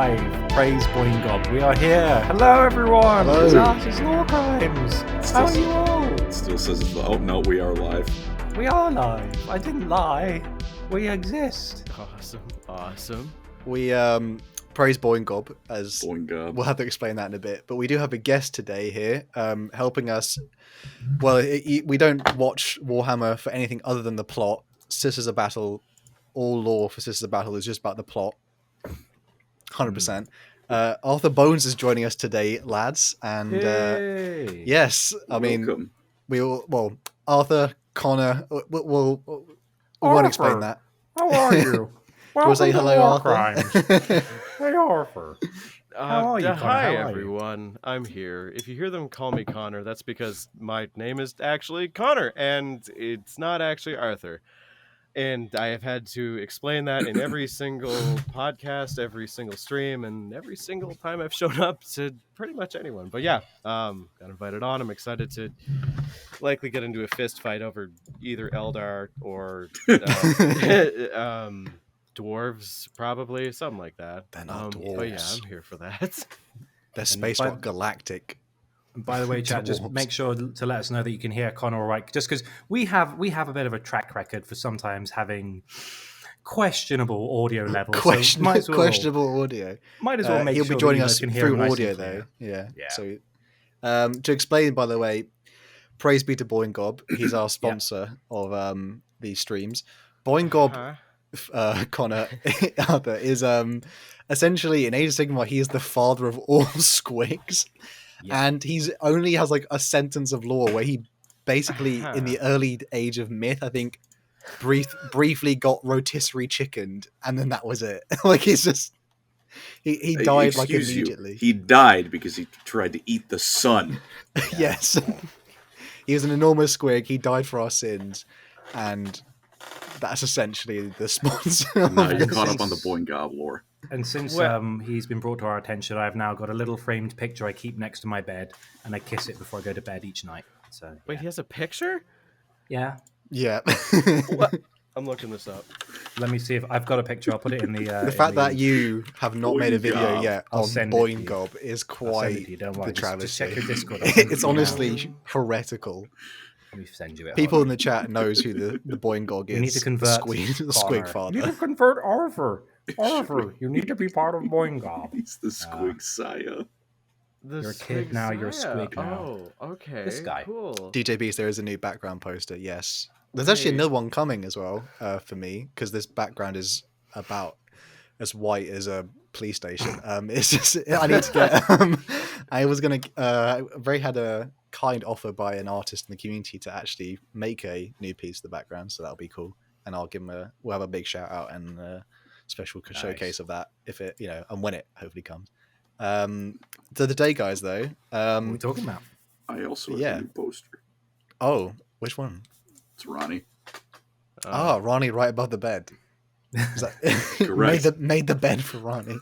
live. Praise Boing Gob. We are here. Hello, everyone. Hello. It's us. It's Lorecrimes. How are you all? It still says, oh no, we are live. We are live. I didn't lie. We exist. Awesome. We praise Boing Gob, as Boing Gob. we'll have to explain that in a bit. But we do have a guest today here, helping us. Well, we don't watch Warhammer for anything other than the plot. Sisters of Battle, all lore for Sisters of Battle is just about the plot. 100%. Arthur Bones is joining us today, lads, and Yay. yes, I mean, Welcome. we all Arthur, Connor, we'll won't explain that. How are you? We'll say hello, Arthur. Hey, Arthur. How are you, Connor? Hi, How are you? everyone. I'm here. If you hear them call me Connor, that's because my name is actually Connor, and it's not actually Arthur. And I have had to explain that in every single podcast, every single stream, and every single time I've shown up to pretty much anyone. But yeah, got invited on. I'm excited to likely get into a fist fight over either Eldar or dwarves, probably something like that. They're not But yeah, dwarves. I'm here for that. They're space rock galactic. By the way, chat, just Dwarves. make sure to let us know that you can hear Connor all right. Just because we have a bit of a track record for sometimes having questionable audio levels. So might as well, Questionable audio. Might as well make He'll sure be joining that you us guys can hear him through nice audio, and though. clear. Yeah. Yeah. So, to explain, by the way, praise be to Boing Gob. He's our sponsor of these streams. Boing Gob, Connor, Arthur, is essentially in Age of Sigmar. He is the father of all squigs. Yeah. And he's only has like a sentence of lore where he basically, in the early age of myth, I think, briefly got rotisserie chickened, and then that was it. Like he's just he died like Excuse immediately. You. He died because he tried to eat the sun. Yes, he was an enormous squig. He died for our sins, and that's essentially the sponsor. Now you're caught up on the Boing Gob lore. And since he's been brought to our attention, I've now got a little framed picture I keep next to my bed, and I kiss it before I go to bed each night. So Wait, he has a picture? yeah. Yeah. What? I'm looking this up. Let me see if I've got a picture. I'll put it in the. The fact that you have not made a Boing video Gob. yet I'll on send it to Boing you. Gob is I'll send it quite to you, don't the worry. travesty. Just check your Discord. I'll send it to It's you now. honestly heretical. Let me send you it. People Hold in the chat knows who the Boing Gob is. You need to convert the Connor. squig father. You need to convert Arthur. Arthur, you need to be part of Boing Gob. He's the squig sire. The You're a kid now, you're a Squig squig now. Oh, okay. This guy. Cool. DJ Beast, there is a new background poster. Yes, there's actually Hey. another one coming as well for me because this background is about as white as a police station. It's just I need to get. I was gonna. Ray had a kind offer by an artist in the community to actually make a new piece of the background, so that'll be cool. And I'll give him we'll have a big shout out and special showcase of that if it and when it hopefully comes. So the day, guys, though. What are we talking about? I also have Yeah. a new poster. Oh, which one? It's Ronnie. Ronnie right above the bed. Is that, Correct. made the bed for Ronnie.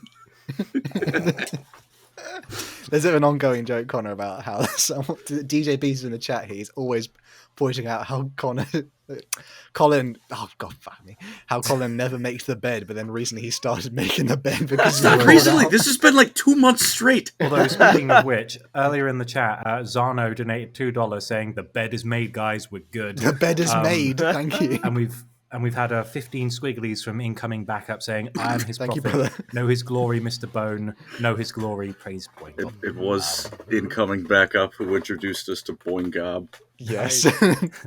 There's an ongoing joke, Connor, about how DJ Beast in the chat here. He's always pointing out how Colin. Oh God, fuck me! How Colin never makes the bed, but then recently he started making the bed because Not recently. This has been like 2 months straight. Although, speaking of which, earlier in the chat, Zano donated $2 saying the bed is made, guys. We're good. the bed is made. Thank you. And we've had 15 squigglies from incoming backup saying, "I am his Thank you, prophet. brother. Know his glory, Mr. Bone. Know his glory. Praise Boing Gob." It was incoming backup who introduced us to Boing Gob. Yes.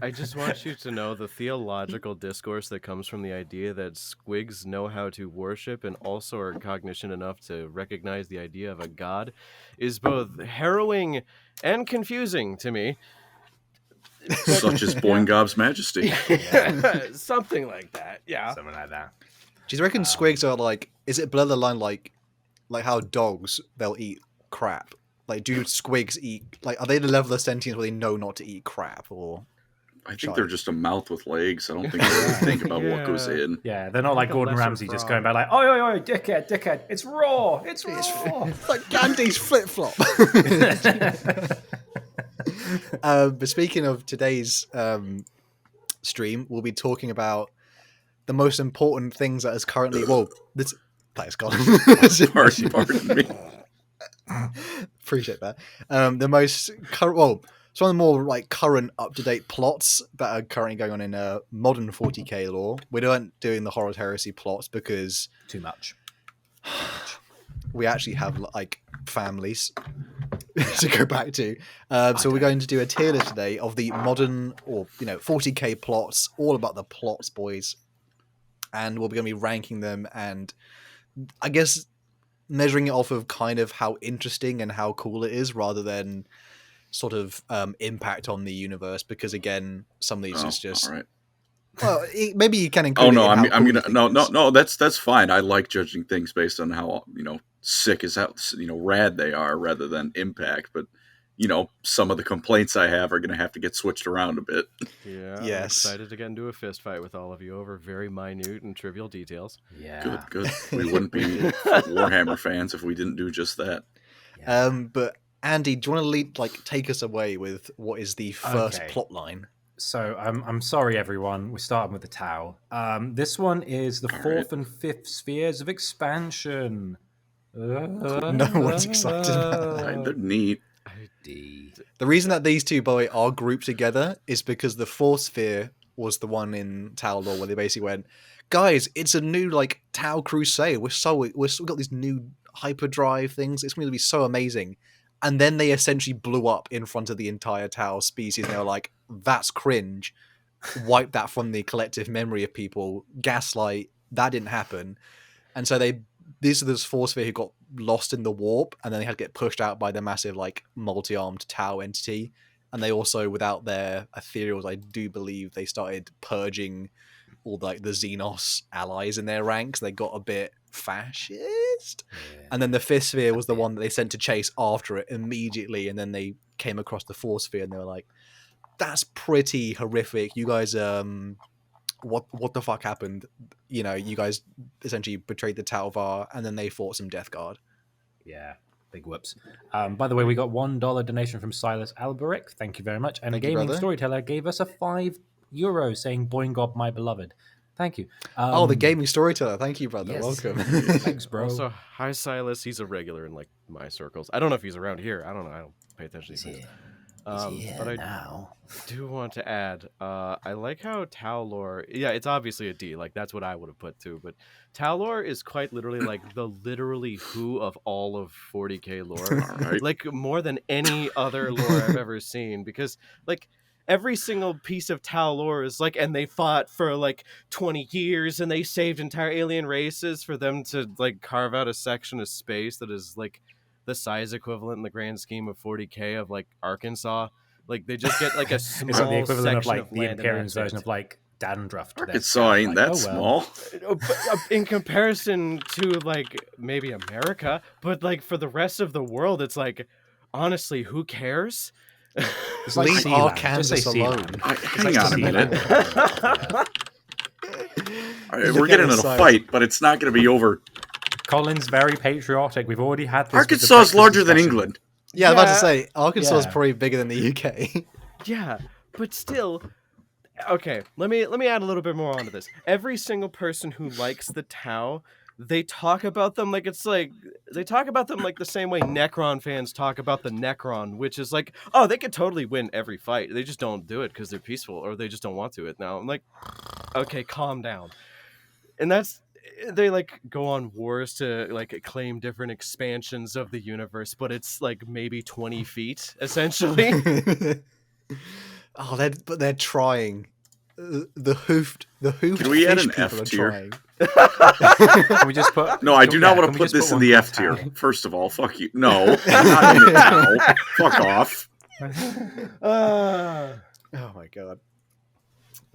I just want you to know the theological discourse that comes from the idea that squigs know how to worship and also are cognition enough to recognize the idea of a god is both harrowing and confusing to me. Such as Boing Gob's majesty. Something like that. Yeah. Something like that. Do you reckon squigs are like? Is it below the line like how dogs they'll eat crap? Like, do squigs eat? Like, are they the level of sentience where they know not to eat crap? Or I think they're just a mouth with legs. I don't think they really think about what goes in. Yeah, they're not like a Gordon lesser Ramsay just frog. going back like, "Oi, oi, oi, dickhead, it's raw, it's raw." it's like Gandhi's flip flop. But speaking of today's stream, we'll be talking about the most important things that is currently Thanks, Colin. Pardon me. Appreciate that. The most current, well, some of the more like current, up-to-date plots that are currently going on in modern 40k lore. We don't doing the Horror Heresy plots because Too much. we actually have like families to go back to. So we're going to do a tier list today of the modern or 40k plots, all about the plots, boys. And we're going to be ranking them and I guess measuring it off of kind of how interesting and how cool it is rather than sort of impact on the universe, because again, some of these is just all right. well, maybe you can include. Oh no, it in I'm how cool you gonna think it is. no. That's fine. I like judging things based on how sick is how rad they are rather than impact. But some of the complaints I have are gonna have to get switched around a bit. Yeah, I'm Yes. excited to get into a fist fight with all of you over very minute and trivial details. Yeah. Good. We wouldn't be Warhammer fans if we didn't do just that. Yeah. But Andy, do you want to take us away with what is the first Okay. plot line? So I'm sorry, everyone. We're starting with the Tau. This one is the fourth and fifth spheres of expansion. No one's excited about that. They're neat. The reason that these two are grouped together is because the fourth sphere was the one in Tau lore where they basically went, guys, it's a new Tau Crusade. We've got these new hyperdrive things. It's going to be so amazing. And then they essentially blew up in front of the entire Tau species. And they were like, that's cringe. Wipe that from the collective memory of people. Gaslight. That didn't happen. And so these are this fourth sphere who got lost in the warp, and then they had to get pushed out by the massive multi-armed Tau entity. And they also, without their ethereals, I do believe they started purging all the Xenos allies in their ranks. They got a bit fascist. Yeah. And then the fifth sphere was the one that they sent to chase after it immediately. And then they came across the fourth sphere and they were like, that's pretty horrific. You guys, what the fuck happened? You guys essentially betrayed the Tauvar, and then they fought some Death Guard. Yeah, big whoops. By the way, we got $1 donation from Silas Alberic. Thank you very much. And Thank you, Gaming brother. Storyteller gave us a €5 saying, Boing Gob, my beloved. Thank you. The Gaming Storyteller. Thank you, brother. yes. Welcome. Thanks, bro. Also, hi Silas. He's a regular in my circles. I don't know if he's around here. I don't know. I don't pay attention to these. But I now. do want to add, I like how Tau lore. Yeah, it's obviously a D. That's what I would have put too. But Tau lore is quite literally the literally who of all of 40k lore. All right. More than any other lore I've ever seen, because every single piece of Tau lore is and they fought for 20 years and they saved entire alien races for them to carve out a section of space that is the size equivalent in the grand scheme of 40k of Arkansas. They just get a small Is it the equivalent of section the land, and Imperium's that's version it. of Dandruff? To Arkansas ain't that small. In comparison to maybe America, but for the rest of the world, it's honestly, who cares? It's Leave Sealand. Arkansas Just say alone. Sealand. Hang on a minute. Sealand. All right, Look we're at getting the in a size. fight, but it's not going to be over. Colin's very patriotic. We've already had this. Arkansas is larger than England. Yeah, I was about to Yeah. say, Arkansas is Yeah. probably bigger than the UK. Yeah, but still, okay. Let me add a little bit more onto this. Every single person who likes the Tau, they talk about them they talk about them the same way Necron fans talk about the Necron, which is oh, they could totally win every fight. They just don't do it because they're peaceful, or they just don't want to. Now I'm okay, calm down. And that's, they go on wars to claim different expansions of the universe, but it's maybe 20 feet essentially. They're trying. The hoofed Can we add fish an people F are tier? trying. Can we just put? No, I do not want can to we put just this put in the one F for tier. Tau? First of all, fuck you. No, I'm not in it now. Fuck off. Oh my god.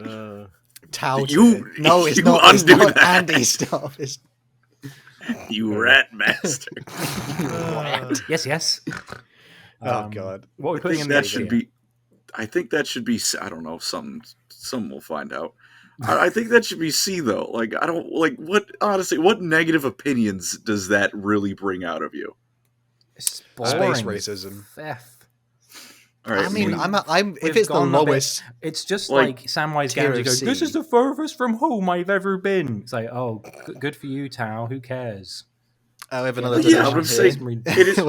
Uh, Tau. You- No, it's you not. It's undo not that. Andy stuff. It's You rat bastard. Yes. oh god. What are we I putting think in the that F should tier? be. I think that should be. I don't know. Some we'll find out. I think that should be C though. I don't what. Honestly, what negative opinions does that really bring out of you? It's Space boring. racism. F. All right. I mean, we- I'm if we've it's the gone a bit- lowest. It's just Like, like Samwise tier Gamgee of goes, "This C. is the furthest from home I've ever been." It's like, oh, good for you, Tao. Who cares? I have Yeah, another but yeah, donation but I'm here. saying Marine-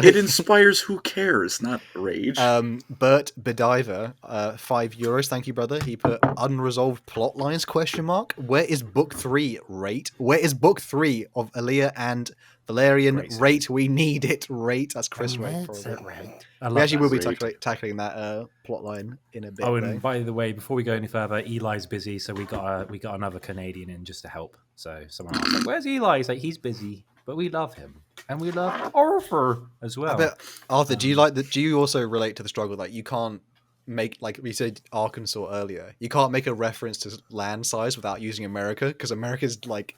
it inspires who cares, not rage. Bert Bediver, €5. Thank you, brother. He put unresolved plot lines ? Where is book 3 rate? Where is book 3 of Aaliyah and Valerian Great scene. rate? We need it rate. That's Chris And rate. that's Probably. it, right? I We love actually that. will be Rate. tackling that plot line in a bit. Oh, though. and by the way, before we go any further, Eli's busy, so we got another Canadian in just to help. So someone asked, like, "Where's Eli?" He's like, "He's busy, but we love him, and we love Arthur as well." I bet Arthur, do you like that? Do you also relate to the struggle? Like you can't make, like we said Arkansas earlier, you can't make a reference to land size without using America, because America's like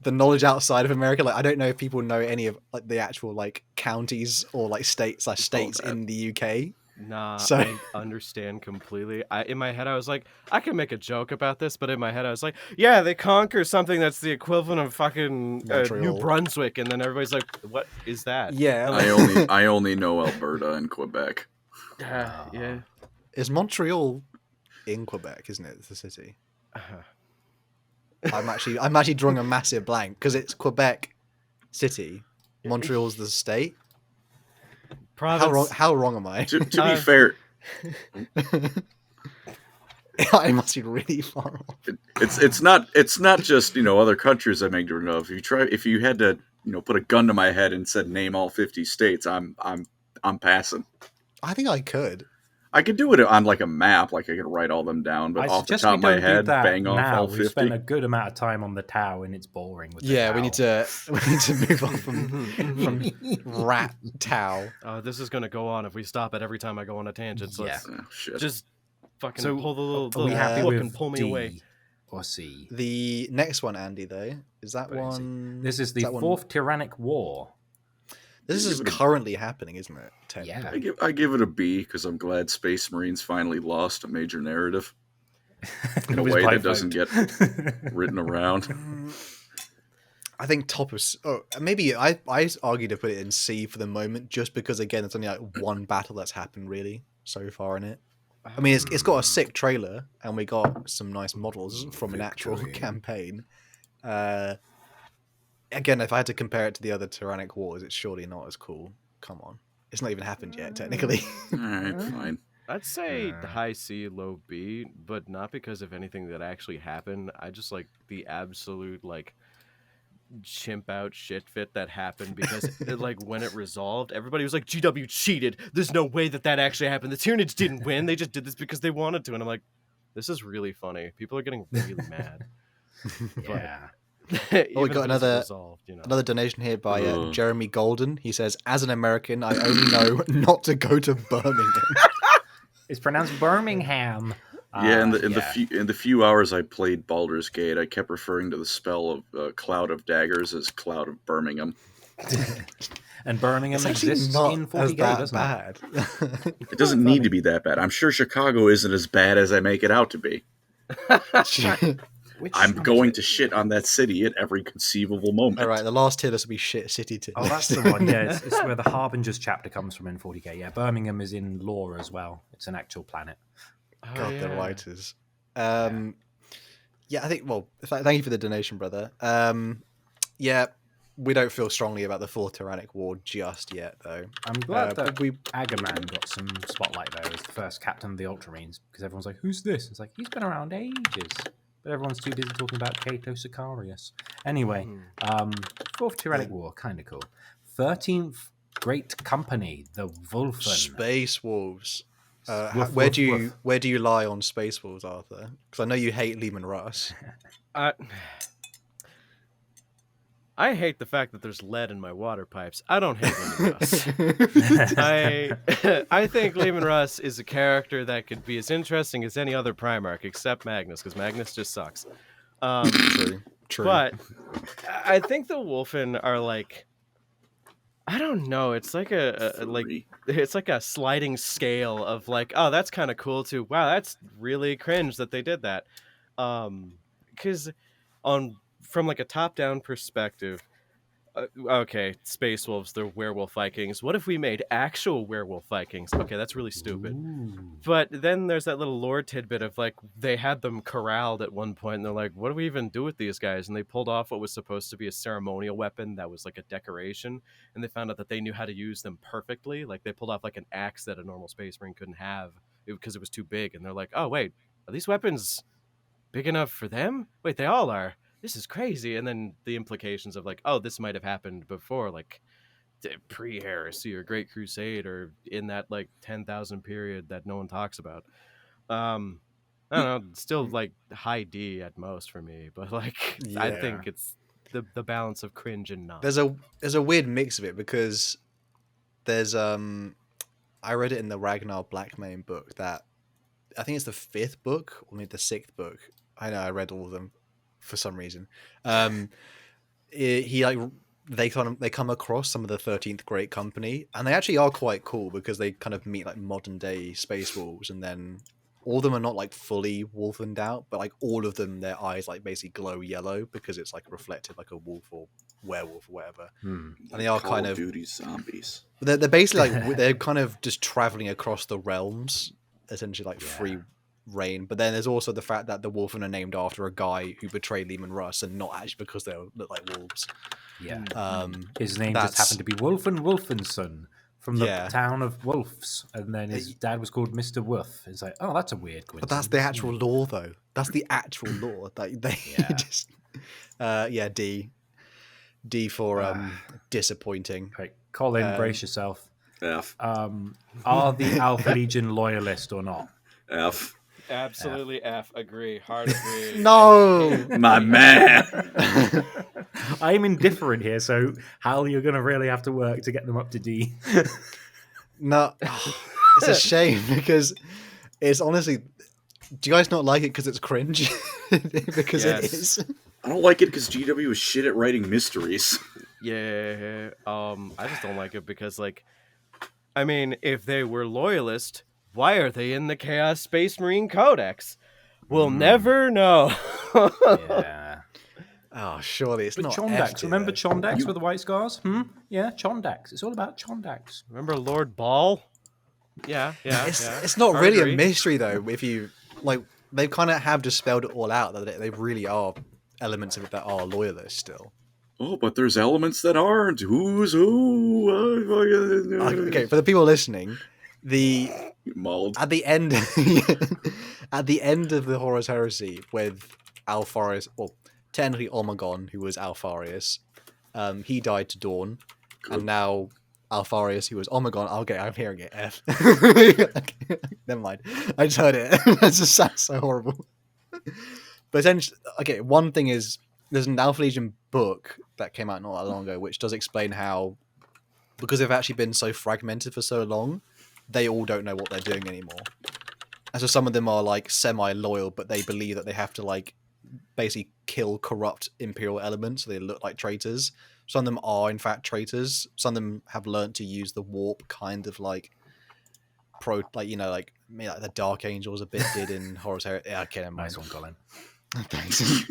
the knowledge outside of America. Like I don't know if people know any of like the actual like counties or like states that. in the UK. Nah, So- I understand completely. In my head, I was like, I can make a joke about this, but in my head, I was like, yeah, they conquer something that's the equivalent of fucking New Montreal. Brunswick, and then everybody's like, what is that? Yeah, I only know Alberta and Quebec. Yeah. is Montreal in Quebec? Isn't it? It's the city. I'm actually drawing a massive blank because it's Quebec City. Montreal's the state. Province. How wrong am I? To be fair, I must be really far off. it's not just other countries I'm ignorant of. If you had to put a gun to my head and said name all 50 states, I'm passing. I think I could. I could do it on like a map, like I could write all them down, but I off the suggest top we of my don't do head, that bang off now. all We 50. spent a good amount of time on the Tau, and it's boring. With the Yeah, Tau. we need to move on from rat Tau. This is gonna go on if we stop it every time I go on a tangent. So let's Oh, shit. just fucking So, pull the little Are we happy hook with and pull me D away. or C? The next one, Andy, though, is that Crazy. one? This is the that one- fourth tyrannic war. This is Give it a- currently happening, isn't it? Technically? Yeah. I give it a B because I'm glad Space Marines finally lost a major narrative in a It was way by that doesn't vote. get written around. I think top of maybe I argue to put it in C for the moment, just because again it's only like one battle that's happened really so far in it. I mean, it's got a sick trailer and we got some nice models from an actual Victory. campaign. Again, if I had to compare it to the other Tyrannic Wars, it's surely not as cool. Come on, it's not even happened yet technically. All right, fine. I'd say Uh. high C, low B, but not because of anything that actually happened. I just like the absolute like chimp out shit fit that happened because like when it resolved, everybody was like, GW cheated. There's no way that actually happened. The Tyranids didn't win. They just did this because they wanted to. And I'm like, this is really funny. People are getting really mad. Yeah. Even we got if it's another- resolved, Another donation here by Ugh. Jeremy Golden. He says, "As an American, I only know not to go to Birmingham." It's pronounced Birmingham. Yeah, in yeah. the few hours I played Baldur's Gate, I kept referring to the spell of Cloud of Daggers as Cloud of Birmingham. And Birmingham It's actually exists not in as 40K, that doesn't it? bad. It doesn't need to be that bad. I'm sure Chicago isn't as bad as I make it out to be. Which I'm one going is to it? shit on that city at every conceivable moment. All right, the last tier this will be shit city tier. Oh, that's the one. Yeah, it's where the Harbingers chapter comes from in 40K. Yeah, Birmingham is in lore as well. It's an actual planet. Oh, God, the yeah. writers. Yeah, I think. Well, thank you for the donation, brother. Yeah, we don't feel strongly about the fourth Tyrannic War just yet, though. I'm glad that we Agaman got some spotlight there as the first captain of the Ultramarines, because everyone's like, "Who's this?" It's like, he's been around ages, but everyone's too busy talking about Cato Sicarius. Anyway, fourth Tyrannic War, kind of cool. 13th Great Company, the Wulfen. Space Wolves. Woof, where woof, do you woof. where do you lie on Space Wolves, Arthur? Because I know you hate Lehman Russ. I hate the fact that there's lead in my water pipes. I don't hate Lehman Russ. I think Lehman Russ is a character that could be as interesting as any other Primarch except Magnus, because Magnus just sucks. True. But I think the Wolfen are like, I don't know. It's like it's like a sliding scale of like, oh, that's kind of cool too. Wow, that's really cringe that they did that. Because from like a top-down perspective, Okay, Space Wolves, they're werewolf Vikings. What if we made actual werewolf Vikings? Okay, that's really stupid. Ooh. But then there's that little lore tidbit of like they had them corralled at one point and they're like, what do we even do with these guys? And they pulled off what was supposed to be a ceremonial weapon that was like a decoration, and they found out that they knew how to use them perfectly. Like they pulled off like an axe that a normal Space Marine couldn't have because it was too big. And they're like, oh wait, are these weapons big enough for them? Wait, they all are. This is crazy. And then the implications of like, oh, this might have happened before, like pre-heresy or Great Crusade, or in that like 10,000 period that no one talks about. I don't know, still like high D at most for me, but like I Yeah. think it's the balance of cringe and not. There's a weird mix of it because there's I read it in the Ragnar Blackmane book that I think it's the 5th book or maybe the 6th book. I know I read all of them for some reason. He like they come across some of the 13th Great Company, and they actually are quite cool because they kind of meet like modern day space wolves, and then all of them are not like fully wolfened out, but like all of them, their eyes like basically glow yellow because it's like reflected like a wolf or werewolf or whatever. Hmm. And they are Call kind of of Duty zombies. they're basically like they're kind of just traveling across the realms, essentially like Yeah. free reign. But then there's also the fact that the Wolfen are named after a guy who betrayed Lehman Russ, and not actually because they look like wolves. Yeah. His His name just happened to be Wolfen Wolfenson from the Yeah. town of Wolfs, and then his dad was called Mr. Wolf. It's like, oh, that's a weird But coincidence. that's the actual lore, though. That's the actual lore. That they Yeah. just, yeah, D for disappointing. Right, Colin, brace yourself. F. Are the Alpha Legion loyalist or not? F. Absolutely F. Agree. Hard agree. No, My man. I'm indifferent here, so Hal, you're going to really have to work to get them up to D. no, it's a shame because it's honestly. Do you guys not like it because it's cringe? Because it Yes. is. I don't like it because GW is shit at writing mysteries. Yeah. I just don't like it because, like, I mean, if they were loyalist, why are they in the Chaos Space Marine Codex? We'll never know. Yeah. Oh, surely it's But not. Chondax, F tier, remember though. Chondax with the white scars? Yeah, Chondax. It's all about Chondax. Remember Lord Ball? Yeah. It's not Hard really agree. a mystery though. If you like, they kind of have just spelled it all out that they really are elements of it that are loyalists still. Oh, but there's elements that aren't. Who's who? Okay, for the people listening, the Mauled. at the end, at the end of the Horus Heresy with Alfarius, well, technically Omegon, who was Alfarius, he died to Dawn, and now Alfarius, who was Omegon. Okay, I'm hearing it. F. Never mind. I just heard it. That just sounds so horrible. But essentially, okay, one thing is there's an Alpha Legion book that came out not that long ago, which does explain how, because they've actually been so fragmented for so long, they all don't know what they're doing anymore. And so some of them are like semi-loyal, but they believe that they have to like basically kill corrupt Imperial elements, so they look like traitors. Some of them are in fact traitors. Some of them have learned to use the warp, kind of like like the Dark Angels a bit did in Horus Heresy. Yeah, okay, never mind. Nice one, Colin. Thanks.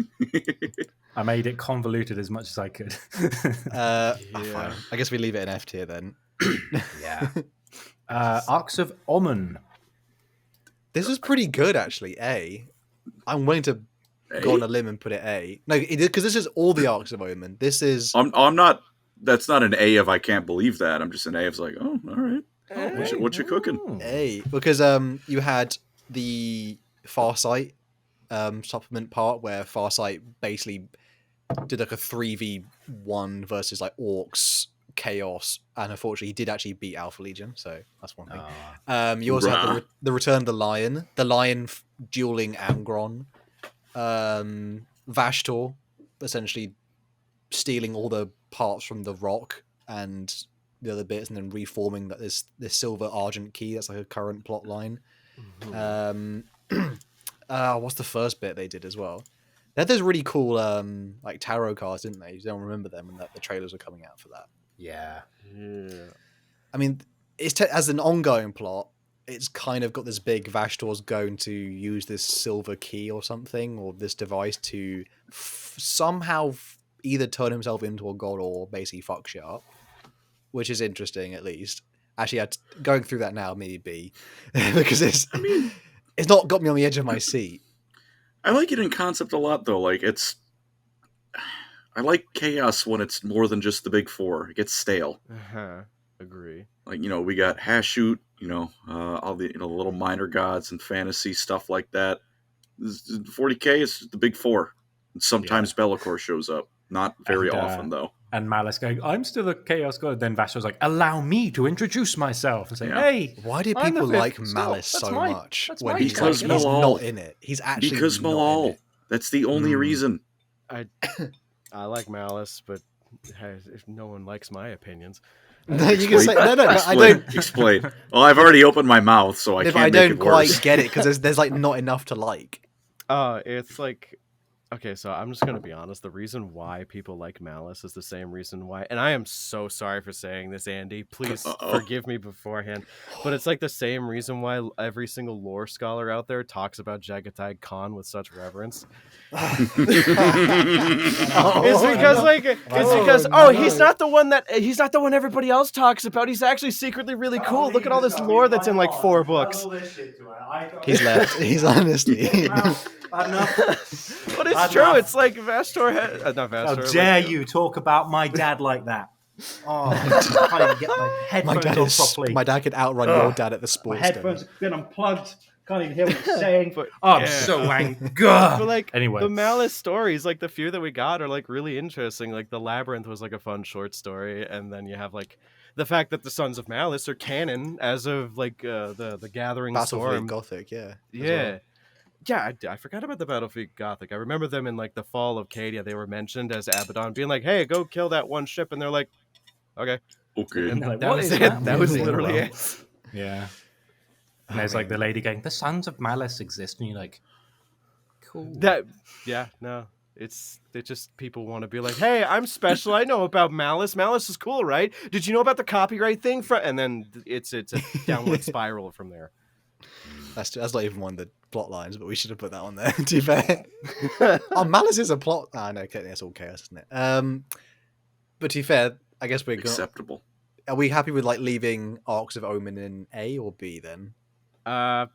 I made it convoluted as much as I could. Fine. I guess we leave it in F tier then. Yeah. Arcs of Omen. This is pretty good, actually. A. I'm willing to go on a limb and put it A. No, because this is all the Arcs of Omen. This is. I'm not. That's not an A of I can't believe that. I'm just an A of like, oh, all right. What you cooking? A, because you had the Farsight supplement part where Farsight basically did like a 3v1 versus like Orcs, Chaos, and unfortunately he did actually beat Alpha Legion, so that's one thing. You also have the Return of the Lion dueling Angron, Vashtor essentially stealing all the parts from the rock and the other bits and then reforming that this silver argent key. That's like a current plot line. What's the first bit they did as well? They had those really cool like tarot cards, didn't they? You don't remember them, and that the trailers were coming out for that. Yeah. I mean, it's as an ongoing plot, it's kind of got this big Vashtor's going to use this silver key or something, or this device to somehow either turn himself into a god or basically fuck shit up, which is interesting at least. Actually, going through that now, maybe because it's not got me on the edge of my seat. I like it in concept a lot, though. Like I like chaos when it's more than just the big four. It gets stale. Agree. Like, we got Hashut, all the little minor gods and fantasy stuff like that. 40k is the big four. And sometimes Be'lakor shows up. Not very often, though. And Malice going, I'm still a chaos god. Then Vashal's like, allow me to introduce myself. And say, hey, why do I'm the people fifth. like Malice so much when he's Because not in it? He's actually because not in Malal. it. That's the only reason. I like Malice, but if no one likes my opinions. No, you can say no. I Explain, don't explain. Well, I've already opened my mouth, so I can't. I make don't it quite worse. get it because there's like not enough to like. It's like, okay, so I'm just gonna be honest. The reason why people like Malice is the same reason why, and I am so sorry for saying this, Andy. Please forgive me beforehand, but it's like the same reason why every single lore scholar out there talks about Jagatai Khan with such reverence. It's because he's not the one everybody else talks about. He's actually secretly really cool. Look at all this lore that's in like 4 books. He's left. He's honestly. But it's true. It's like Vastor had not Vastor. How dare you talk about my dad like that? Oh, I can't even get my headphones on properly. My dad could outrun your dad at the sports. My headphones have been unplugged. Can't even hear what he's saying. But, I'm so angry. But like, anyway, the Malice stories, like the few that we got, are like really interesting. Like the Labyrinth was like a fun short story, and then you have like the fact that the Sons of Malice are canon as of like the Gathering Battlefield Storm. Gothic, yeah. Yeah. Yeah, I forgot about the Battlefield Gothic. I remember them in like the Fall of Cadia. They were mentioned as Abaddon, being like, "Hey, go kill that one ship," and they're like, "Okay." Okay. like, That was it. That was literally it. Yeah. And there's like the lady going, "The Sons of Malice exist," and you're like, "Cool." It's just people want to be like, "Hey, I'm special. I know about Malice. Malice is cool, right? Did you know about the copyright thing?" And then it's a downward spiral from there. That's not even one of the plot lines, but we should have put that on there. To be fair, Malice is a plot. No, okay, that's all chaos, isn't it? But to be fair, I guess we're acceptable. Are we happy with like leaving Arcs of Omen in A or B then? I'm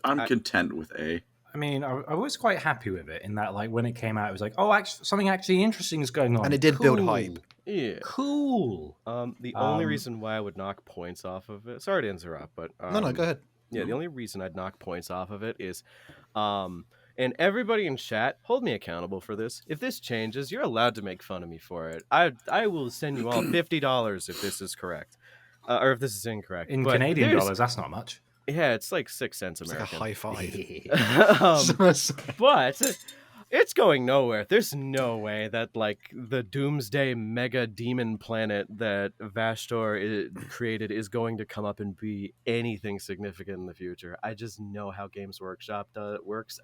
content with A. I mean, I was quite happy with it in that, like, when it came out, it was like, oh, something actually interesting is going on. And it did build hype. Yeah. Cool. The only reason why I would knock points off of it... Sorry to interrupt, but... No, go ahead. Yeah, the only reason I'd knock points off of it is... and everybody in chat, hold me accountable for this. If this changes, you're allowed to make fun of me for it. I will send you all $50 if this is correct. Or if this is incorrect. In Canadian dollars, that's not much. Yeah, it's like 6 cents American. It's like a high five. But it's going nowhere. There's no way that like the Doomsday mega demon planet that Vastor created is going to come up and be anything significant in the future. I just know how Games Workshop works.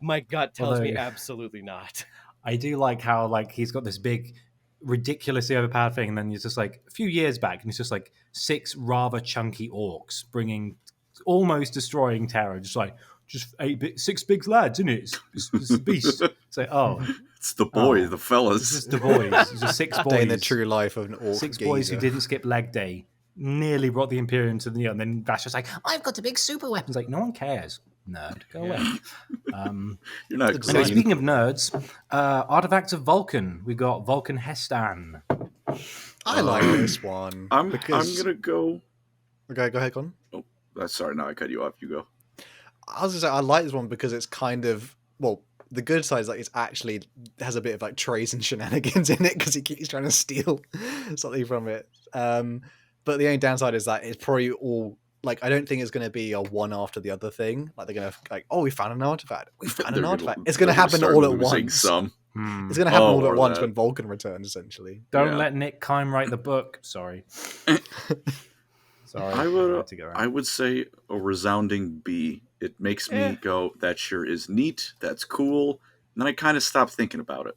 My gut tells me absolutely not. I do like how like he's got this big, ridiculously overpowered thing, and then he's just like a few years back, and it's just like 6 rather chunky orcs almost destroying Terra, just 6 big lads, isn't it? It's a beast. It's like, it's the boys, the fellas. It's just the boys. It's just 6 boys. Day in the true life of an orc. 6 boys who didn't skip leg day nearly brought the Imperium to the and then Vash was like, I've got a big super weapon. It's like, no one cares. Nerd, go away. You're not anyway, speaking of nerds, Artifacts of Vulcan. We got Vulcan Hestan. I like this one. I'm gonna go. Okay, go ahead, Con. Oh, sorry, no, I cut you off. You go. I was gonna say I like this one because it's kind of the good side is like it's actually has a bit of like trays and shenanigans in it because he keeps trying to steal something from it. But the only downside is that it's probably all like I don't think it's going to be a one after the other thing. Like they're going to like, oh, we found an artifact. We found an artifact. It's going to happen all at once. It's going to happen all at once when Vulcan returns. Essentially, don't let Nick Kime write the book. Sorry. Sorry. I would say a resounding B. It makes me go, that sure is neat. That's cool. And then I kind of stop thinking about it.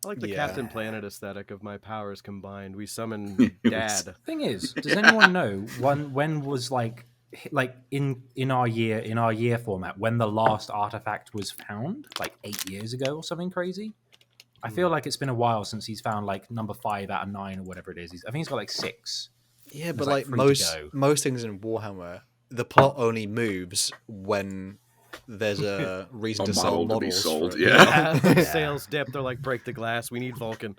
I like the Captain Planet aesthetic of my powers combined. We summon Dad. Thing is, does anyone know when was like in our year format when the last artifact was found? Like 8 years ago or something crazy? I feel like it's been a while since he's found like number 5 out of 9 or whatever it is. I think he's got like 6. Yeah, but There's, like 3 to go. most things in Warhammer, the plot only moves when there's a reason A to sell model to be models. sold, for it. yeah. The sales dip. They're like, break the glass. We need Vulcan.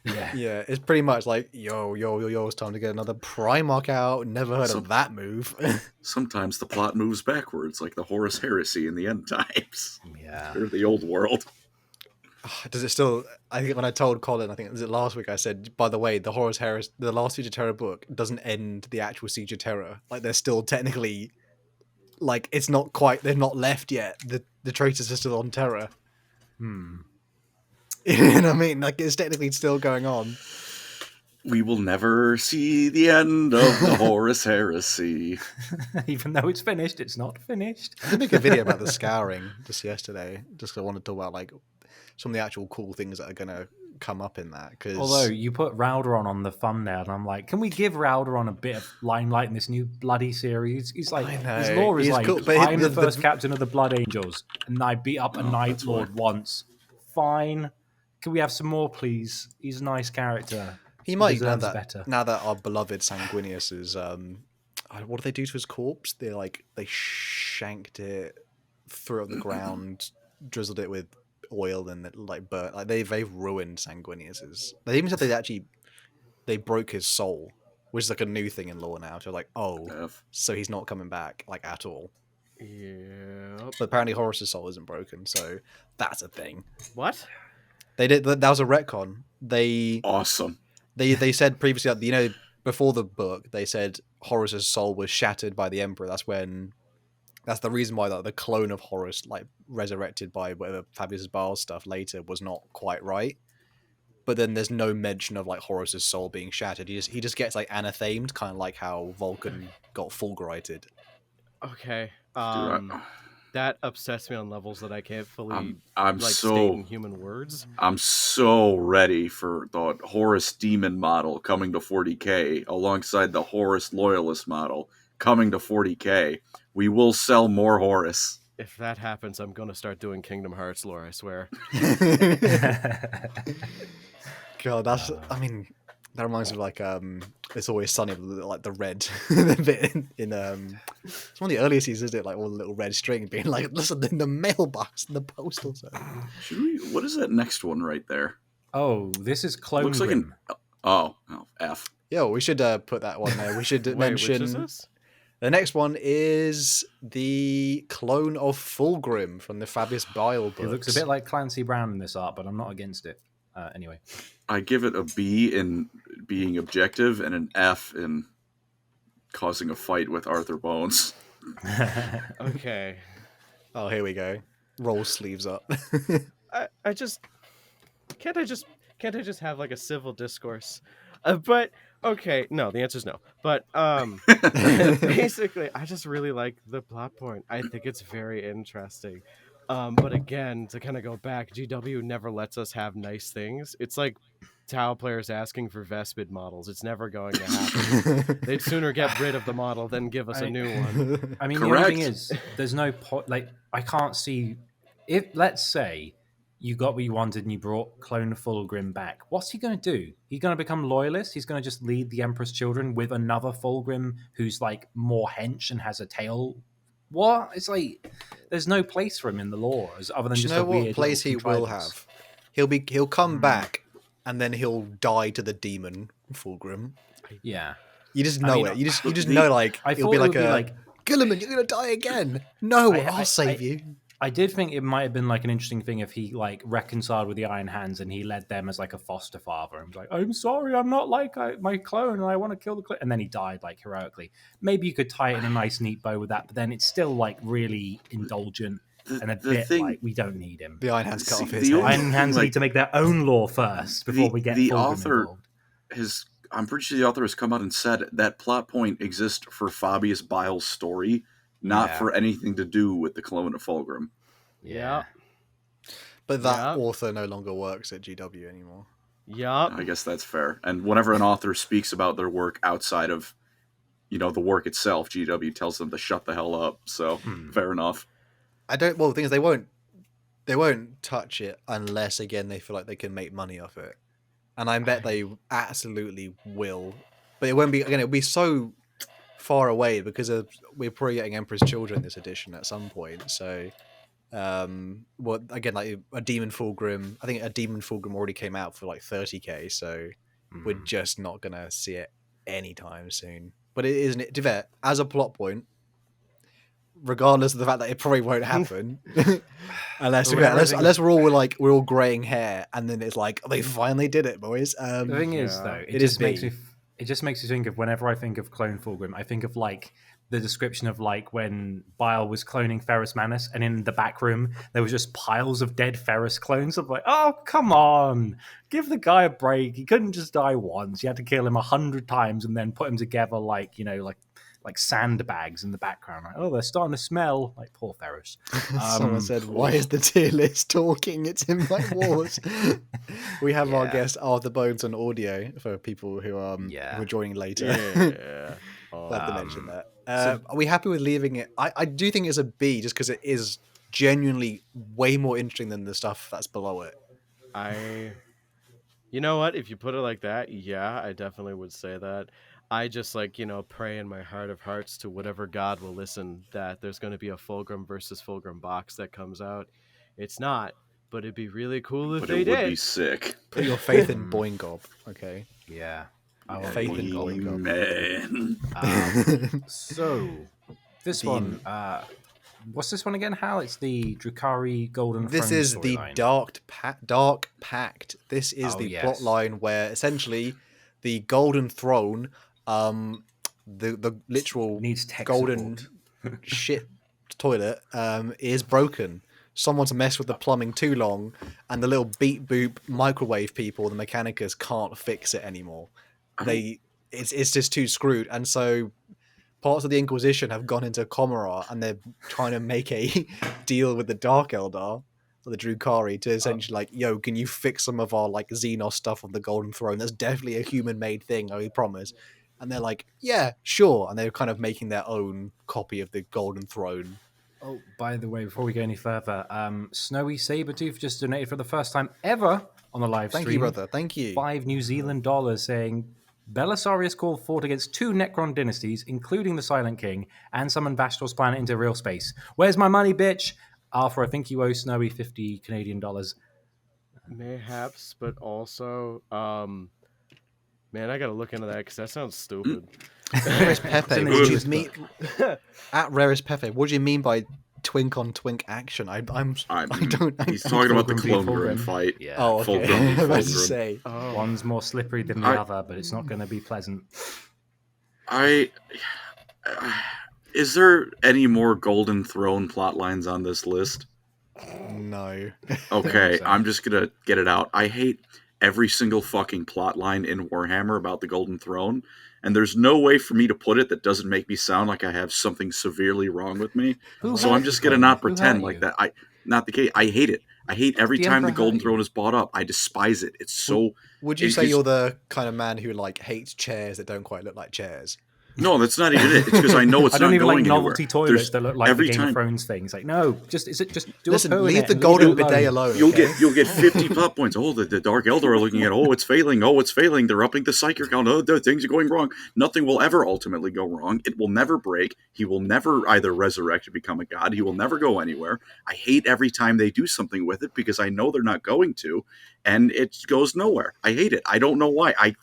Yeah. Yeah, it's pretty much like, yo, it's time to get another Primarch out. Never heard of that move. Sometimes the plot moves backwards, like the Horus Heresy in the end times. Yeah. Or the old world. Does it still? I think when I told Colin, I think was it last week, I said, by the way, the Horus Heresy, the last Siege of Terror book doesn't end the actual Siege of Terror. Like they're still technically, like it's not quite. They're not left yet. The traitors are still on Terror. You know what I mean? Like it's technically still going on. We will never see the end of the Horus Heresy. Even though it's finished, it's not finished. I did make a video about the scouring just yesterday. Just 'cause I wanted to talk about like some of the actual cool things that are gonna come up in that. Because Although you put Raldoron on the thumbnail, and I'm like, can we give Raldoron a bit of limelight in this new bloody series? He's like, I know, his lore is he's like, cool, but I'm the the- first captain of the Blood Angels, and I beat up a Night that's Lord once. Fine. Can we have some more, please? He's a nice character. he might now deserves that better. now that our beloved Sanguinius is what do they do to his corpse? They shanked it, threw it on the ground, drizzled it with oil, and it like burnt. Like they've ruined Sanguinius's. They even said they broke his soul, which is like a new thing in lore now. So like, so he's not coming back like at all. Yeah. But apparently Horus's soul isn't broken, so that's a thing. What? They did that was a retcon. Awesome. They said previously that, before the book, they said Horus's soul was shattered by the Emperor. That's the reason why the clone of Horus, like resurrected by whatever Fabius Baal's stuff later, was not quite right. But then there's no mention of like Horus's soul being shattered. He just gets like anathemed, kind of like how Vulcan got fulgurited. Okay. Dude, That upsets me on levels that I can't fully I'm state in human words. I'm so ready for the Horus Demon model coming to 40k alongside the Horus Loyalist model coming to 40k. We will sell more Horus. If that happens, I'm gonna start doing Kingdom Hearts lore, I swear. God, that reminds me of like It's Always Sunny, like the red the bit in it's one of the earliest seasons, isn't it? Like all the little red string being like, listen, in the mailbox in the postal service. What is that next one right there? Oh, this is Clone Looks like Grim. F. Yo, we should put that one there. We should Wait, mention which is this? the next one is the clone of Fulgrim from the Fabius Bile books. It looks a bit like Clancy Brown in this art, but I'm not against it. Anyway. I give it a B in being objective and an F in causing a fight with Arthur Bones. Okay. Oh, here we go. Roll sleeves up. I just can't I just have like a civil discourse? But okay, no, the answer is no. But basically, I just really like the plot point. I think it's very interesting. But again, to kind of go back, GW never lets us have nice things. It's like Tau players asking for Vespid models. It's never going to happen. They'd sooner get rid of the model than give us a new one. I mean, Correct. the only thing is, there's no point. Like, I can't see if, let's say, you got what you wanted and you brought Clone Fulgrim back. What's he going to do? He's going to become loyalist. He's going to just lead the Emperor's children with another Fulgrim who's like more hench and has a tail. What? It's like there's no place for him in the lore other than Do you just know a weird what place he little will contrivance. have? He'll come back, and then he'll die to the demon Fulgrim. Yeah. You just I know mean, it. You just know, like, I it'll thought be it like would be a like Gilliman, you're gonna die again. No, I- I'll save you. I did think it might have been like an interesting thing if he like reconciled with the Iron Hands and he led them as like a foster father and was like, I'm sorry, I'm not like my clone and I want to kill the clone. And then he died like heroically. Maybe you could tie it in a nice neat bow with that, but then it's still like really indulgent and a bit like we don't need him. The Iron Hands cut See, off his the head. only- Iron Hands like, need to make their own lore first before we get the Fulgrim author involved. I'm pretty sure the author has come out and said that plot point exists for Fabius Bile's story, not Yeah. for anything to do with the clone of Fulgrim. Yeah. But that Yeah. author no longer works at GW anymore. Yup. I guess that's fair. And whenever an author speaks about their work outside of, the work itself, GW tells them to shut the hell up. So fair enough. The thing is, they they won't touch it unless, again, they feel like they can make money off it. And I bet they absolutely will. But it won't be, again, it'll be so far away because we're probably getting Emperor's Children this edition at some point. So, well, again, like a Demon Fulgrim, I think a Demon Fulgrim already came out for like 30k. So we're just not going to see it anytime soon. But it isn't it, to be fair, as a plot point, regardless of the fact that it probably won't happen, unless we're all graying hair, and then it's like they finally did it, boys. The thing is, though, it just makes me think of, whenever I think of Clone Fulgrim, I think of like the description of like when Bile was cloning Ferrus Manus, and in the back room there was just piles of dead Ferrus clones. I'm like, oh come on, give the guy a break. He couldn't just die once. You had to kill him 100 times and then put him together like sandbags in the background. Like, oh, they're starting to smell like poor Ferrus. Someone said, why is the tier list talking? It's in my wars. We have our guest Arthur Bones on audio for people who are joining later. Yeah. I'll have to mention that. Are we happy with leaving it? I do think it's a B just because it is genuinely way more interesting than the stuff that's below it. You know what? If you put it like that, yeah, I definitely would say that. I just pray in my heart of hearts to whatever God will listen that there's going to be a Fulgrim versus Fulgrim box that comes out. It's not, but it'd be really cool if they did. It would be sick. Put your faith in Boingob, okay? Yeah. Faith in Boingob. Man. So, this one, what's this one again, Hal? It's the Drukhari Golden Throne This is the storyline. Dark Pact. This is the plot line where essentially the Golden Throne, the literal golden shit toilet, is broken. Someone's messed with the plumbing too long, and the little beep boop microwave people, the Mechanicus, can't fix it anymore. It's just too screwed, and so parts of the Inquisition have gone into Commorrah, and they're trying to make a deal with the Dark Eldar, or the Drukhari, to essentially like, yo, can you fix some of our like Xenos stuff on the Golden Throne? That's definitely a human-made thing, I promise. And they're like, yeah, sure. And they're kind of making their own copy of the Golden Throne. Oh, by the way, before we go any further, Snowy Sabretooth just donated for the first time ever on the live stream. Thank you, brother. Thank you. $5 New Zealand dollars, saying Belisarius called fought against 2 Necron dynasties, including the Silent King, and summoned Vastor's planet into real space. Where's my money, bitch? Arthur, I think you owe Snowy 50 Canadian dollars. Mayhaps, but also, man, I gotta look into that because that sounds stupid. Rarest Pepe, what do you mean? At Rarest Pepe, what do you mean by twink on twink action? I don't. He's talking about the Clone Grim fight. Yeah. Oh, okay. Fulgrim, I was about to Fulgrim. say. One's more slippery than the other, but it's not going to be pleasant. Is there any more Golden Throne plot lines on this list? No. Okay, I'm just gonna get it out. I hate every single fucking plot line in Warhammer about the Golden Throne, and there's no way for me to put it that doesn't make me sound like I have something severely wrong with me. So I'm just gonna not pretend like that. Not the case. I hate it. I hate every time the Golden Throne is brought up. I despise it. It's so. Would you say you're the kind of man who like hates chairs that don't quite look like chairs? No, that's not even it. It's because I know it's I don't not even going like novelty anywhere. toilets that look like the Game time- of Thrones things. Like, no, just do Listen, a poo in leave it the and golden leave it bidet alone. You'll okay? get 50 plot points. Oh, the Dark Eldar are looking at. Oh, it's failing. Oh, it's failing. They're upping the psychic count. Oh, things are going wrong. Nothing will ever ultimately go wrong. It will never break. He will never either resurrect or become a god. He will never go anywhere. I hate every time they do something with it because I know they're not going to, and it goes nowhere. I hate it. I don't know why. I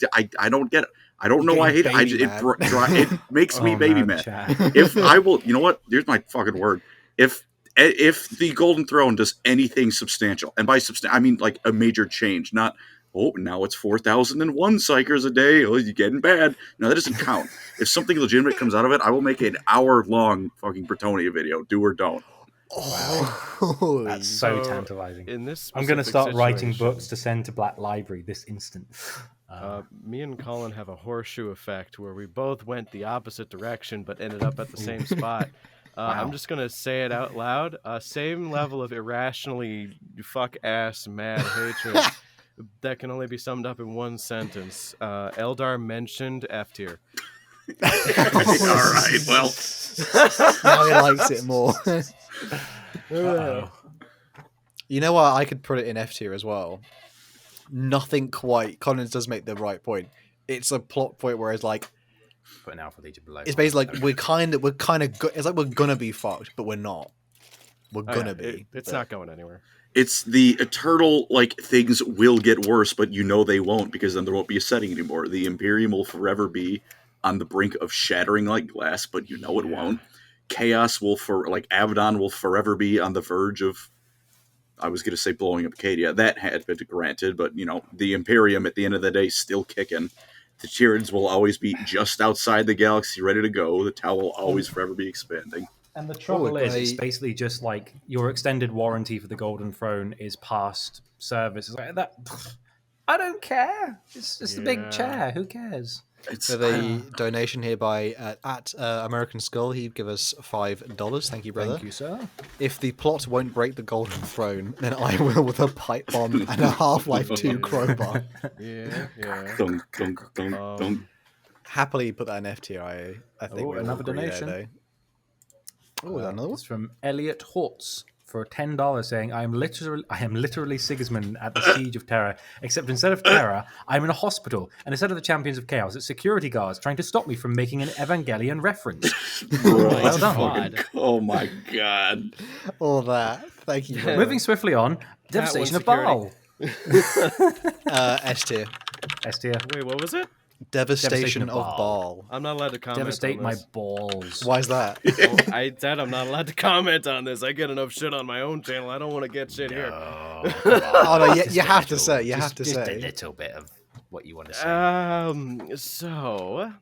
don't get it. I don't know why I hate it. It makes me baby mad. If I will, you know what? Here's my fucking word. If the Golden Throne does anything substantial, and by substantial I mean like a major change, not now it's 4,001 psychers a day. Oh, you're getting bad. No, that doesn't count. If something legitimate comes out of it, I will make an hour-long fucking Bretonia video. Do or don't. Oh, That's so tantalizing. In this, I'm going to start writing situation, books to send to Black Library this instant. Me and Colin have a horseshoe effect where we both went the opposite direction but ended up at the same spot. I'm just going to say it out loud. Same level of irrationally fuck-ass mad hatred that can only be summed up in one sentence. Eldar mentioned F tier. All right, well. now he likes it more. You know what? I could put it in F tier as well. Nothing quite. Collins does make the right point. It's a plot point where it's like Put an Alpha Legion below. it's basically like we're kind of it's like we're gonna be fucked, but we're not. We're Oh, gonna yeah, be. it's but- not going anywhere. It's the eternal, like, things will get worse, but you know they won't, because then there won't be a setting anymore. The Imperium will forever be on the brink of shattering like glass, but you know it won't. Chaos will, Abaddon will forever be on the verge of, I was going to say blowing up Acadia. That had been granted, but, the Imperium, at the end of the day, still kicking. The Tyranids will always be just outside the galaxy, ready to go. The Tau will always forever be expanding. And the trouble is, it's I- basically just like your extended warranty for the Golden Throne is past service. It's like that. I don't care. It's just a big Yeah. chair. Who cares? It's For the donation here by at American Skull, he give us $5. Thank you, brother. Thank you, sir. If the plot won't break the Golden Throne, then I will with a pipe bomb and a Half-Life 2 crowbar. Yeah. dunk, dunk, dunk, dunk. Happily put that in F tier. I think Oh, we all another agree there, donation. though. Oh, is that another one? It's from Elliot Hortz for $10, saying, I am literally Sigismund at the Siege of Terra, except instead of Terra, I'm in a hospital, and instead of the Champions of Chaos, it's security guards trying to stop me from making an Evangelion reference. Well done. God. Oh my god. All that. Thank you. brother. Moving swiftly on, Devastation of Baal. S tier. S tier. Wait, what was it? Devastation of of Baal. I'm not allowed to comment. Devastate on my this. balls. Why is that? Oh, I said I'm not allowed to comment on this. I get enough shit on my own channel. I don't want to get shit here. Oh, no, you have to say. You have to just say. a little bit of what you want to say. So.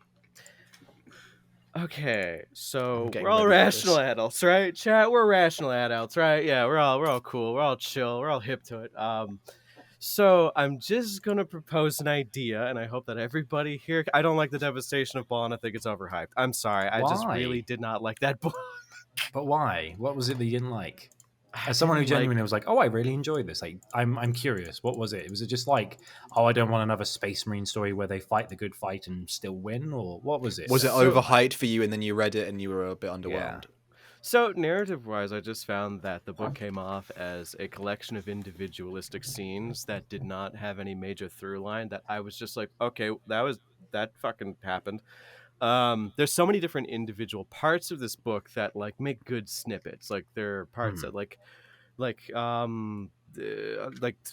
Okay, so getting we're all ready for rational adults, right? Chat, we're rational adults, right? Yeah, we're all cool, we're all chill, we're all hip to it. So I'm just gonna propose an idea, and I hope that everybody here. I don't like the Devastation of Baal, and I think it's overhyped. I'm sorry, I just Why? really did not like that book. But why? What was it that you didn't like? As someone who didn't like- genuinely was like, oh, I really enjoyed this. Like, I'm curious. What was it? Was it just like, oh, I don't want another Space Marine story where they fight the good fight and still win, or what was it? Was it So- overhyped for you and then you read it and you were a bit underwhelmed? So, narrative-wise, I just found that the book came off as a collection of individualistic scenes that did not have any major through line. That I was just like, okay, that fucking happened. There's so many different individual parts of this book that like make good snippets. Like there are parts that like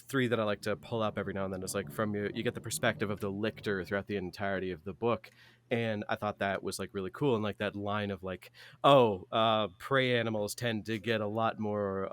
three that I like to pull up every now and then. It's like from you get the perspective of the lictor throughout the entirety of the book. And I thought that was like really cool. And like that line of like, prey animals tend to get a lot more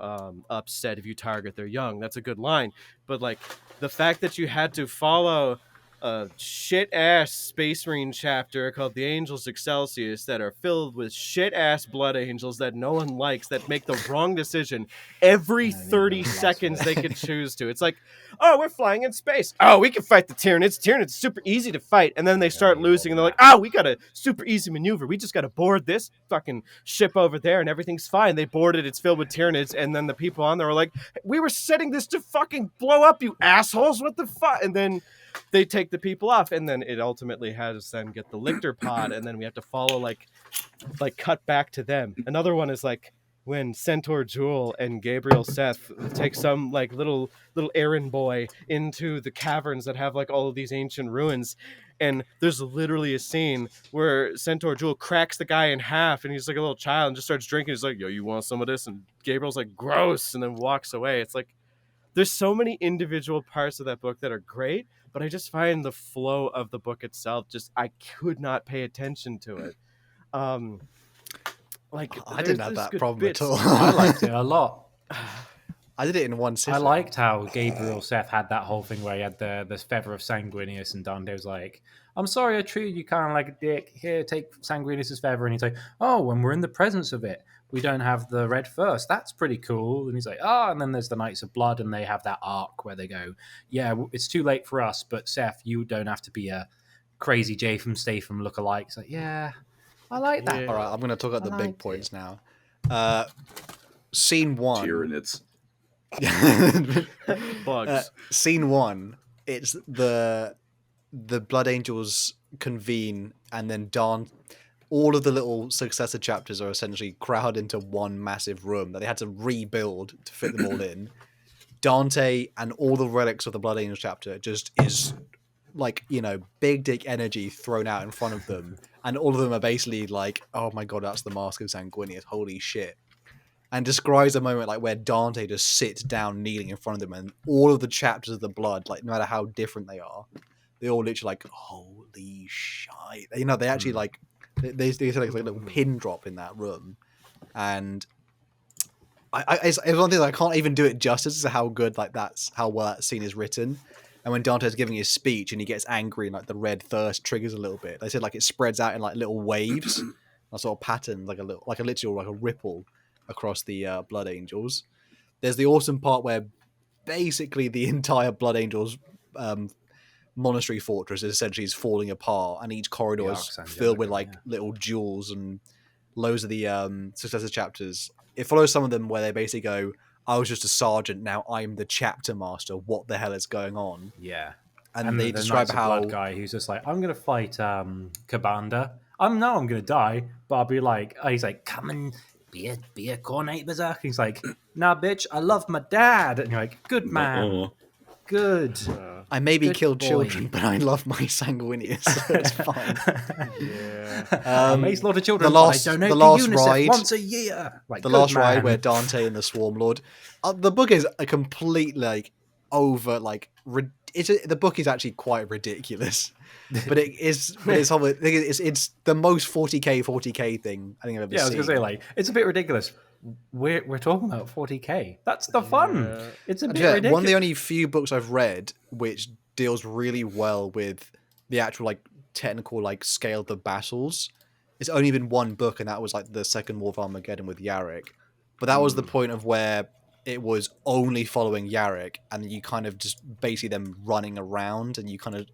upset if you target their young. That's a good line. But like the fact that you had to follow a shit-ass Space Marine chapter called The Angels Excelsius that are filled with shit-ass blood angels that no one likes, that make the wrong decision every 30 seconds they could choose to. It's like, oh, we're flying in space. Oh, we can fight the Tyranids. Tyranids super easy to fight. And then they start losing, and they're like, oh, we got a super easy maneuver. We just got to board this fucking ship over there, and everything's fine. They boarded. It's filled with Tyranids. And then the people on there are like, we were setting this to fucking blow up, you assholes. What the fuck? And then they take the people off, and then it ultimately has them get the lictor pod, and then we have to follow like cut back to them. Another one is like when Centaur Jewel and Gabriel Seth take some like little errand boy into the caverns that have like all of these ancient ruins, and there's literally a scene where Centaur Jewel cracks the guy in half, and he's like a little child and just starts drinking. He's like, yo, you want some of this? And Gabriel's like, gross, and then walks away. It's like there's so many individual parts of that book that are great, but I just find the flow of the book itself I could not pay attention to it. Like I didn't have there's that good problem bits. at all. I liked it a lot. I did it in one sitting. I liked how Gabriel Seth had that whole thing where he had the feather of Sanguinius, and Dante was like, I'm sorry I treated you kind of like a dick. Here, take Sanguinius's feather. And he's like, oh, when we're in the presence of it, we don't have the red first. That's pretty cool. And he's like, and then there's the Knights of Blood, and they have that arc where they go, yeah, it's too late for us, but Seth, you don't have to be a crazy Jay from Statham lookalike. It's like, yeah, I like that. Yeah. All right, I'm going to talk about the I big liked points now. Scene one. Tyranids. Bugs. Scene one. It's the Blood Angels convene, and then all of the little successor chapters are essentially crowded into one massive room that they had to rebuild to fit them all in. Dante and all the relics of the Blood Angels chapter just is like, big dick energy thrown out in front of them, and all of them are basically like, oh my god, that's the Mask of Sanguinius, holy shit. And describes a moment like where Dante just sits down kneeling in front of them, and all of the chapters of the blood, like no matter how different they are, they all literally like, holy shit. They actually like they say like a little pin drop in that room. And it's one thing that I can't even do it justice as to how good that's how well that scene is written. And when Dante's giving his speech and he gets angry and like the red thirst triggers a little bit, they said like it spreads out in like little waves, a sort of pattern, like a ripple across the Blood Angels. There's the awesome part where basically the entire Blood Angels monastery fortress essentially is falling apart, and each corridor is filled with like little jewels and loads of the successive chapters. It follows some of them where they basically go, I was just a sergeant, now I'm the chapter master, what the hell is going on? Yeah. And they describe Knights of how Blood guy who's just like, I'm gonna fight Kabanda. I'm gonna die, but I'll be like, he's like, come and be a Cornate Berserker. He's like, nah, bitch, I love my dad. And you're like, good man, good. I maybe Good killed boy. children, but I love my Sanguinius, so it's fine. Yeah. I may slaughter children, the last- but I donate the to last UNICEF ride- once a year. Like, The good last ride man. where Dante and the Swarm Lord, the book is a complete like over like the book is actually quite ridiculous, but it's the most 40k thing I think I've ever Yeah, I was seen. gonna say, like, it's a bit ridiculous. We're talking about 40k. That's the fun. Yeah. It's a bit Yeah, ridiculous. one of the only few books I've read which deals really well with the actual like technical like scale of the battles. It's only been one book, and that was like the Second War of Armageddon with Yarick. But that was the point of where it was only following Yarick, and you kind of just basically them running around, and you kind of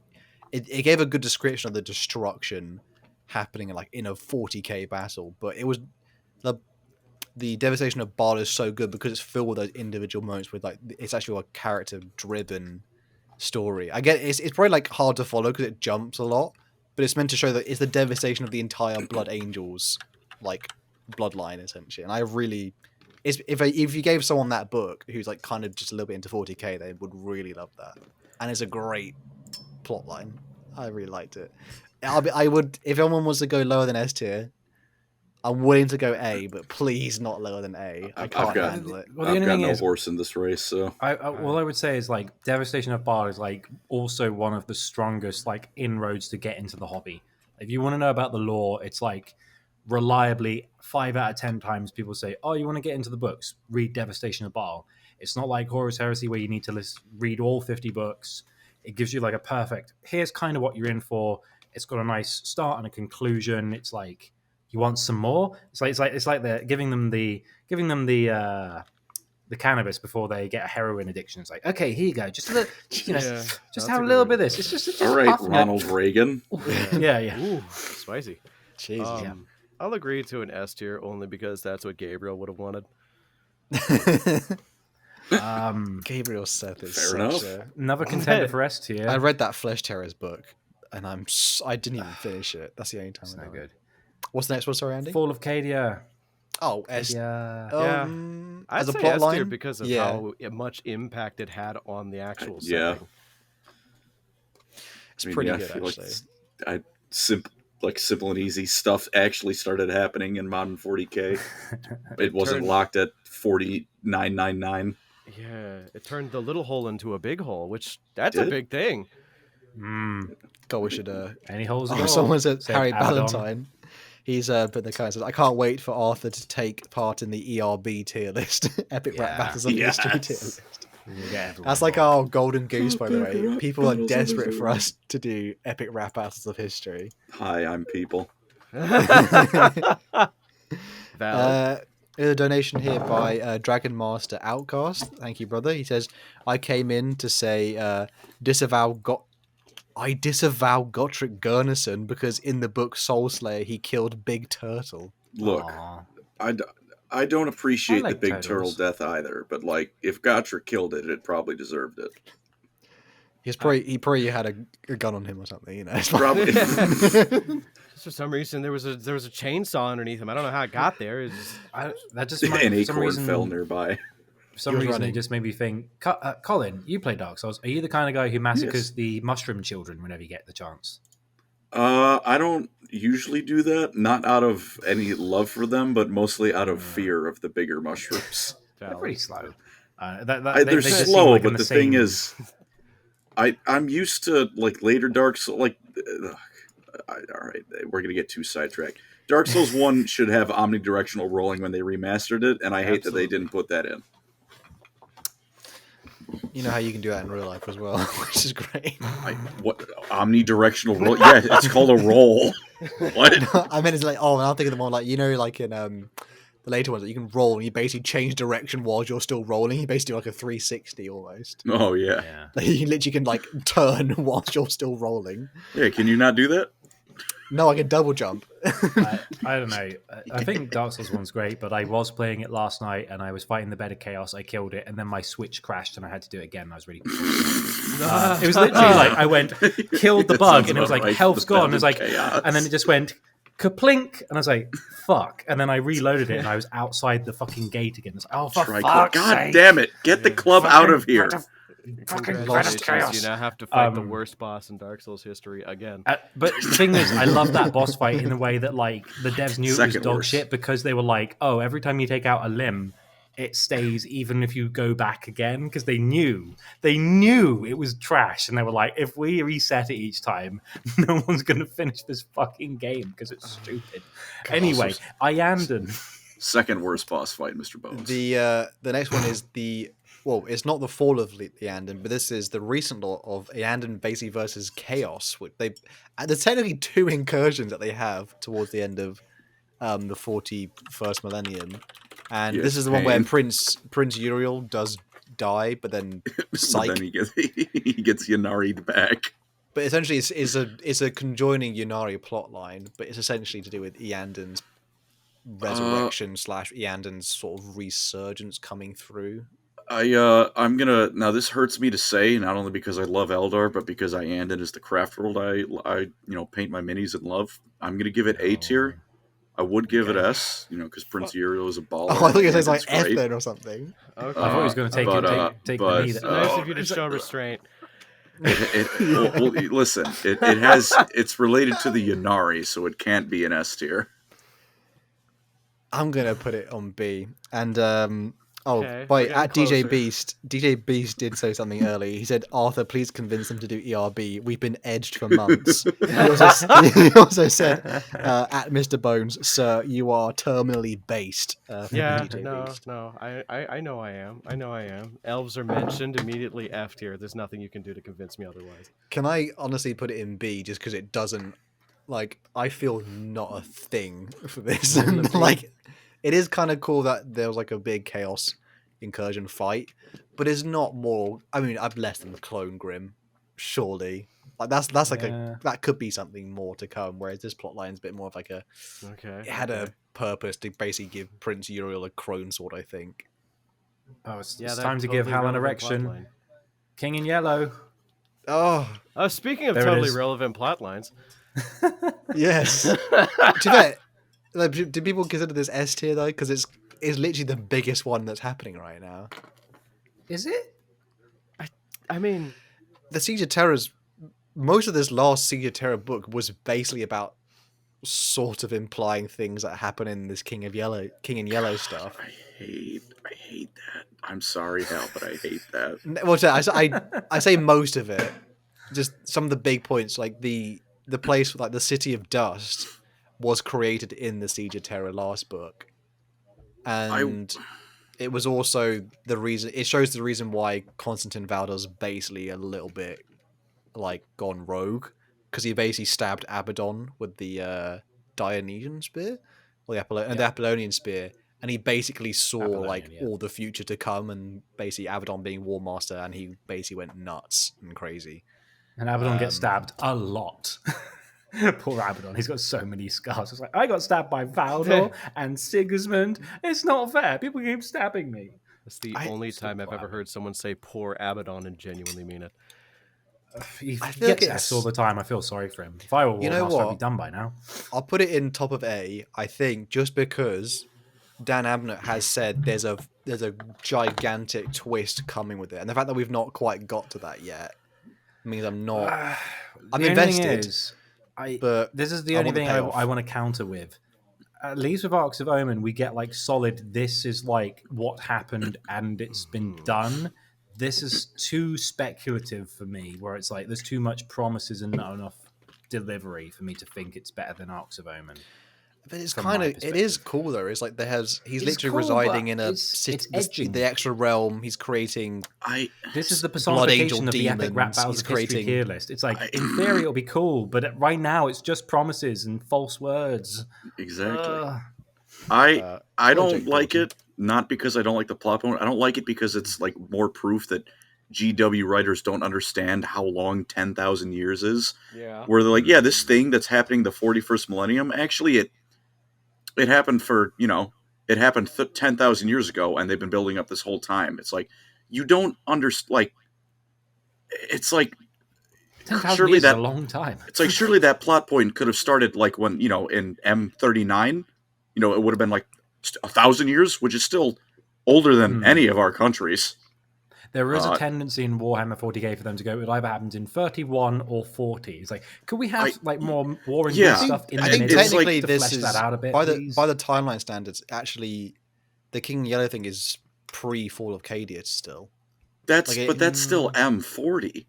it gave a good description of the destruction happening in a 40k battle. But it was the devastation of Baal is so good because it's filled with those individual moments with like it's actually a character driven story. I get it's probably like hard to follow because it jumps a lot, but it's meant to show that it's the devastation of the entire Blood Angels like bloodline essentially. And I really, if you gave someone that book who's like kind of just a little bit into 40k, they would really love that. And it's a great plot line. I really liked it. I would if anyone wants to go lower than S tier, I'm willing to go A, but please not lower than A. I can't handle it. Well, the I've only got thing no is, horse in this race, so all I would say is like Devastation of Baal is like also one of the strongest like inroads to get into the hobby. If you want to know about the lore, it's like reliably 5 out of 10 times people say, "Oh, you want to get into the books? Read Devastation of Baal." It's not like Horus Heresy where you need to read all 50 books. It gives you like a perfect. Here's kind of what you're in for. It's got a nice start and a conclusion. It's like, you want some more? It's like they're giving them the cannabis before they get a heroin addiction. It's like, okay, here you go. Just a little, just have a little bit of this. It's just all right, puff, Ronald Reagan. Yeah. Ooh, spicy. Jesus. I'll agree to an S tier only because that's what Gabriel would have wanted. Gabriel Seth is Fair such enough. Another contender for S tier. I read that Flesh Terrors book, and I didn't even finish it. That's the only time. It's no good. What's the next one? Sorry, Andy. Fall of Cadia. Oh, S. Yeah. I'd as a say plot S tier line, because of yeah. how much impact it had on the actual Yeah. setting. It's pretty I good feel actually. Simple and easy stuff actually started happening in modern 40k. It wasn't turned- locked at 49.99. Yeah, it turned the little hole into a big hole, which that's a Did it? big thing. God, we should. Any holes? Oh, someone said Harry Abaddon. Ballantyne. He's put in the comments. I can't wait for Arthur to take part in the ERB tier list, Epic Rap Yeah. Battles of History tier list. We'll get everyone That's like involved. our golden goose, by the way. People are desperate for us to do Epic Rap Battles of History. Hi, I'm people. Valid. There's a donation here by Dragon Master Outcast. Thank you, brother. He says, I came in to say I disavow Gotrek Gurnason because in the book Soul Slayer he killed Big Turtle. Look, Aw. I don't appreciate I the like big turtles. turtle death either, but like if Gotrek killed it, it probably deserved it. He probably had a gun on him or something, you know. It's Probably. Just for some reason, there was a chainsaw underneath him. I don't know how it got there. It's just- That just might, An for some acorn reason, fell nearby. For some was reason, running. it just made me think. Colin, you play Dark Souls. Are you the kind of guy who massacres Yes. the mushroom children whenever you get the chance? I don't usually do that, not out of any love for them, but mostly out of fear of the bigger mushrooms. They're pretty slow. They're they just seem slow, like an but the thing insane- is, I'm used to like later Dark Souls. Like, all right, we're gonna get too sidetracked. Dark Souls 1 should have omnidirectional rolling when they remastered it, and I hate that they didn't put that in. You know how you can do that in real life as well, which is great. What omnidirectional roll? Yeah, it's called a roll. What? I meant it's like, oh, and I'm thinking of more like, you know, like in the later ones that you can roll and you basically change direction while you're still rolling. You basically do like a 360 almost. Oh yeah. Yeah. Like, you literally can like turn whilst you're still rolling. Yeah, can you not do that? No, I can double jump. I don't know. I think Dark Souls 1's great, but I was playing it last night and I was fighting the bed of chaos. I killed it, and then my Switch crashed and I had to do it again. I was really confused. It was literally like I went, killed the That bug, sounds and it was about like, right, health's the gone. bed It was of like, chaos. and then it just went kaplink, and I was like, fuck. And then I reloaded it and I was outside the fucking gate again. It's like, oh, for fuck's God sake. damn it! Get the club out of here. Congratulations, you now have to fight the worst boss in Dark Souls history again. But the thing is, I love that boss fight in a way that, like, the devs knew it was Second dog worst. shit because they were like, oh, every time you take out a limb, it stays even if you go back again, because they knew it was trash, and they were like, if we reset it each time, no one's going to finish this fucking game because it's stupid. Anyway, Iandan. Second worst boss fight, Mr. Bones. The next one is it's not the fall of Eandon, but this is the recent law of Eandon basically versus Chaos. Which there's technically 2 incursions that they have towards the end of the 41st millennium, and Yes, this is the one where pain. Prince Uriel does die, but then But then he gets Yanari back. But essentially, it's a conjoining Yunari plot line, but it's essentially to do with Eandon's resurrection / Eandon's sort of resurgence coming through. I'm gonna now. This hurts me to say, not only because I love Eldar, but because Iandon is the craft world I paint my minis and love. I'm gonna give it A tier. I would give it S, because Prince Uriel is a baller. Oh, I thought you were saying like Eandon's F great. then or something. Okay. I thought he was going to take the knee. It's nice of you to show restraint. Well, listen, it's related to the Yanari, so it can't be an S tier. I'm gonna put it on B. And Okay, wait, we're at getting DJ Beast did say something early. He said, "Arthur, please convince them to do ERB. We've been edged for months." He also said, "At Mr. Bones, sir, you are terminally based." Yeah, DJ Beast. no, I know I am. Elves are mentioned immediately F tier. There's nothing you can do to convince me otherwise. Can I honestly put it in B just because it doesn't I feel not a thing for this. And it is kind of cool that there was like a big chaos incursion fight, but it's not more. I mean, I've less than Clone Grim, surely. Like that's like that could be something more to come. Whereas this plotline's a bit more of like it had a purpose to basically give Prince Uriel a crone sword, I think. Oh, it's That's time to give totally Hal an relevant erection. plotline. King in yellow. Oh Speaking of There it totally is. relevant plot lines, yes. To bet, do people consider this S tier though? Because it's literally the biggest one that's happening right now. Is it? I mean, The Siege of Terror's most of this last Siege of Terror book was basically about sort of implying things that happen in this King in Yellow stuff. I hate that. I'm sorry, Hal, but I hate that. Well, I say most of it. Just some of the big points, like the place, like the City of Dust, was created in the Siege of Terror last book, and it was also the reason. It shows the reason why Constantine Valdor's basically a little bit like gone rogue, because he basically stabbed Abaddon with the Dionysian spear, or the Apollonian spear, and he basically saw all the future to come, and basically Abaddon being War Master, and he basically went nuts and crazy. And Abaddon gets stabbed a lot. Poor Abaddon, he's got so many scars. It's like, I got stabbed by Valdor and Sigismund. It's not fair. People keep stabbing me. that's the only time I've ever heard someone say poor Abaddon and genuinely mean it. He I feel gets like S all the time. I feel sorry for him. If I were War You know Master, I'd what? be done by now. I'll put it in top of A, I think, just because Dan Abnett has said there's a gigantic twist coming with it, and the fact that we've not quite got to that yet means I'm The only invested, thing is, but this is the I only want the thing payoff. I want to counter with. At least with Arcs of Omen, we get like solid. This is like what happened, and it's been done. This is too speculative for me, where it's like there's too much promises and not enough delivery for me to think it's better than Arcs of Omen. But it's from kind my of it is perspective. cool though. It's like he's It's literally cool, residing but in a it's city, edging. the extra realm. He's creating This is the Blood Angel personification of the epic rap demons. battles He's of history creating. tier list. It's like in theory it'll be cool, but right now it's just promises and false words. Exactly. I don't Jake like Thornton. it, not because I don't like the plot point. I don't like it because it's like more proof that GW writers don't understand how long 10,000 years is. Yeah. Where they're like, yeah, this thing that's happening the 41st millennium, actually it happened for, it happened 10,000 years ago, and they've been building up this whole time. It's like, you don't understand, like, it's like, 10,000 surely years that is a long time. It's like, surely that plot point could have started like when, in M39, it would have been like 1,000 years, which is still older than any of our countries. There is a tendency in Warhammer 40k for them to go, it either happens in 31 or 40. It's like, could we have more War and Yeah, stuff in I the think middle technically to this flesh is that out a bit, by please? the timeline standards. Actually, the King in Yellow thing is pre Fall of Cadia still. That's still M40.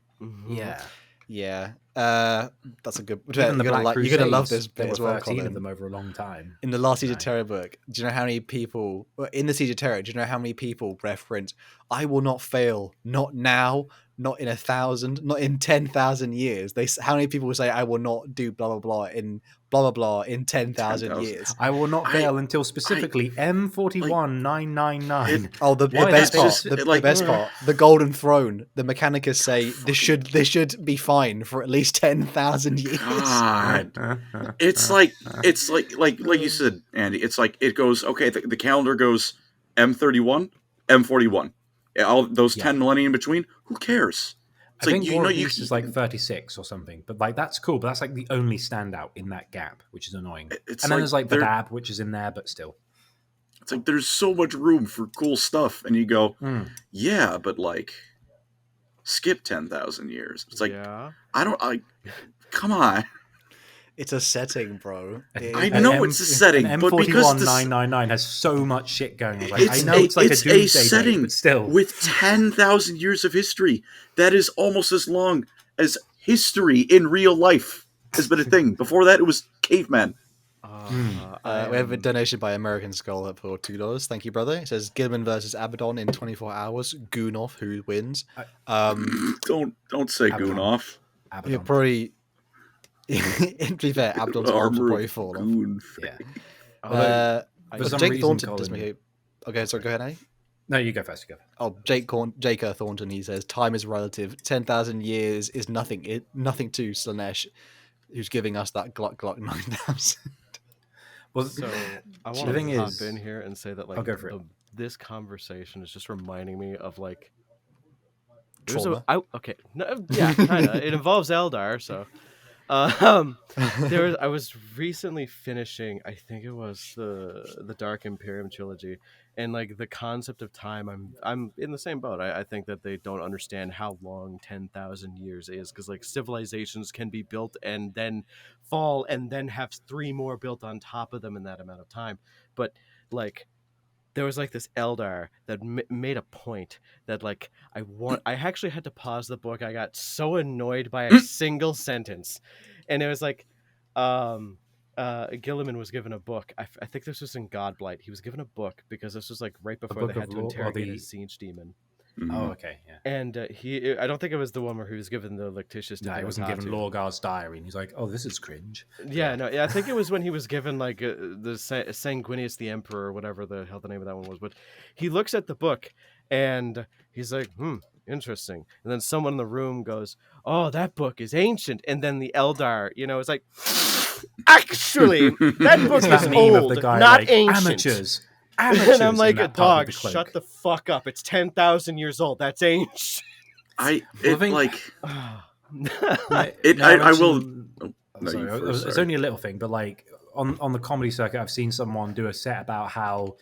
Yeah. Yeah, that's a good. Even the You're Black gonna love Crusades, this there bit as were well, 13 Colin. of them over a long time. In the last Siege of Terror book, do you know how many people in the Siege of Terror? Do you know how many people reference "I will not fail"? Not now, not in 1,000, not in 10,000 years. How many people will say "I will not do blah blah blah in 10,000 10,000. years"? I will not fail until specifically M41999. Oh, the Why best that part, is- the best part, the Golden Throne. The Mechanicus say this should be fine for at least 10,000 years. God, it's like you said, Andy. It's like it goes. Okay, the calendar goes M31, M41. All those 10 millennia in between. Who cares? It's I think War of Beasts is like 36 or something, but like that's cool. But that's like the only standout in that gap, which is annoying. And then there's like Badab, which is in there, but still. It's like there's so much room for cool stuff, and you go, yeah, but like skip 10,000 years. It's like come on. It's a setting, bro. I know it's a setting, but because M41999 has so much shit going on. Like, I know it's like a doomsday setting, but still, with 10,000 years of history, that is almost as long as history in real life has been a thing. Before that, it was caveman. We have a donation by American Skull for $2. Thank you, brother. It says Gilman versus Abaddon in 24 hours. Goonoff, who wins? Don't say Goonoff. You're probably. To be fair, Abaddon's arms will probably fall off. yeah. Jake Thornton does me. Okay, sorry. Go ahead, Andy. No, you go first. Oh, Jake Thornton. He says time is relative. 10,000 years is nothing. Nothing to Slanesh, who's giving us that Gluck 9,000. Well, so I want thing to hop is- in here and say that like I'll go for it. this conversation is just reminding me of like Trauma. kind of. It involves Eldar, so. I was recently finishing, I think it was the Dark Imperium trilogy, and like the concept of time, I'm in the same boat. I think that they don't understand how long 10,000 years is, because like civilizations can be built and then fall and then have 3 more built on top of them in that amount of time. But like there was like this Eldar that made a point that like I actually had to pause the book. I got so annoyed by a single sentence, and it was like, Gilliman was given a book. I think this was in Godblight. He was given a book because this was like right before they had to interrogate his siege demon. Oh, okay, yeah. And I don't think it was the one where he was given the Lictitious. No, he wasn't given Lorgar's diary, and he's like, "Oh, this is cringe." Yeah, no, I think it was when he was given like the Sanguinius the Emperor, or whatever the hell the name of that one was. But he looks at the book and he's like, interesting. And then someone in the room goes, "Oh, that book is ancient." And then the Eldar, is like, actually, that book It's that is meme of old, the guy, not like, ancient. Amateurs. And I'm like, in that part dog, of the cloak. shut the fuck up. It's 10,000 years old. That's ancient. I will. It's only a little thing, but like on the comedy circuit, I've seen someone do a set about how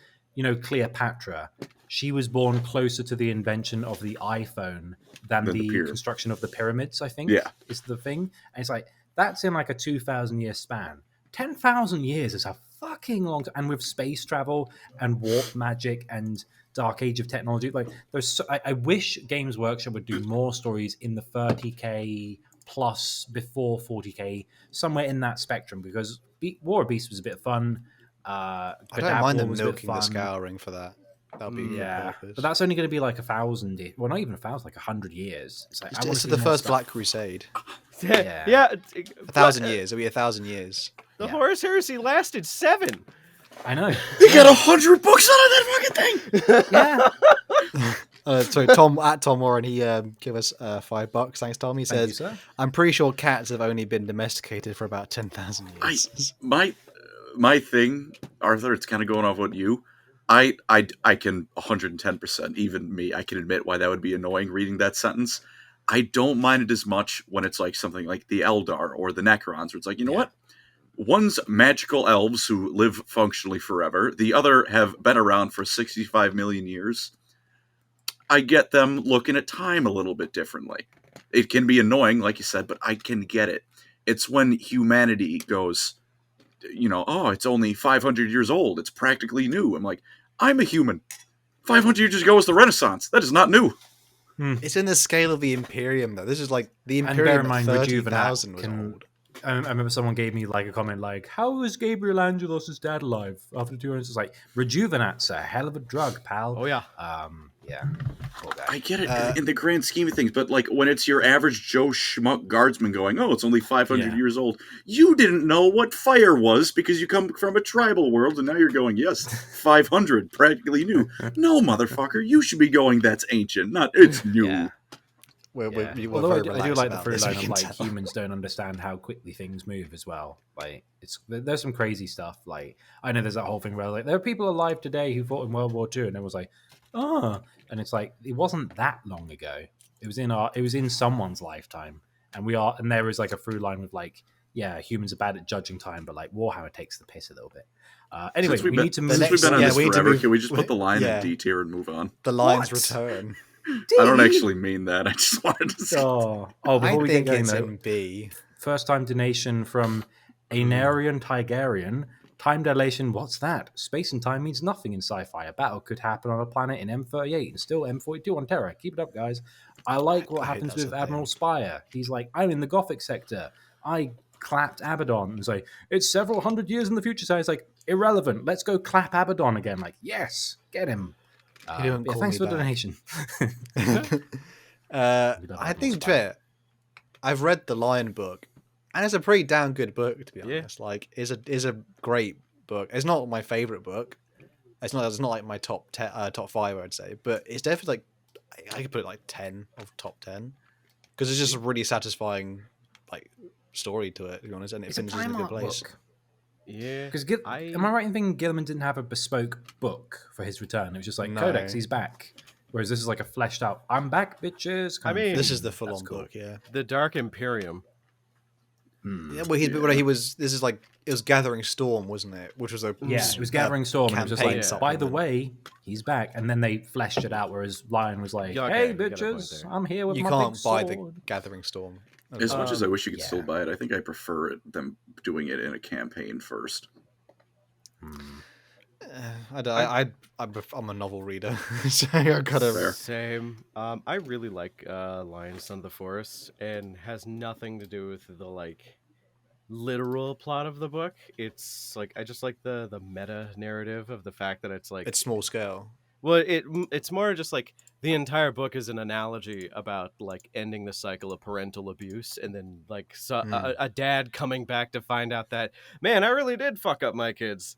Cleopatra, she was born closer to the invention of the iPhone than Than the the pyramid. construction of the pyramids, I think. Yeah. Is the thing. And it's like, that's in like a 2,000-year span. 10,000 years is a fucking long time. And with space travel and warp magic and Dark Age of technology, like I wish Games Workshop would do more stories in the 30k plus before 40k, somewhere in that spectrum, because War of Beasts was a bit fun. I don't mind them was a bit milking the fun. scouring for that. That'll be a good Yeah, purpose. but that's only going to be like 1,000. Well, not even 1,000, like 100 years. It's like, I wanna It's see the more first stuff. Black Crusade. Yeah. 1,000 years. It'll be 1,000 years. The Yeah. Horus Heresy lasted 7. I know. They got 100 books out of that fucking thing. Yeah. Sorry, Tom at Tom Warren. He gave us $5. Thanks, Tom. He Thank you, says, sir. "I'm pretty sure cats have only been domesticated for about 10,000 years." My thing, Arthur, it's kind of going off what you. I can 110%, even me, I can admit why that would be annoying reading that sentence. I don't mind it as much when it's like something like the Eldar or the Necrons, where it's like, you know what? One's magical elves who live functionally forever. The other have been around for 65 million years. I get them looking at time a little bit differently. It can be annoying, like you said, but I can get it. It's when humanity goes, oh, it's only 500 years old. It's practically new. I'm like, I'm a human. 500 years ago was the Renaissance. That is not new. It's in the scale of the Imperium, though. This is like the And bear Imperium in at mind, 30,000 was Rejuvenat old. I remember someone gave me like a comment like, "How is Gabriel Angelos' dad alive after 2 years?" It's like, Rejuvenat's a hell of a drug, pal. Oh, yeah. Yeah. Poor guy. I get it in the grand scheme of things, but like when it's your average Joe Schmuck guardsman going, oh, it's only 500 Yeah. years old. You didn't know what fire was because you come from a tribal world, and now you're going, yes, 500, practically new. No, motherfucker, you should be going, that's ancient, not it's new. Yeah. We're Although very I do relaxed like the about through this, line we of can like tell. humans don't understand how quickly things move as well. Like there's some crazy stuff. Like I know there's that whole thing where like there are people alive today who fought in World War II, and it was like, and it's like it wasn't that long ago. It was in someone's lifetime, and there is like a through line with like, yeah, humans are bad at judging time, but like Warhammer takes the piss a little bit. Anyway, we need to move. Since we've been on yeah, this we need to forever, move- can we just put the line yeah. in D tier and move on? The Lions What? return. I don't actually mean that. I just wanted to say. Before I we think get going it's though, in B. first time donation from Anarian Tigerian. Time dilation, what's that? Space and time means nothing in sci-fi. A battle could happen on a planet in M38 and still M42 on Terra. Keep it up, guys. I like what I hate happens that's with a Admiral thing. Spire. He's like, I'm in the Gothic sector. I clapped Abaddon. And say, it's several hundred years in the future. So it's like, irrelevant. Let's go clap Abaddon again. Like, yes, get him. He didn't call thanks me for the back. donation. I think to it, I've read the Lion book, and it's a pretty damn good book, to be Yeah. honest. Like, is a great book. It's not my favorite book. It's not like my top 5, I'd say, but it's definitely like I could put it like 10 of top 10 because it's just a really satisfying like story to it, to be honest, and it It's a finishes in a time good art place. book. Yeah. Because am I right in thinking Gilliman didn't have a bespoke book for his return? It was just like No. Codex, he's back. Whereas this is like a fleshed out, I'm back, bitches. kind of mean, This thing. is the full That's on cool. book, yeah. The Dark Imperium. Hmm. Yeah, well, he was. This is like it was Gathering Storm, wasn't it? Which was a Yeah, it was Gathering Storm, and it was just campaign like, by the supplement. way, he's back. And then they fleshed it out, whereas Lion was like, Yeah, okay, hey, you got a point bitches, there. I'm here with You my can't big buy sword. the Gathering Storm. As much as I wish you could yeah. still buy it, I think I prefer them doing it in a campaign first. I'm a novel reader, so I gotta. Fair. Same. I really like Lion Son of the Forest, and has nothing to do with the like literal plot of the book. It's like I just like the meta narrative of the fact that it's like It's small scale. well, it's more just like the entire book is an analogy about like ending the cycle of parental abuse, and then like a dad coming back to find out that, man, I really did fuck up my kids.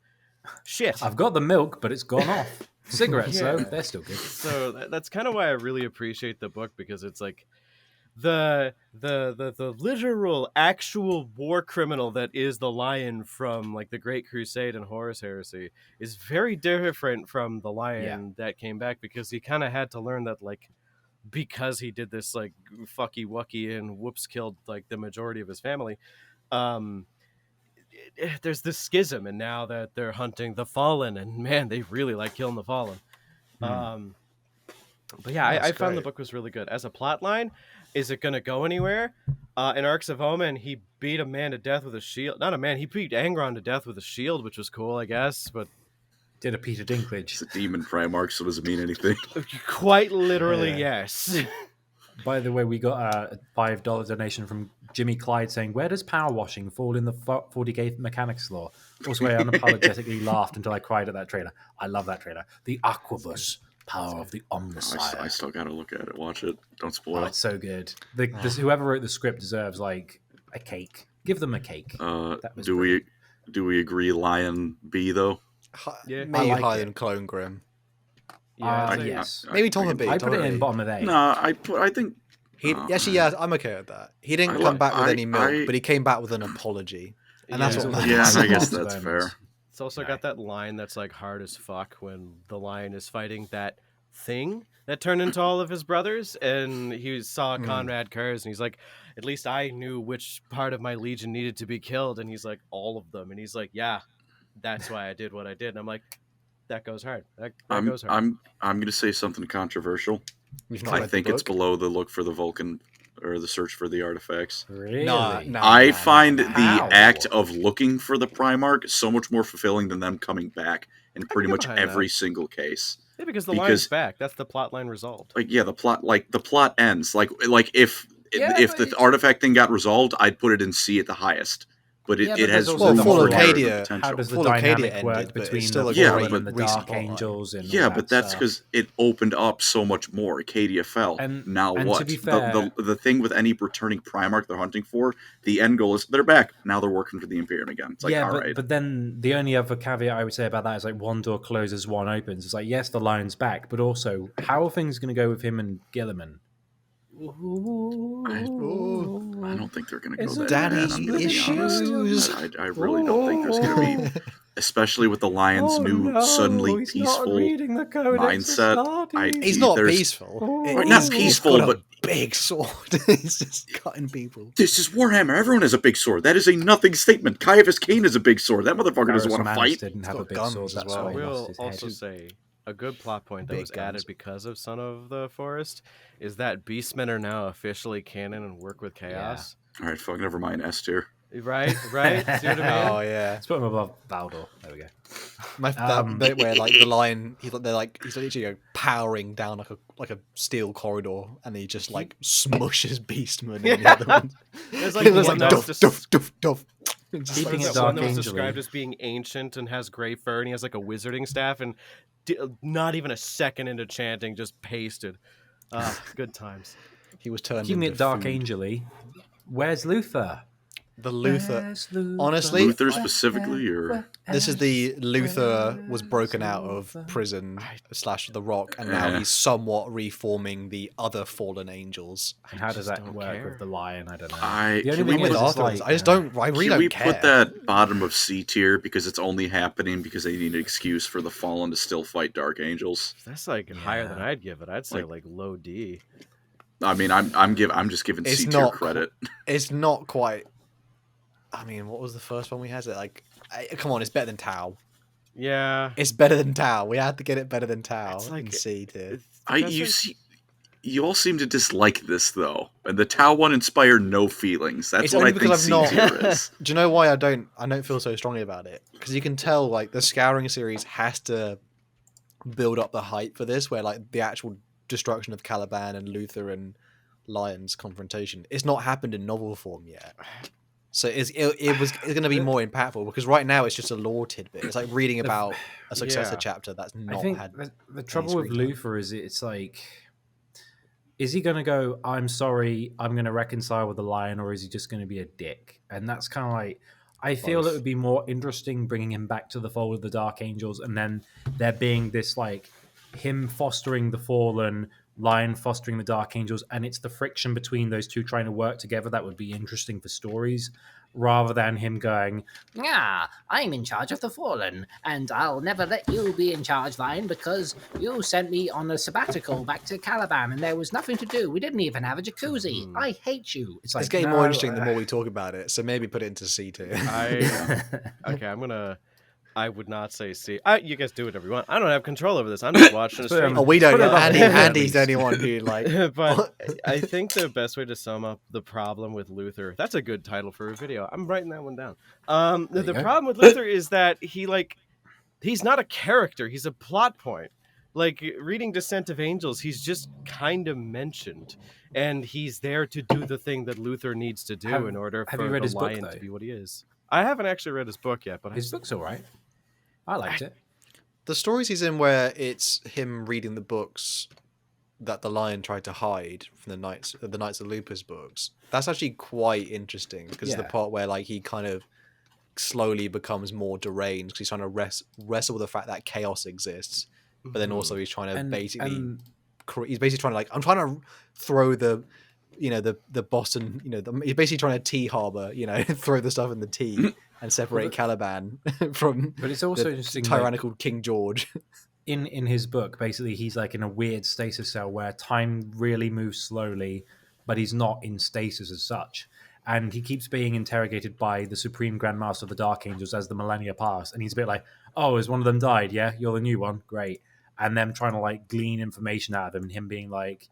Shit. I've got the milk, but it's gone off. Cigarettes, Yeah. though, they're still good. So that's kind of why I really appreciate the book, because it's like the literal actual war criminal that is the Lion from like the Great Crusade and Horus Heresy is very different from the Lion that came back, because he kind of had to learn that like because he did this like fucky wucky and whoops killed like the majority of his family, there's this schism, and now that they're hunting the Fallen, and man, they really like killing the Fallen. But yeah, I found the book was really good. As a plot line, is it going to go anywhere? In Arcs of Omen, he beat a man to death with a shield. Not a man, he beat Angron to death with a shield, which was cool, I guess. But did a Peter Dinklage. It's a demon Primarch, so does it mean anything? Quite literally, yes. By the way, we got a $5 donation from Jimmy Clyde saying, "Where does power washing fall in the 40k mechanics law?" Also, I unapologetically laughed until I cried at that trailer. I love that trailer. The Aquabus. Power of the Omnissiah. I still gotta look at it. Watch it. Don't spoil. Oh, it's so good. Whoever wrote the script deserves like a cake. Give them a cake. Do we agree? Lion B though. Yeah, maybe like higher it. than Clone Grim. Yeah, yes. Maybe Tom and B. I put it in bottom of A. No, I think. Yeah, I'm okay with that. He didn't come back with any milk, but he came back with an apology, and that's what matters. Yeah, I guess that's fair. It's also got that line that's like hard as fuck when the lion is fighting that thing that turned into all of his brothers, and he saw Conrad Kurz, and he's like, at least I knew which part of my legion needed to be killed, and he's like, all of them, and he's like, yeah, that's why I did what I did, and I'm like, that goes hard. That goes hard. I'm gonna say something controversial. I think it's below the look for the Vulcan or the search for the artifacts. Really? I find the act of looking for the Primarch so much more fulfilling than them coming back in pretty much every single case. Yeah, because the line's back. That's the plot line resolved. Like, yeah, the plot ends. Like if the artifact thing got resolved, I'd put it in C at the highest. But it has Full Arcadia. How does the Full dynamic Arcadia work ended, but between it's still the Dark Angels and all but that's because it opened up so much more. Arcadia fell. And what? To be fair, the thing with any returning Primarch they're hunting for, the end goal is they're back. Now they're working for the Imperium again. It's like, right. But then the only other caveat I would say about that is like one door closes, one opens. It's like, yes, the lion's back, but also how are things going to go with him and Gilliman? I don't think they're going to go there. Daddy issues. I really don't think there's going to be, especially with the lion's suddenly peaceful mindset. He's not peaceful. Not peaceful, but big sword. He's just cutting people. This is Warhammer. Everyone has a big sword. That is a nothing statement. Caiaphas Cain is a big sword. That motherfucker doesn't want to fight. Didn't have a big sword. That's why I will also say a good plot point that was added because of Son of the Forest is that Beastmen are now officially canon and work with Chaos. Yeah. All right, fuck, never mind. S tier. Right. See what I mean? Oh yeah. Let's put him above Valdor. There we go. That bit where like the lion, he's literally powering down like a steel corridor, and he just like smushes Beastman in the other one. There's like one duff. Keeping it dark dark one that was angel. described as being ancient and has gray fur, and he has like a wizarding staff, and not even a second into chanting, just pasted. Good times. He was turned Keeping into it dark food. angel-y. Where's Luther? The Luther. Honestly, Luther specifically, or this is the Luther was broken out of prison / the Rock, and now he's somewhat reforming the other fallen angels. And how does that work with the lion? I don't know. The only thing is, I really don't care. Put that bottom of C tier because it's only happening because they need an excuse for the Fallen to still fight Dark Angels. That's like higher than I'd give it. I'd say like low D. I mean, I'm just giving C tier credit. It's not quite. I mean, what was the first one we had? Come on, it's better than Tau. Yeah, it's better than Tau. We had to get it better than Tau in C tier. You all seem to dislike this though, and the Tau one inspired no feelings. That's what I think C tier is. Do you know why I don't feel so strongly about it? Because you can tell like the Scouring series has to build up the hype for this, where like the actual destruction of Caliban and Luther and Lion's confrontation, it's not happened in novel form yet. So it's going to be more impactful because right now it's just a lore tidbit. It's like reading about a successor chapter that's not had. The trouble with Luther is it's like, is he going to go, I'm sorry, I'm going to reconcile with the lion, or is he just going to be a dick? And that's kind of like, I feel it would be more interesting bringing him back to the fold of the Dark Angels, and then there being this like him fostering the Fallen, Lion fostering the Dark Angels, and it's the friction between those two trying to work together that would be interesting for stories, rather than him going, Yeah, I'm in charge of the Fallen, and I'll never let you be in charge, Lion, because you sent me on a sabbatical back to Caliban, and there was nothing to do. We didn't even have a jacuzzi. I hate you. it's like, It's getting no, more interesting the more we talk about it. So maybe put it into C tier. Okay, I would not say C. You guys do whatever you want. I don't have control over this. I'm just watching a stream. Oh, we don't Put it know. above Luther, at Andy's the least. only one who like. But I think the best way to sum up the problem with Luther, that's a good title for a video. I'm writing that one down. The you go. problem with Luther is that he's not a character. He's a plot point. Like reading Descent of Angels, he's just kind of mentioned, and he's there to do the thing that Luther needs to do in order have for you read the his book, Lion though? to be what he is. I haven't actually read his book yet, but his book's all right. I liked it. The stories he's in where it's him reading the books that the Lion tried to hide from the Knights of Lupus books. That's actually quite interesting because the Yeah. part where like he kind of slowly becomes more deranged because he's trying to wrestle with the fact that chaos exists, but then also he's trying to he's basically trying to like I'm trying to throw the the Boston he's basically trying to tea harbor throw the stuff in the tea and separate Caliban from But it's also the interesting, tyrannical King George. in his book, basically, he's like in a weird stasis cell where time really moves slowly, but he's not in stasis as such. And he keeps being interrogated by the Supreme Grandmaster of the Dark Angels as the millennia pass. And he's a bit like, oh, has one of them died? Yeah, you're the new one. Great. And them trying to like glean information out of him, and him being like,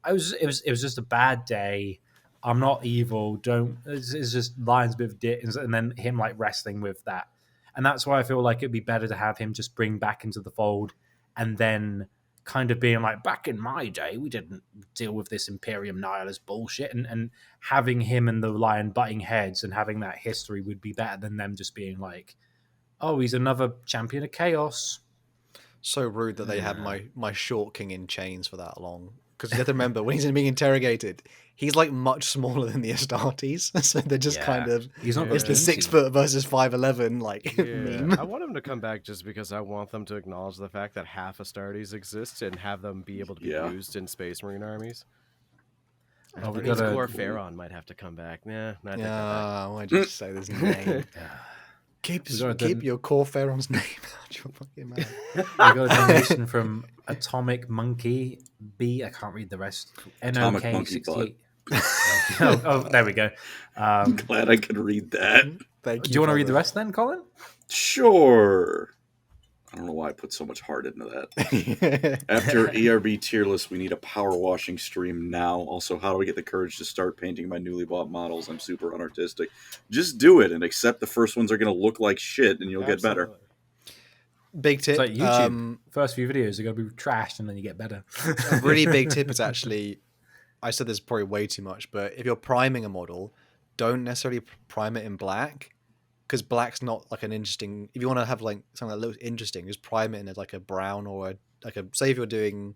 it was just a bad day. I'm not evil. It's just Lion's a bit of dick. And then him like wrestling with that. And that's why I feel like it'd be better to have him just bring back into the fold and then kind of being like, back in my day, we didn't deal with this Imperium Nihilist bullshit. And having him and the Lion butting heads and having that history would be better than them just being like, oh, he's another champion of chaos. So rude that they had my short king in chains for that long. Because you have to remember, when he's being interrogated, he's like much smaller than the Astartes. So they're just kind of, He's not it's the very 6 foot versus 5'11", like, meme. I want him to come back just because I want them to acknowledge the fact that half Astartes exist and have them be able to be used in Space Marine armies. Oh, we That means gotta- Core Pharaon might have to come back. Nah, not take that back. Yeah, why'd you say this name? Keep your core Pharaoh's name out your fucking mouth. We got a donation from Atomic Monkey B. I can't read the rest. Atomic NOK Monkey 68. oh, there we go. I'm glad I could read that. Thank Do you want to read the rest then, Colin? Sure. I don't know why I put so much heart into that. After ERB tier list, we need a power washing stream now. Also, how do I get the courage to start painting my newly bought models? I'm super unartistic. Just do it and accept the first ones are going to look like shit and you'll get better. Big tip. It's like YouTube. First few videos are going to be trashed and then you get better. A really big tip is actually, I said this probably way too much, but if you're priming a model, don't necessarily prime it in black. Because black's not like an interesting. If you want to have like something that looks interesting, just prime it in like a brown or like a. Say if you're doing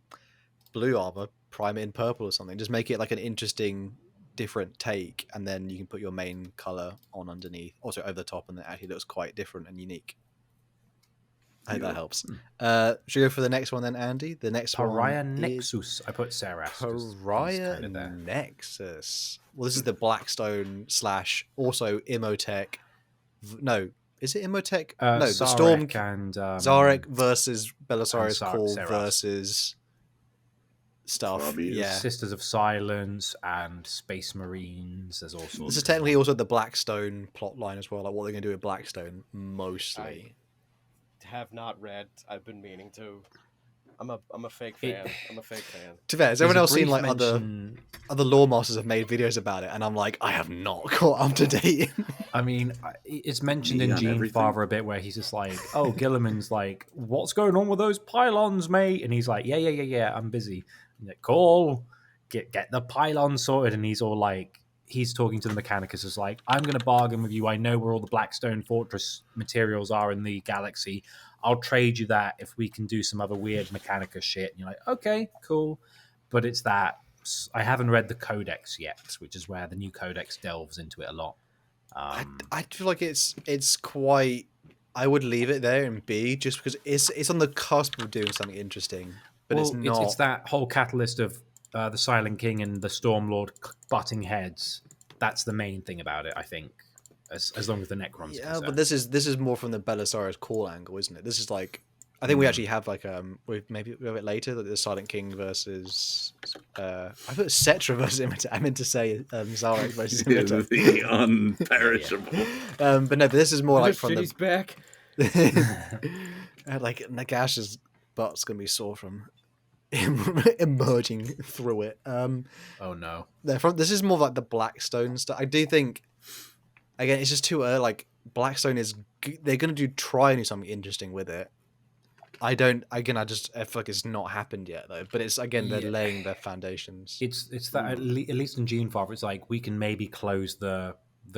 blue armor, prime it in purple or something. Just make it like an interesting, different take, and then you can put your main color on underneath, also over the top, and it actually looks quite different and unique. I hope that helps. Should we go for the next one then, Andy? The next Pariah one Nexus. I put Sarah. Pariah Nexus. Well, this is the Blackstone / also Imhotep. No, is it Imhotep? No, the Storm and Zarek versus Belisarius Call Saras. versus stuff. Obvious. Yeah, Sisters of Silence and Space Marines. There's all sorts. this is technically also the Blackstone plot line as well. Like what they're going to do with Blackstone, mostly. Have not read. I've been meaning to. I'm a fake fan. I'm a fake fan. To be fair, has There's everyone a else seen brief like mention- other lore masters have made videos about it, and I'm like, I have not caught up to date. I mean, it's mentioned Me in on Gene everything. Father a bit where he's just like, oh, Gilliman's like, what's going on with those pylons, mate? And he's like, yeah, I'm busy. And like, cool, get the pylons sorted. And he's all like, he's talking to the Mechanicus as like, I'm going to bargain with you. I know where all the Blackstone Fortress materials are in the galaxy. I'll trade you that if we can do some other weird Mechanicus shit. And you're like, okay, cool. But it's that. I haven't read the Codex yet, which is where the new Codex delves into it a lot. I feel like it's quite. I would leave it there in B just because it's on the cusp of doing something interesting, but it's not. It's that whole catalyst of the Silent King and the Stormlord butting heads. That's the main thing about it, I think. as long as the Necrons. Yeah, but this is more from the Belisarius call angle, isn't it? This is like, I think we actually have like we have it later that the Silent King versus I put Cetra versus Imitator. I meant to say Zarek versus Imitator. The unperishable. But no, but this is more like from He's back. like Nagash's butt's gonna be sore from emerging through it. Oh no. This is more like the Blackstone stuff. I do think, again, it's just too early. Like Blackstone they're gonna try and do something interesting with it. I feel like it's not happened yet though. But it's again they're laying their foundations. It's that at least in Genefather, it's like we can maybe close the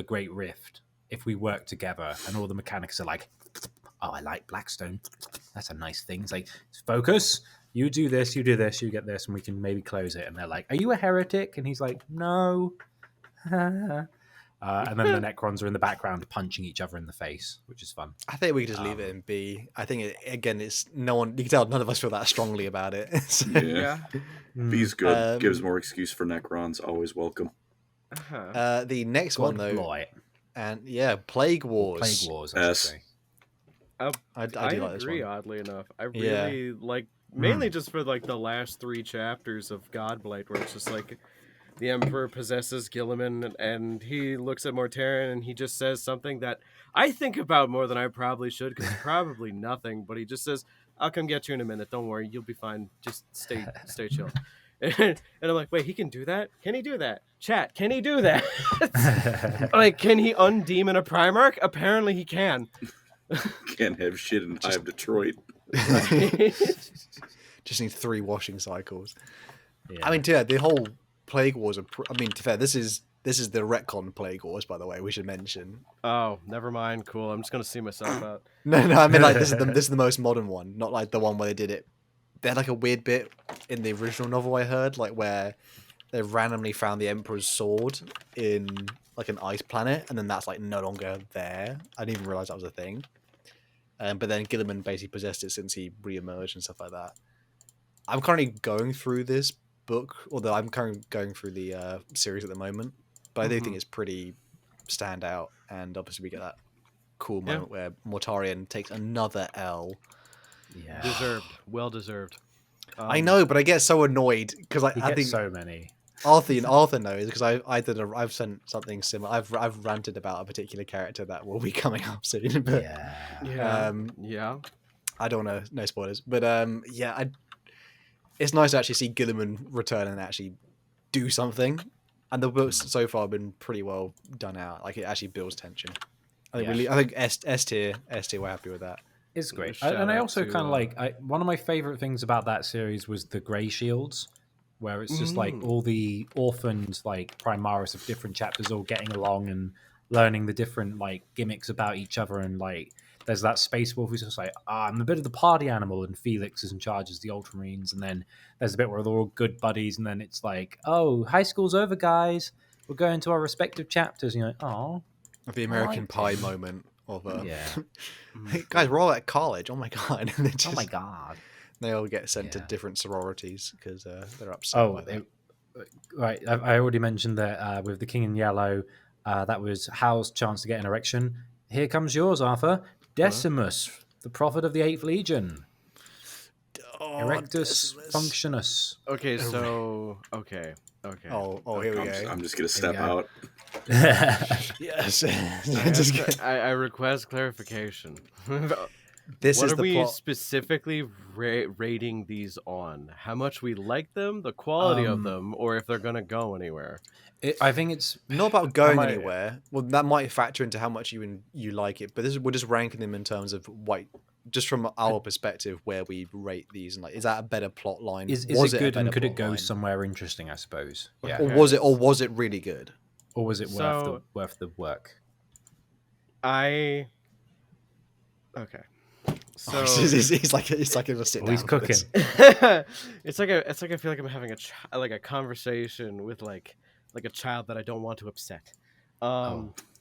Great Rift if we work together, and all the mechanics are like, oh, I like Blackstone. That's a nice thing. It's like, focus. You do this, you do this, you get this, and we can maybe close it. And they're like, are you a heretic? And he's like, no. And then the Necrons are in the background punching each other in the face, which is fun. I think we could just leave it in B. I think it's no one. You can tell none of us feel that strongly about it. So, Yeah. B's good. Gives more excuse for Necrons. Always welcome. the next one though, Boy. and Plague Wars. Plague Wars, I should say. I do like this agree. one. Oddly enough, I really like mainly just for like the last 3 chapters of Godblight, where it's just like the Emperor possesses Gilliman, and he looks at Mortarion, and he just says something that I think about more than I probably should, because probably nothing. But he just says, "I'll come get you in a minute. Don't worry, you'll be fine. Just stay chill." And I'm like, wait, he can do that? Can he do that? Chat, can he do that? Like, can he undemon a Primarch? Apparently he can. Can't have shit in Hive Detroit. Just need 3 washing cycles. Yeah. I mean, the whole Plague Wars. To be fair, this is the retcon Plague Wars, by the way. We should mention. Oh, never mind. Cool. I'm just gonna see myself out. No. I mean, like this is the most modern one, not like the one where they did it. They had like a weird bit in the original novel I heard, like where they randomly found the Emperor's sword in like an ice planet, and then that's like no longer there. I didn't even realize that was a thing. But then Gilliman basically possessed it since he re-emerged and stuff like that. I'm currently going through this book, although I'm currently going through the series at the moment. But I do think it's pretty standout, and obviously we get that cool moment where Mortarion takes another L. Yeah. Deserved. Well deserved. I know, but I get so annoyed because I think so many. Arthur knows, because I've sent something similar. I've ranted about a particular character that will be coming up soon. But, Yeah. I don't want to no spoilers, but it's nice to actually see Gilliman return and actually do something. And the books so far have been pretty well done out. Like it actually builds tension. I think S tier, we're happy with that. It's great. Shout And I out also to, kind of like, one of my favorite things about that series was the Grey Shields, where it's just like all the orphaned like Primaris of different chapters all getting along and learning the different like gimmicks about each other. And like there's that Space Wolf who's just like, I'm a bit of the party animal, and Felix is in charge as the Ultramarines. And then there's a bit where they're all good buddies, and then it's like, oh, high school's over, guys. We're going to our respective chapters. And you're like, oh. The American Pie moment of Yeah. hey, guys, we're all at college. Oh my god! And Oh my god. They all get sent to different sororities because they're upset. By that. Right. I already mentioned that with the King in Yellow, that was Hal's chance to get an erection. Here comes yours, Arthur. Decimus, the prophet of the 8th Legion. Erectus Functionus. Okay, so okay. Oh, here we go. I'm just gonna step out. Yes. I request clarification. This what is are the we plot. specifically rating these on? How much we like them, the quality of them, or if they're gonna go anywhere? I think it's Not about going anywhere. Well, that might factor into how much you like it, but we're just ranking them in terms of just from our perspective, where we rate these, and like, is that a better plot line? is Was it good, and could it plot go line? somewhere interesting? I suppose. Yeah. Or was it really good? Or was it worth the work? Okay. So He's like a sit down. He's cooking. it's like I feel like I'm having a conversation with like a child that I don't want to upset.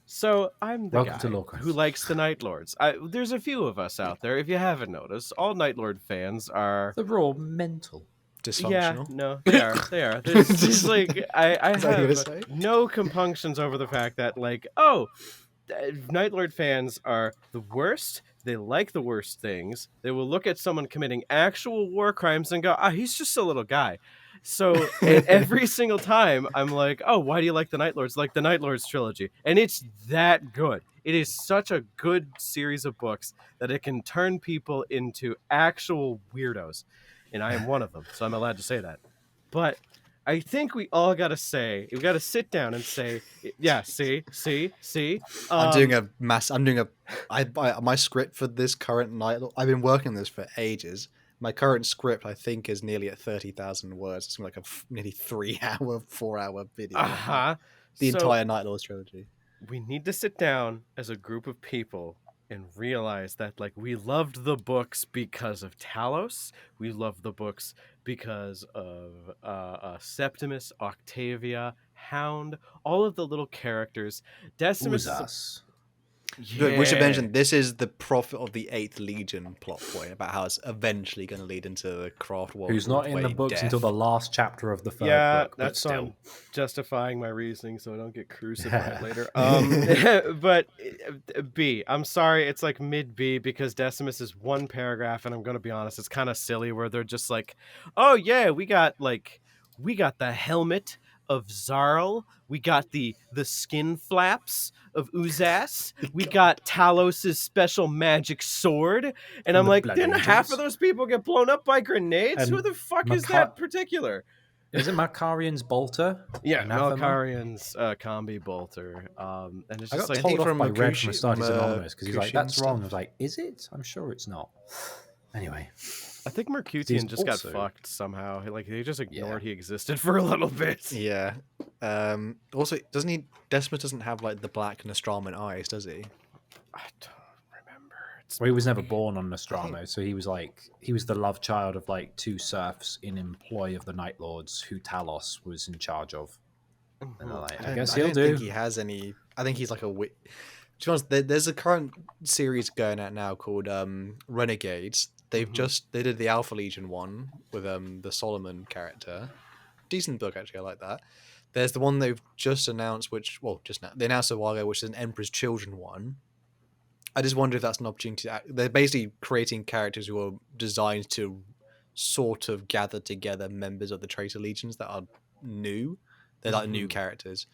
So I'm the Welcome guy to Lorecrimes. who likes the Night Lords. There's a few of us out there. If you haven't noticed, all Night Lord fans are. They're all mental. Dysfunctional. Yeah, no, they are. There's like I Is that what you were have saying? no compunctions over the fact that like, oh, Night Lord fans are the worst. They like the worst things. They will look at someone committing actual war crimes and go, he's just a little guy. So every single time I'm like, oh, why do you like the Night Lords? Like the Night Lords trilogy. And it's that good. It is such a good series of books that it can turn people into actual weirdos. And I am one of them, so I'm allowed to say that. But I think we all got to say, we got to sit down and say, yeah, see. I'm doing my script for this current night. I've been working on this for ages. My current script, I think, is nearly at 30,000 words. It's like a nearly 4-hour video. The entire Night Lords trilogy. We need to sit down as a group of people and realize that, like, we loved the books because of Talos. We loved the books because of Septimus, Octavia, Hound, all of the little characters. Decimus. We should mention this is the prophet of the 8th Legion plot point about how it's eventually going to lead into the Craft World. Who's not in the books until the last chapter of the third book. That's still justifying my reasoning so I don't get crucified later. But B, I'm sorry, it's like mid B because Decimus is one paragraph, and I'm going to be honest, it's kind of silly where they're just like, oh yeah, we got the helmet of Zarl, we got the skin flaps of Uzas, we got Talos' special magic sword, and I'm like, didn't half of those people get blown up by grenades? Who the fuck is that particular? Is it Malkarian's bolter? Yeah, Malkarian's combi bolter. And it's just I got told off by Red from Astartes Anonymous because he's like, that's wrong. I was like, is it? I'm sure it's not. Anyway. I think Mercutian just got fucked somehow. Like, they just ignored he existed for a little bit. Yeah. Also, Decimus doesn't have, like, the black Nostraman eyes, does he? I don't remember. Well, he was never born on Nostromo, so he was the love child of, like, two serfs in employ of the Night Lords who Talos was in charge of. And they're like, I guess he'll do. I don't think he has any... I think he's like a... To be honest, there's a current series going out now called Renegades. They did the Alpha Legion one with the Solomon character. Decent book, actually. I like that. There's the one they've just announced, they announced a while ago, which is an Emperor's Children one. I just wonder if that's an opportunity. They're basically creating characters who are designed to sort of gather together members of the Traitor Legions that are new. They're like new characters.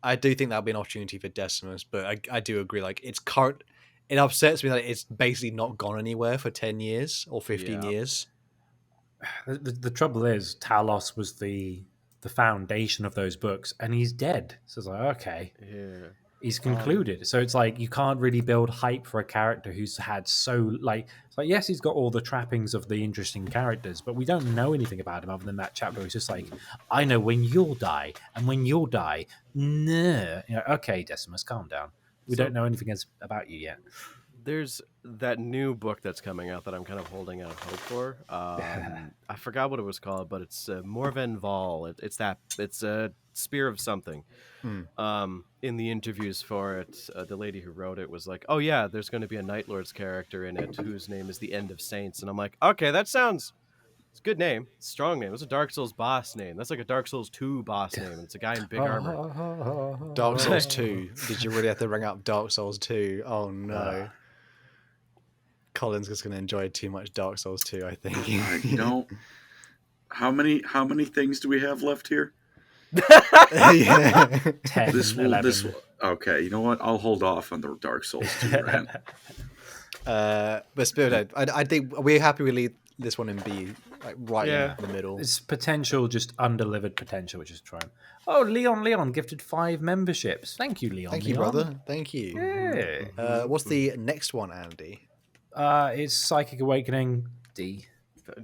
I do think that'll be an opportunity for Decimus, but I do agree. Like, it's current. It upsets me that it's basically not gone anywhere for 10 years or 15 years. The trouble is, Talos was the foundation of those books, and he's dead. So it's like, okay. Yeah. He's concluded. So it's like, you can't really build hype for a character who's had so, like... It's like, yes, he's got all the trappings of the interesting characters, but we don't know anything about him other than that chapter. It's just like, I know when you'll die, and when you'll die, no. You know, okay, Decimus, calm down. We don't know anything about you yet. There's that new book that's coming out that I'm kind of holding out hope for. I forgot what it was called, but it's Morven Vol. It's a Spear of something. In the interviews for it, the lady who wrote it was like, oh yeah, there's going to be a Night Lords character in it whose name is the End of Saints. And I'm like, okay, that sounds... It's a good name. It's a strong name. It's a Dark Souls boss name. That's like a Dark Souls 2 boss name. It's a guy in big armor. Dark Souls 2. Did you really have to ring up Dark Souls 2? Oh no. Colin's just going to enjoy too much Dark Souls 2, I think. You know, how many things do we have left here? 10, This 11. Okay, you know what? I'll hold off on the Dark Souls 2 rant. But Spirit, I think we're happy we leave this one in B, like in the middle. It's potential, just undelivered potential, which is trying. Oh, Leon gifted 5 memberships. Thank you, Leon. Thank you, brother. Thank you. Yeah. What's the next one, Andy? It's Psychic Awakening D.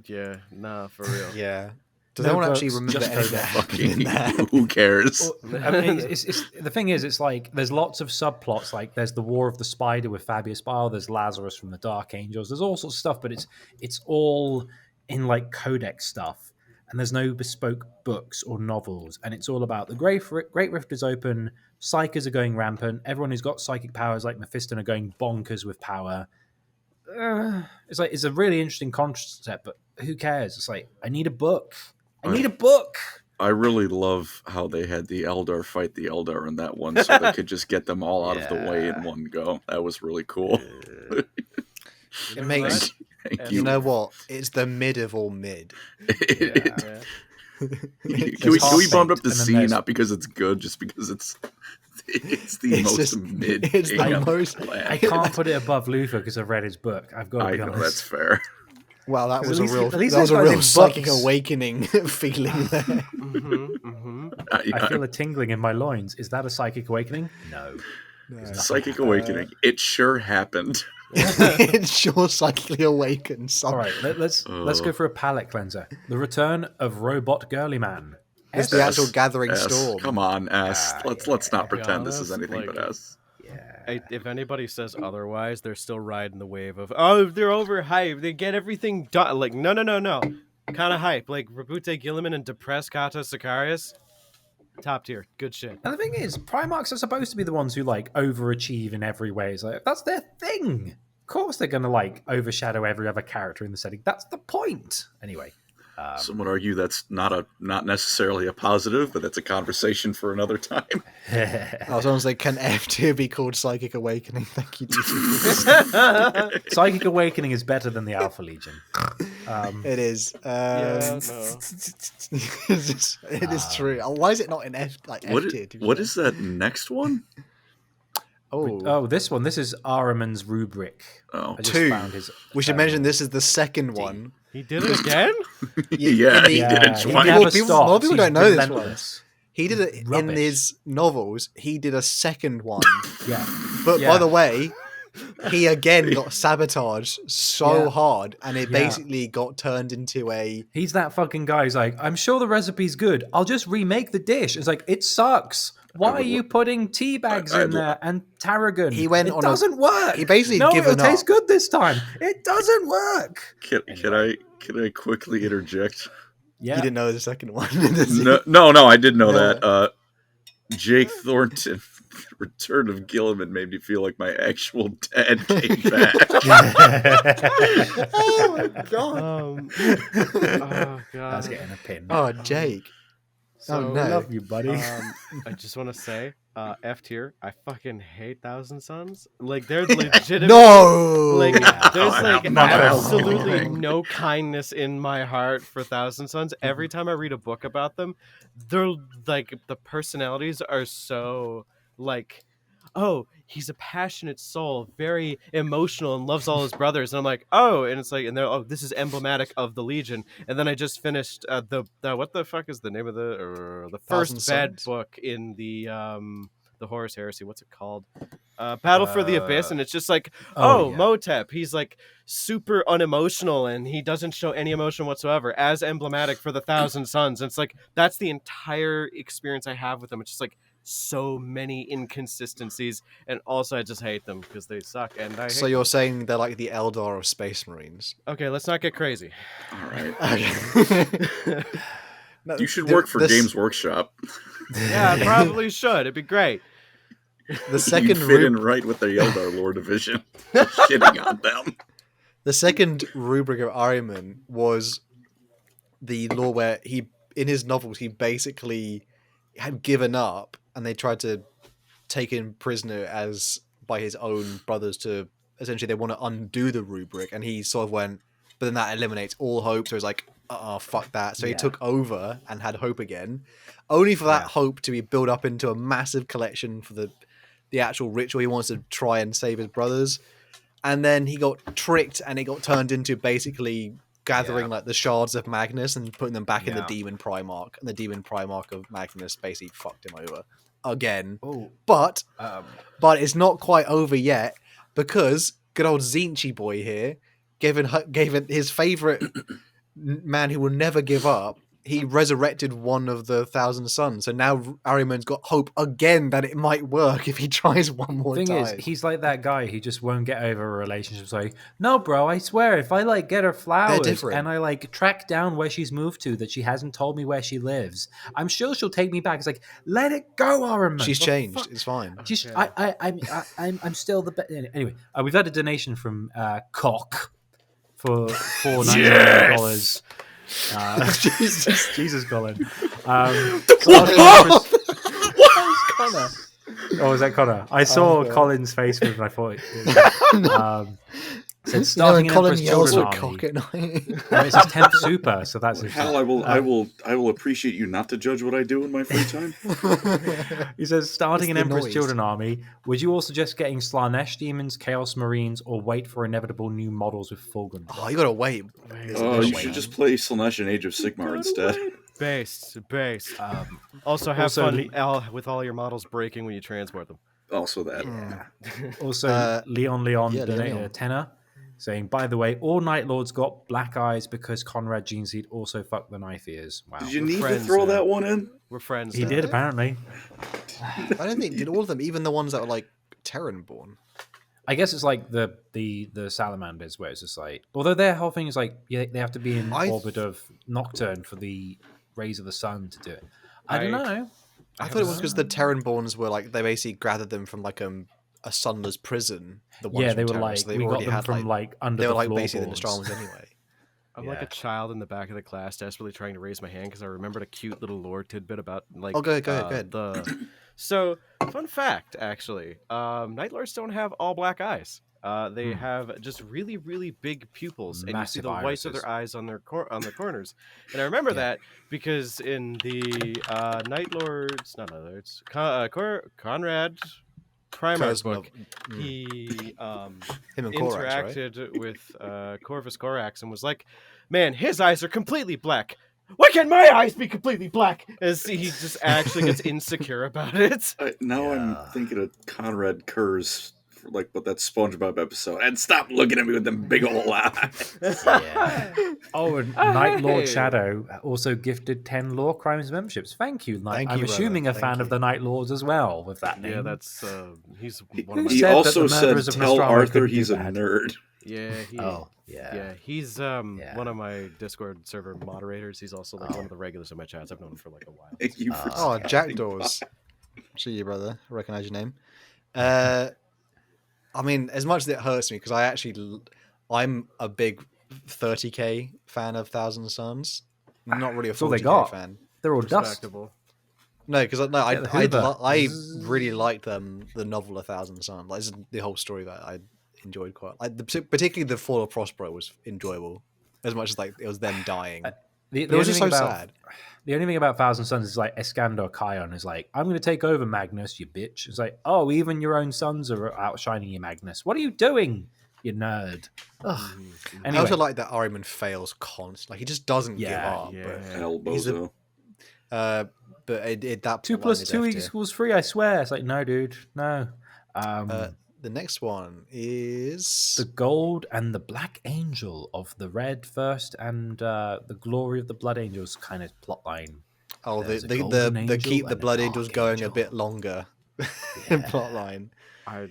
Yeah, nah, for real. Yeah. Does No anyone actually books, remember just anything in that? Who cares? I mean, it's the thing is, it's like there's lots of subplots. Like there's the War of the Spider with Fabius Bile. There's Lazarus from the Dark Angels. There's all sorts of stuff, but it's all in like codex stuff, and there's no bespoke books or novels. And it's all about the Great Rift is open. Psychers are going rampant. Everyone who's got psychic powers like Mephiston are going bonkers with power. It's a really interesting concept, but who cares? It's like, I need a book. I need a book. I really love how they had the Eldar fight the Eldar in that one, so they could just get them all out of the way in one go. That was really cool. It makes Thank you you. know what? It's the mid of all mid. Yeah. Can we bump up the and then C there's- not because it's good, just because it's the It's most just- mid. it's the thing on most- planet. I can't put it above Luther because I've read his book. I've got to I be know honest. that's fair. Wow, that 'Cause was at a least- real at least that was a they've got real it in psychic books. awakening feeling there. I feel a tingling in my loins. Is that a psychic awakening? No. Psychic awakening. It sure happened. It's sure psychically awakened. All right, let's go for a palate cleanser. The return of Robot Girly Man. It's the actual S, gathering S. storm. Come on, S. Let's not To be pretend this is honest, anything like- but S. If anybody says otherwise, they're still riding the wave of, oh, they're overhyped. They get everything done. Like, no. Kind of hype. Like, Rabute Gilliman and depressed Kata Sicarius. Top tier. Good shit. And the thing is, Primarchs are supposed to be the ones who like overachieve in every way. It's like that's their thing. Of course, they're going to like overshadow every other character in the setting. That's the point. Anyway, Some would argue that's not necessarily a positive, but that's a conversation for another time. I was going to say, can F tier be called psychic awakening? Thank you. Psychic Awakening is better than the Alpha Legion. It is. Yeah, no. It is true. Why is it not in F What tier? what is that next one? Oh, This one. This is Ahriman's rubric. Oh, I just two. found his. We should mention this is the second one. He did it again? yeah, in he the- did it he twice. never People- stops. more people He's don't know this one. relentless. He did it in Rubbish. his novels. He did a second one, Yeah. but Yeah. by the way, he again got sabotaged so Yeah. hard, and it Yeah. basically got turned into a. He's that fucking guy who's like, I'm sure the recipe's good. I'll just remake the dish. It's like, it sucks. Why are you putting tea bags in there and tarragon? He went it on a- doesn't work. he basically no, given it'll taste up. good this time. It doesn't work. Can I quickly interject? Yeah. You didn't know the second one. No, I did know No. that. Jake Thornton, Return of Gilliman made me feel like my actual dad came back. Oh my god! Oh, God. That's getting a pin. Oh, Jake. So, no. I love you, buddy. I just want to say, F tier, I fucking hate Thousand Suns. Like, they're legitimate. No. Like, there's like I'm not absolutely helping. no kindness in my heart for Thousand Suns. Every time I read a book about them, they're like, the personalities are so like, oh, he's a passionate soul, very emotional, and loves all his brothers. And I'm like, oh, and it's like, and they're, oh, this is emblematic of the Legion. And then I just finished the what the fuck is the name of the Thousand first bad Suns? book in the Horus Heresy. What's it called? Battle for the Abyss. And it's just like, oh, yeah. Motep. He's like super unemotional, and he doesn't show any emotion whatsoever, as emblematic for the Thousand Suns. And it's like, that's the entire experience I have with them. It's just like so many inconsistencies, and also I just hate them because they suck. And I So hate you're saying they're like the Eldar of Space Marines? Okay, let's not get crazy. All right. Okay. No, You should the- work for this- Games Workshop. Yeah, I probably should. It'd be great. The You second fit in rub- right with the Eldar lore division. Shitting on them. the second rubric of Ahriman was the law where he, in his novels, he basically had given up, and they tried to take him prisoner as by his own brothers to essentially they want to undo the rubric, and he sort of went, but then that eliminates all hope. So he's like, fuck that. So he Yeah. took over and had hope again, only for that Yeah. hope to be built up into a massive collection for the actual ritual he wants to try and save his brothers. And then he got tricked, and it got turned into basically gathering like the shards of Magnus and putting them back in the Yeah. Demon Primarch, and the Demon Primarch of Magnus basically fucked him over again. Oh, But um, it's not quite over yet, because good old Zinchi boy here gave it his favorite man who will never give up. He resurrected one of the Thousand Sons, so now Ahriman's got hope again that it might work if he tries one more thing time. is, he's like that guy who just won't get over a relationship. It's like, no, bro, I swear, if I like get her flowers different. and I like track down where she's moved to, that she hasn't told me where she lives, I'm sure she'll take me back. It's like, let it go, Ahriman. She's The changed. fuck? It's fine. Just, Okay. I'm still the best. Anyway, we've had a donation from Cock for $499. Jesus, Colin. What? Connor. Oh, was that Connor? I saw God. Colin's face and I thought. Said starting an Colin Empress yells Children with Army. cock at night. No, it's his 10th super, so that's his. Hal, I will appreciate you not to judge what I do in my free time. He says, starting It's an the Empress noise. Children Army, would you all suggest getting Slanesh Demons, Chaos Marines, or wait for inevitable new models with full gun? Oh, you gotta wait. You should just play Slanesh and Age of Sigmar instead. Based. Also, have Also, fun with all your models breaking when you transport them. Also that. Also, Leon yeah, donated Leon. a tenner, saying, by the way, all Night Lords got black eyes because Conrad Jeanseed also fucked the Knife Ears. Wow. Did you We're need to friends throw now. that one in? We're friends. He now. did, apparently. I don't think did all of them, even the ones that were like Terran born. I guess it's like the salamanders, where it's just like, although their whole thing is like, yeah, they have to be in orbit of Nocturne for the rays of the sun to do it. I don't know. I thought it was because the Terran borns were like they basically gathered them from like a sunless prison. The ones Yeah, from they were Terra, like, so they we got already them had, from like under they the were like basically the floorboards. Nostradamus anyway. I'm like Yeah. a child in the back of the class, desperately trying to raise my hand because I remembered a cute little lore tidbit about like. Oh, go ahead. So, fun fact, actually, Night Lords don't have all black eyes. They have just really, really big pupils, and you see Massive the whites of irises. their eyes on their corners. And I remember that because in the Night Lords, not Night Lords, Conrad Primarch's book, he Him and Korax, right? interacted with Corvus Corax and was like, "Man, his eyes are completely black. Why can't my eyes be completely black?" As he just actually gets insecure about it. Now I'm thinking of Conrad Kurz, for like, but that SpongeBob episode. And stop looking at me with them big old eyes. Yeah. Oh, and Night Lord Hey. Shadow also gifted 10 Lorecrimes memberships. Thank you. Thank I'm you, brother. assuming a Thank fan of you. the Night Lords as well with that name. Yeah, that's he's one of my. He said that also the said, murderers of "Tell Nostromo Arthur couldn't do he's a bad." nerd." Yeah, yeah. he's one of my Discord server moderators. He's also like one of the regulars in my chats. I've known him for like a while. Thank you for Oh, saying Jackdaws. See you, brother. I recognize your name. I mean, as much as it hurts me, because I'm a big 30k fan of Thousand Suns. I'm not really a That's all they 40k got. fan. They're all dust. Respectable. No, because Yeah, the Hoover. I really liked the novel A Thousand Suns. Like, this is the whole story that I enjoyed quite. Particularly the Fall of Prospero was enjoyable, as much as like it was them dying. The It was only just thing so about- sad. The only thing about Thousand Sons is like Iskandar Kion is like, I'm going to take over Magnus, you bitch. It's like, oh, even your own sons are outshining you, Magnus. What are you doing, you nerd? Ugh. I Anyway, also like that Ahriman fails constantly. Like he just doesn't give Yeah, up. Hell, He's a- bozo. But that 2 plotline + is 2 F tier. equals 3, I swear. It's like, no, dude, no. The next one is The Gold and the Black Angel of the Red First and the Glory of the Blood Angels kind of plotline. There's a the golden angel keep the and a Blood dark Angels going a angel. bit longer Yeah. plotline. I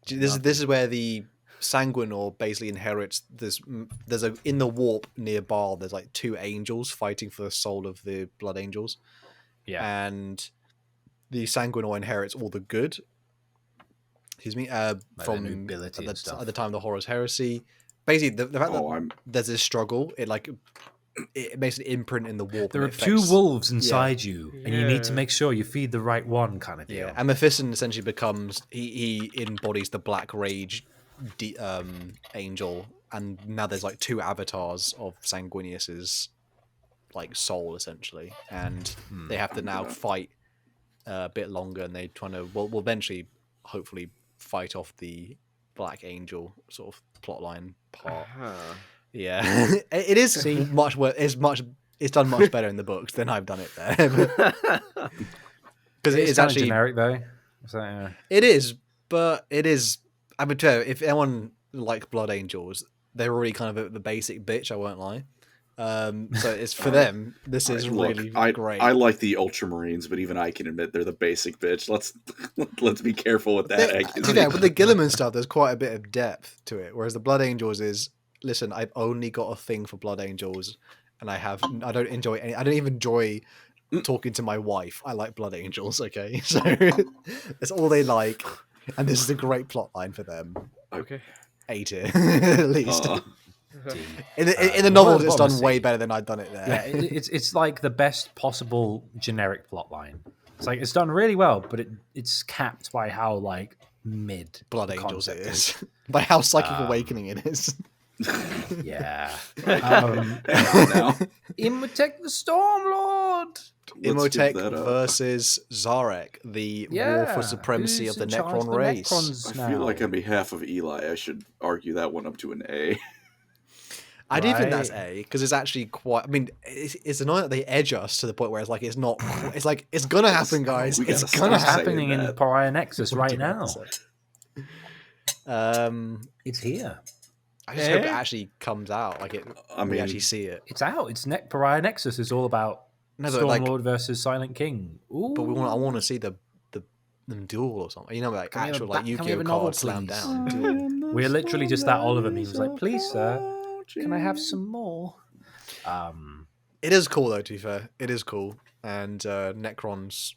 This is where the Sanguinor basically inherits there's a in the warp near Baal. There's like 2 angels fighting for the soul of the Blood Angels, Yeah. and the Sanguinor inherits all the good. Excuse me, their from nobility and stuff. at the time of the Horus Heresy. Basically, the fact that I'm there's this struggle, it makes an imprint in the warp. There and are it 2 affects- wolves inside you, and you need to Yeah. make sure you feed the right one, kind of deal. Yeah, and Mephiston essentially becomes he embodies the Black Rage angel, and now there's like 2 avatars of Sanguinius's like soul essentially, and they have to now fight a bit longer, and they trying to will eventually hopefully fight off the Black Angel sort of plotline part. Yeah, it is much worse. It's done much better in the books than I've done it there. Because It's it's kinda actually generic, though. So, yeah. it is, but it is. I mean, if anyone like Blood Angels, they're already kind of the basic bitch. I won't lie. So it's for them. This is really great. I like the Ultramarines, but even I can admit they're the basic bitch. Let's be careful with that. With the Gilliman stuff, there's quite a bit of depth to it. Whereas the Blood Angels is, listen, I've only got a thing for Blood Angels, and I don't enjoy any. I don't even enjoy talking to my wife. I like Blood Angels. Okay, so that's all they like, and this is a great plot line for them. okay. A tier at least. In the the novels, word it's done policy. way better than I'd done it there. Yeah, it's like the best possible generic plot line. It's like it's done really well, but it's capped by how like mid Blood the Angels it concept is. By how Psychic Awakening it is. Yeah. Now, Imhotep the Stormlord. let's give Imhotep that up. versus Zarek, the war for supremacy who's of the in charge Necron of the race. Necrons I feel now? like on behalf of Eli, I should argue that one up to an A. I do think that's Right. A because it's actually quite. I mean, it's annoying that they edge us to the point where it's like it's not. It's like it's gonna happen, guys. We It's gotta gonna It's stop happen. happening in that. Pariah Nexus right now. It's here. I just hope it Eh? actually comes out. Like it. I We mean, actually see it. It's out. Pariah Nexus is all about No, but like, Stormlord versus Silent King. Ooh. but I want to see them duel or something. You know, like Can we have a actual like can we have Yu-Gi-Oh a novel, cards slam please? down. Duel. We're literally just that Oliver meme. It's like, please, sir, can I have some more? It is cool though. To be fair, it is cool, and Necrons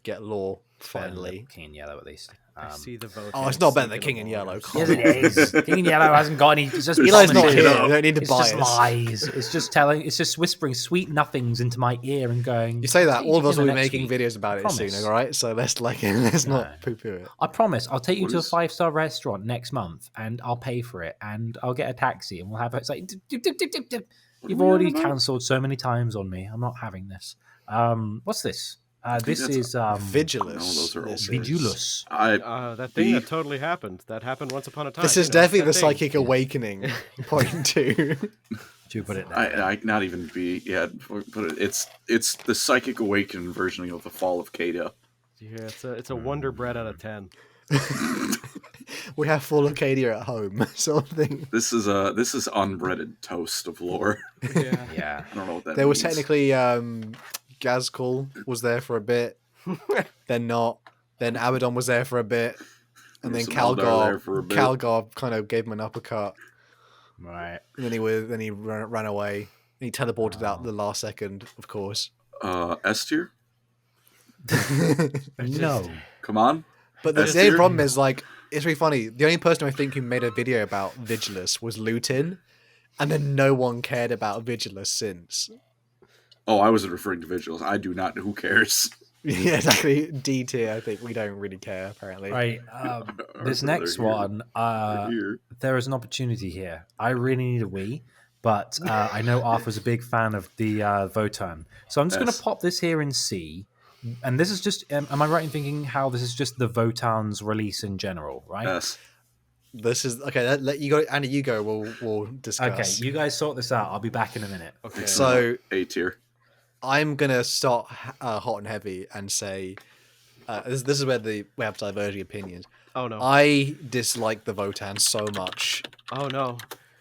get lore finally. King in Yellow, at least. I see the vote. Oh, it's not better than King in Yellow. Yes, it is. King in Yellow hasn't got any. It's just Eli's not promises. here. You don't need to It's buy just us. lies. It's just telling. It's just whispering sweet nothings into my ear and going. You say that, "See all of you us will be next making week." videos about it Promise. soon, all right? So let's let's No. not poo-poo it. I promise. I'll take you What to a is- 5-star restaurant next month, and I'll pay for it, and I'll get a taxi, and we'll have it. It's like dip, dip, dip, dip, dip. You've are we on already about? cancelled so many times on me. I'm not having this. What's this? This that's is Vigilus. no, those are all this is. Vigilus. That thing B. that totally happened. That happened once upon a time. This you is know, definitely that the thing. Psychic Awakening point two. Should we put it there? I not even B. Yeah, put it. It's the Psychic Awakening version of the Fall of Kada. Yeah, it's a Wonder Bread out of 10. We have full Acadia at home, sort of thing. This is unbreaded toast of lore. Yeah. Yeah. I don't know what that There was means. technically Gazkul was there for a bit, then not. Then Abaddon was there for a bit, and then Some Eldar there for a bit. Calgar kind of gave him an uppercut. Right. And then he ran away. And he teleported out the last second, of course. S tier. No. Come on. But the S only tier? problem is, like, it's really funny. The only person I think who made a video about Vigilus was Lutin, and then no one cared about Vigilus since. Oh, I wasn't referring to Vigilance. I do not. Who cares? Yeah, exactly. D tier, I think. We don't really care, apparently. Right. This They're next here. one, They're here. there is an opportunity here. I really need a Wii, but I know Arthur's a big fan of the Votan. So I'm just going Yes. to pop this here in C. And this is just, am I right in thinking how this is just the Votan's release in general, right? S. This is okay. Let you go, Andy. You go. We'll discuss. Okay, you guys sort this out. I'll be back in a minute. Okay. So A tier. I'm gonna start hot and heavy and say this is where we have diverging opinions. Oh no. I dislike the Votan so much. Oh no.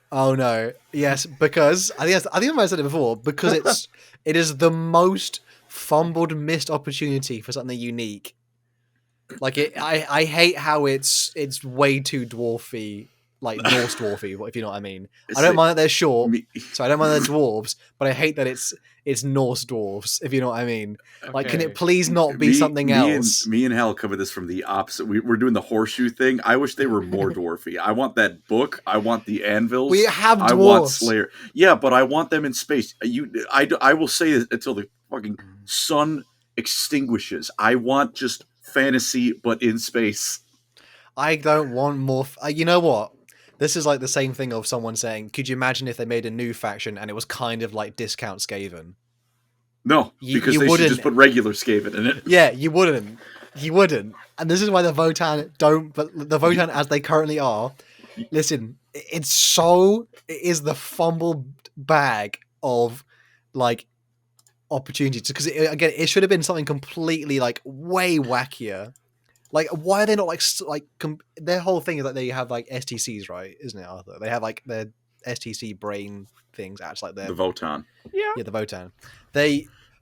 Oh no! Yes, because I think I might have said it before. Because it is the most fumbled, missed opportunity for something unique. Like I hate how it's way too dwarfy, like Norse dwarfy. If you know what I mean. I don't mind that they're short, so I don't mind they're dwarves. But I hate that it's Norse dwarves. If you know what I mean. Like, can Okay. it please not be something else? Me and Hal covered this from the opposite. We're doing the horseshoe thing. I wish they were more dwarfy. I want that book. I want the anvils. We have I want dwarves. Slayer. Yeah, but I want them in space. I will say this until the fucking sun extinguishes. I want just fantasy, but in space. I don't want more. You know what? This is like the same thing of someone saying, "Could you imagine if they made a new faction and it was kind of like Discount Skaven?" No, You- because you they should wouldn't- just put regular Skaven in it. Yeah, you wouldn't. You wouldn't. And this is why the Votan don't. But the Votan, as they currently are, listen, it is the fumble bag of like opportunities. Because again, it should have been something completely like way wackier. Like, why are they not their whole thing is like they have like STCs, right? Isn't it, Arthur? They have like their STC brain things. Actually, like their The Votan. Yeah. the Votan.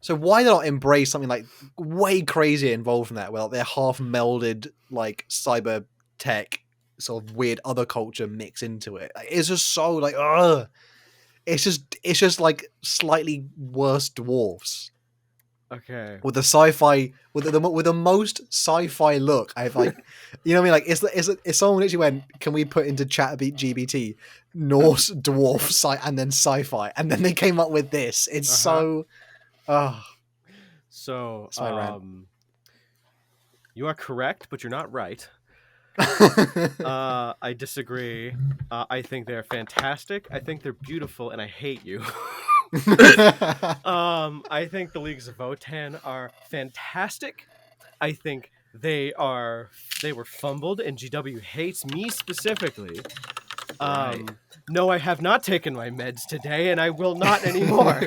So why not embrace something like way crazier involved from that? Well, they're half melded like cyber tech, sort of weird other culture mix into it. It's just so like, ugh. It's just like slightly worse dwarves. Okay. with the sci-fi, with the most sci-fi look. I've like, you know what I mean? Like, it's someone literally went, can we put into ChatGPT Norse, dwarf, and then sci-fi, and then they came up with this. It's so, So, That's my rant. you are correct, but you're not right. I disagree. I think they're fantastic. I think they're beautiful, and I hate you. I think the Leagues of Votan are fantastic. I think they were fumbled, and GW hates me specifically. No, I have not taken my meds today, and I will not anymore.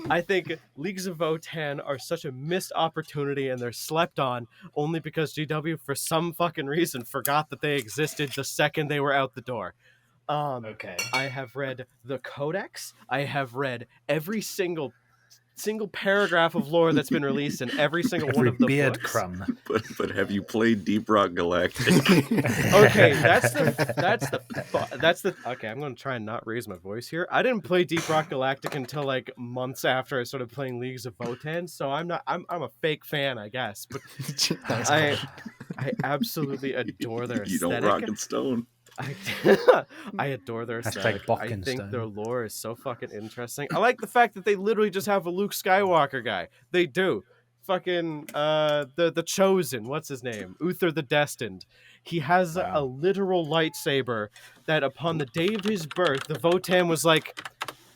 I think Leagues of Votan are such a missed opportunity, and they're slept on only because GW, for some fucking reason, forgot that they existed the second they were out the door. Okay. I have read the Codex. I have read every single paragraph of lore that's been released in every single one Every of the beard books. crumb. But have you played Deep Rock Galactic? Okay, that's the okay. I'm gonna try and not raise my voice here. I didn't play Deep Rock Galactic until like months after I started playing Leagues of Votan, so I'm a fake fan, I guess. But I absolutely adore their You aesthetic. don't rock and stone. I adore their aesthetic. Bock I and think Stone. their lore is so fucking interesting. I like the fact that they literally just have a Luke Skywalker guy. They do. Fucking the Chosen, what's his name? Uther the Destined. He has a literal lightsaber that upon the day of his birth, the Votan was like,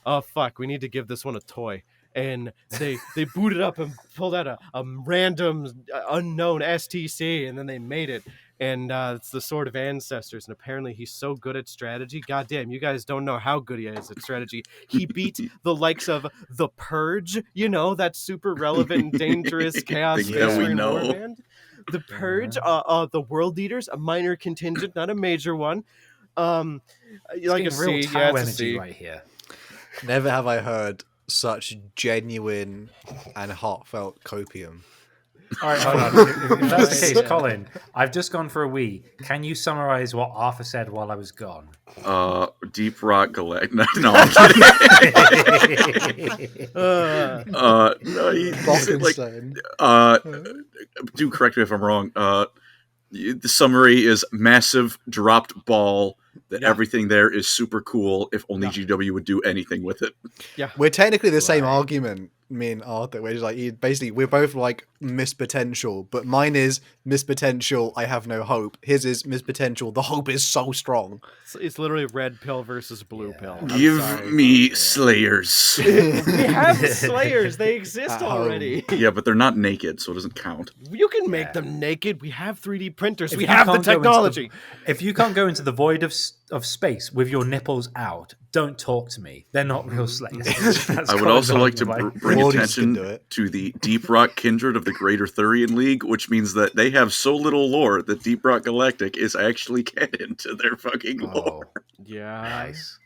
oh fuck, we need to give this one a toy. And they booted up and pulled out a random unknown STC, and then they made it. And it's the Sword of Ancestors, and apparently he's so good at strategy. Goddamn, you guys don't know how good he is at strategy. He beat the likes of the Purge, you know, that super relevant and dangerous Chaos Thing Space that we Marine know. warband. The Purge, the World Leaders, a minor contingent, not a major one. Like a It's real C, Tau yeah, it's a energy C. right here. Never have I heard such genuine and heartfelt copium. All right, hold on. If that's the case, Colin, I've just gone for a wee. Can you summarize what Arthur said while I was gone? Deep Rock Galactic. No, I'm kidding. No, do correct me if I'm wrong. The summary is massive dropped ball. That everything there is super cool. If only GW would do anything with it. Yeah, We're technically the same argument, me and Arthur. We're just like, basically, we're both like missed potential, but mine is missed potential. I have no hope. His is missed potential. The hope is so strong. it's literally red pill versus blue pill. I'm Give sorry. me Slayers. We have the Slayers. They exist At home. already. Yeah, but they're not naked, so it doesn't count. You can make them naked. We have 3D printers. If We you have the can't go into technology. If you can't go into the void of space with your nipples out, don't talk to me. They're not real slaves. That's I would Colin's also like to argument. bring Wardies can attention do it. to the Deep Rock Kindred of the Greater Thurian League, which means that they have so little lore that Deep Rock Galactic is actually canon to their fucking lore. Yeah, Nice.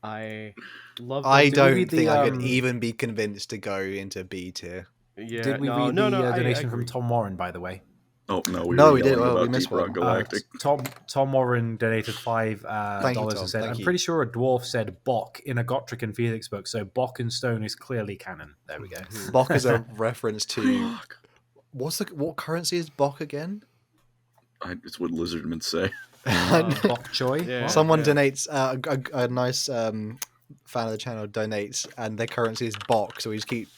I love. I them. we don't read think the, I could um, even be convinced to go into B tier. Yeah, Did we no, read no, the no, I donation from agree. Tom Warren, by the way? Oh no, we No, were we did. yelling Well, we about missed Deep Rock one. Galactic. Tom Warren donated $5 Thank you, dollars Tom. and said, Thank I'm you. pretty sure a dwarf said Bok in a Gotrek and Felix book, so Bok and Stone is clearly canon. There we go. Bok is a reference to what currency is Bok again? It's what Lizardmen say. Bok Choi? Yeah. What? Someone donates a nice fan of the channel donates, and their currency is Bok, so we just keep.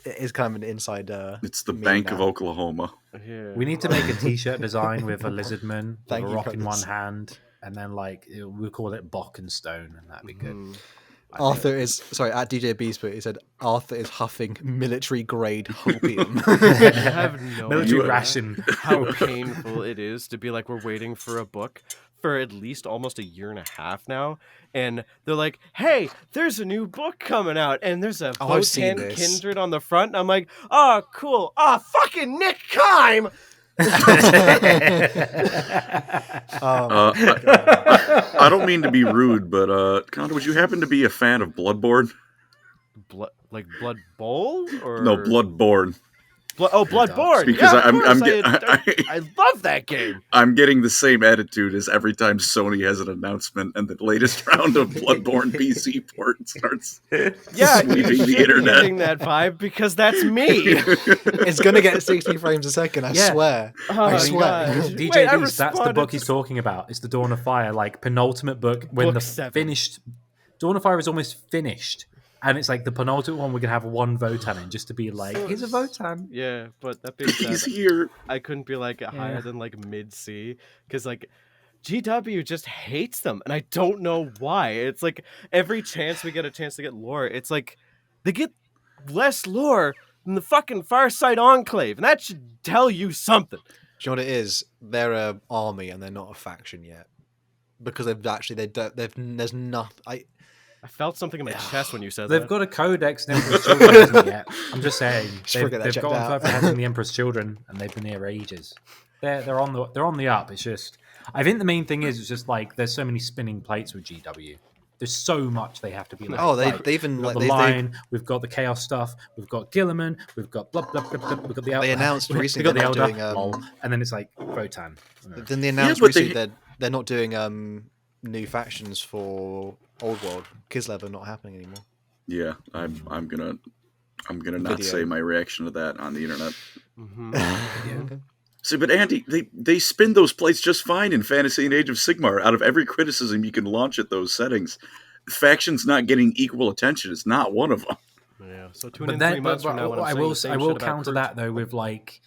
It's kind of an inside. It's the meme Bank of now. Oklahoma. Yeah. We need to make a t-shirt design with a lizardman with Thank a you, rock in one brothers. hand, and then we'll call it Bok and Stone, and that'd be good. Mhm. Arthur is sorry at DJ Beastfoot. He said Arthur is huffing military grade hopium. You have no Military idea ration. how painful it is to be like, we're waiting for a book for at least almost a year and a half now, and they're like, hey, there's a new book coming out, and there's a Oh, I've seen Votan this. Kindred on the front, and I'm like, oh, cool. Oh, fucking Nick Kime! I don't mean to be rude, but Connor, would you happen to be a fan of Bloodborne? Like Blood Bowl? Or... No, Bloodborne. Bloodborne. Because Yeah, I love that game. I'm getting the same attitude as every time Sony has an announcement and the latest round of Bloodborne PC port starts Yeah, sweeping you the should be internet. getting that vibe because that's me. It's gonna get 60 frames a second. I Yeah. swear. Oh I my swear. God. DJ Wait, I Beast, that's the book responded he's to- talking about. It's the Dawn of Fire, like penultimate book when Book the 7. finished Dawn of Fire is almost finished. And it's like the penultimate one we're gonna have one Votan in just to be like, here's a Votan. Yeah, but that being He's said, here. I couldn't be like higher than like mid C because like GW just hates them, and I don't know why. It's like every chance we get a chance to get lore, it's like they get less lore than the fucking Farsight Enclave, and that should tell you something. Do you know what it is? They're a army and they're not a faction yet. Because there's nothing. I felt something in my chest when you said They've that. got a codex in Emperor's Children hasn't yet. I'm just saying. Should get that They've checked gotten out. further ahead than the Emperor's Children, and they've been here ages. They're on the up. It's just, I think the main thing is it's just like there's so many spinning plates with GW. There's so much they have to be like. Oh, right, they even we've got like the line. We've got the chaos stuff. We've got Gilliman. We've got blah blah blah. Blah we've got the They announced we've recently got the they're Elder. not doing, lol, and then it's like Votan. Then they announced but they- recently they're not doing new factions for Old World. Kislev are not happening anymore. Yeah, I'm gonna not Video. say my reaction to that on the internet. Mhm. See, but Andy, they spin those plates just fine in Fantasy and Age of Sigmar. Out of every criticism you can launch at those settings, factions not getting equal attention is not one of them. Yeah, so tune But in then, 3 months from now when I'm I saying will the same I will shit about counter Groot. that though with like,